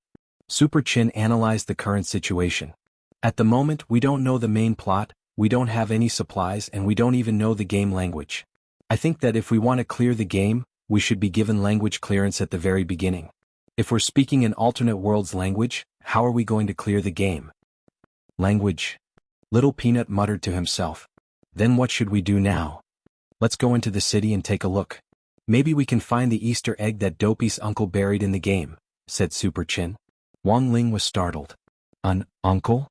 Super Chin analyzed the current situation. At the moment, we don't know the main plot, we don't have any supplies, and we don't even know the game language. I think that if we want to clear the game, we should be given language clearance at the very beginning. If we're speaking an alternate world's language, how are we going to clear the game? Language. Little Peanut muttered to himself. Then what should we do now? Let's go into the city and take a look. Maybe we can find the Easter egg that Dopey's uncle buried in the game, said Super Chin. Wang Ling was startled. An uncle?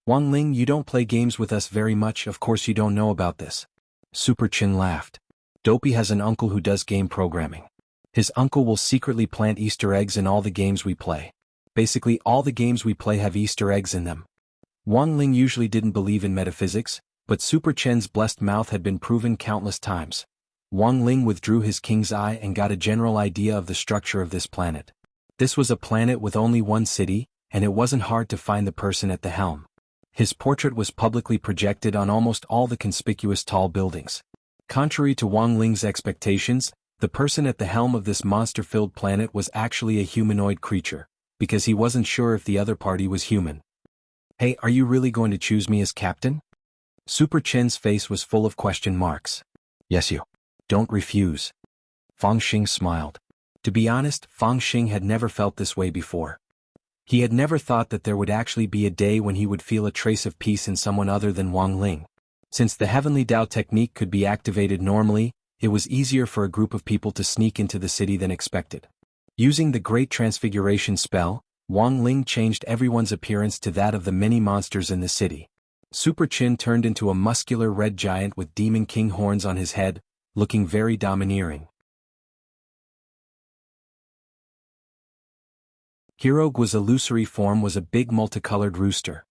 Wang Ling, you don't play games with us very much, of course you don't know about this. Super Chin laughed. Dopey has an uncle who does game programming. His uncle will secretly plant Easter eggs in all the games we play. Basically all the games we play have Easter eggs in them. Wang Ling usually didn't believe in metaphysics, but Super Chen's blessed mouth had been proven countless times. Wang Ling withdrew his king's eye and got a general idea of the structure of this planet. This was a planet with only one city, and it wasn't hard to find the person at the helm. His portrait was publicly projected on almost all the conspicuous tall buildings. Contrary to Wang Ling's expectations, the person at the helm of this monster-filled planet was actually a humanoid creature, because he wasn't sure if the other party was human. Hey, are you really going to choose me as captain? Super Chen's face was full of question marks. Yes, you. Don't refuse. Fang Xing smiled. To be honest, Fang Xing had never felt this way before. He had never thought that there would actually be a day when he would feel a trace of peace in someone other than Wang Ling. Since the Heavenly Dao technique could be activated normally, it was easier for a group of people to sneak into the city than expected. Using the Great Transfiguration spell, Wang Ling changed everyone's appearance to that of the many monsters in the city. Super Chin turned into a muscular red giant with Demon King horns on his head, looking very domineering. Hero Gua's illusory form was a big multicolored rooster.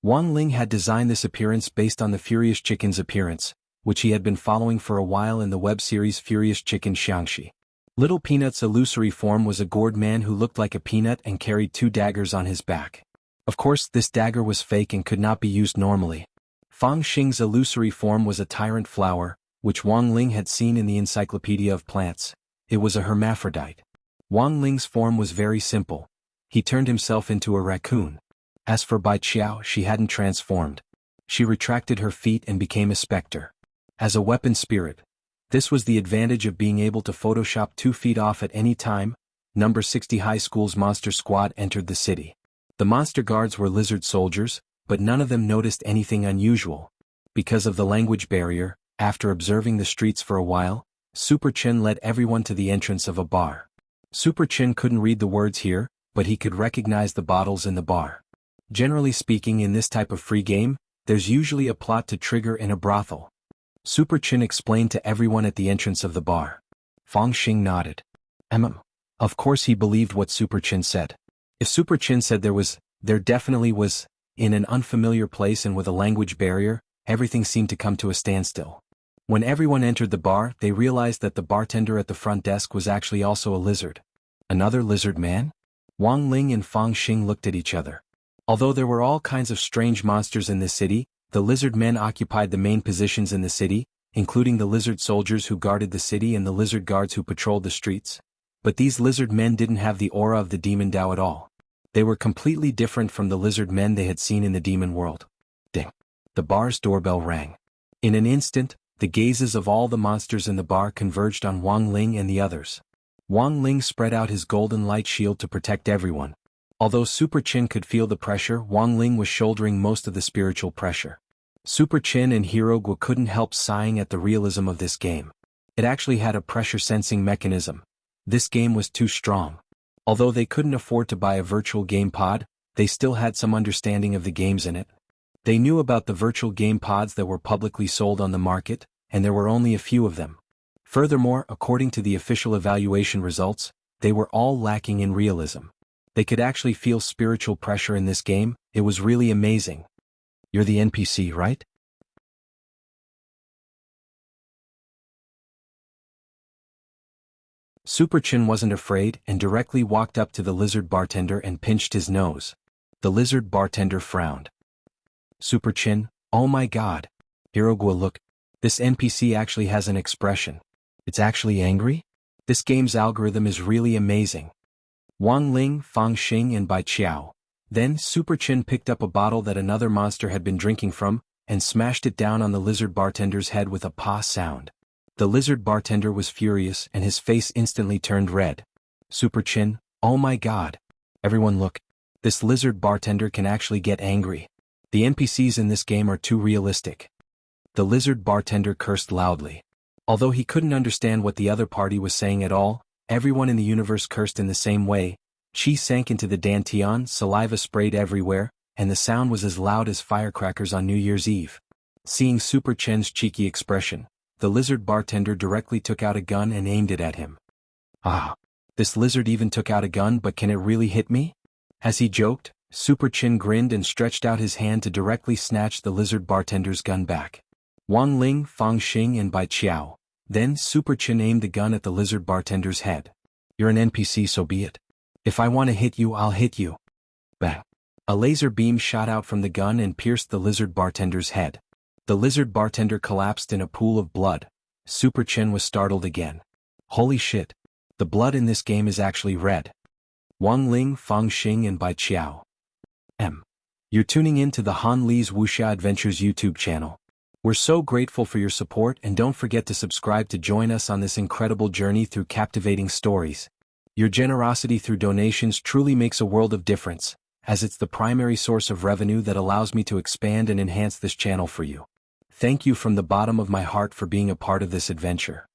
Wang Ling had designed this appearance based on the Furious Chicken's appearance, which he had been following for a while in the web series Furious Chicken Xiangxi. Little Peanut's illusory form was a gourd man who looked like a peanut and carried 2 daggers on his back. Of course, this dagger was fake and could not be used normally. Fang Xing's illusory form was a tyrant flower, which Wang Ling had seen in the Encyclopedia of Plants. It was a hermaphrodite. Wang Ling's form was very simple. He turned himself into a raccoon. As for Bai Qiao, she hadn't transformed. She retracted her feet and became a specter. As a weapon spirit, this was the advantage of being able to Photoshop 2 feet off at any time. Number 60 High School's monster squad entered the city. The monster guards were lizard soldiers, but none of them noticed anything unusual. Because of the language barrier, after observing the streets for a while, Super Chin led everyone to the entrance of a bar. Super Chin couldn't read the words here, but he could recognize the bottles in the bar. Generally speaking, in this type of free game, there's usually a plot to trigger in a brothel. Super Chin explained to everyone at the entrance of the bar. Fang Xing nodded. Of course he believed what Super Chin said. If Super Chin said there definitely was, in an unfamiliar place and with a language barrier, everything seemed to come to a standstill. When everyone entered the bar, they realized that the bartender at the front desk was actually also a lizard. Another lizard man? Wang Ling and Fang Xing looked at each other. Although there were all kinds of strange monsters in this city, the lizard men occupied the main positions in the city, including the lizard soldiers who guarded the city and the lizard guards who patrolled the streets. But these lizard men didn't have the aura of the demon Dao at all. They were completely different from the lizard men they had seen in the demon world. Ding! The bar's doorbell rang. In an instant, the gazes of all the monsters in the bar converged on Wang Ling and the others. Wang Ling spread out his golden light shield to protect everyone. Although Super Chin could feel the pressure, Wang Ling was shouldering most of the spiritual pressure. Super Chin and Hero Guo couldn't help sighing at the realism of this game. It actually had a pressure-sensing mechanism. This game was too strong. Although they couldn't afford to buy a virtual game pod, they still had some understanding of the games in it. They knew about the virtual game pods that were publicly sold on the market, and there were only a few of them. Furthermore, according to the official evaluation results, they were all lacking in realism. They could actually feel spiritual pressure in this game. It was really amazing. You're the NPC, right? Super Chin wasn't afraid and directly walked up to the lizard bartender and pinched his nose. The lizard bartender frowned. Super Chin, oh my god. Hero Guo, look. This NPC actually has an expression. It's actually angry? This game's algorithm is really amazing. Wang Ling, Fang Xing and Bai Qiao. Then Super Chin picked up a bottle that another monster had been drinking from, and smashed it down on the lizard bartender's head with a pa sound. The lizard bartender was furious and his face instantly turned red. Super Chin, oh my god. Everyone look. This lizard bartender can actually get angry. The NPCs in this game are too realistic. The lizard bartender cursed loudly. Although he couldn't understand what the other party was saying at all, everyone in the universe cursed in the same way. Qi sank into the dantian, saliva sprayed everywhere, and the sound was as loud as firecrackers on New Year's Eve. Seeing Super Chen's cheeky expression, the lizard bartender directly took out a gun and aimed it at him. Ah! This lizard even took out a gun, but can it really hit me? As he joked, Super Chin grinned and stretched out his hand to directly snatch the lizard bartender's gun back. Wang Ling, Fang Xing and Bai Qiao. Then Super Chin aimed the gun at the lizard bartender's head. You're an NPC, so be it. If I want to hit you, I'll hit you. Bang. A laser beam shot out from the gun and pierced the lizard bartender's head. The lizard bartender collapsed in a pool of blood. Super Chin was startled again. Holy shit. The blood in this game is actually red. Wang Ling, Fang Xing and Bai Qiao. You're tuning in to the Han Li's Wuxia Adventures YouTube channel. We're so grateful for your support, and don't forget to subscribe to join us on this incredible journey through captivating stories. Your generosity through donations truly makes a world of difference, as it's the primary source of revenue that allows me to expand and enhance this channel for you. Thank you from the bottom of my heart for being a part of this adventure.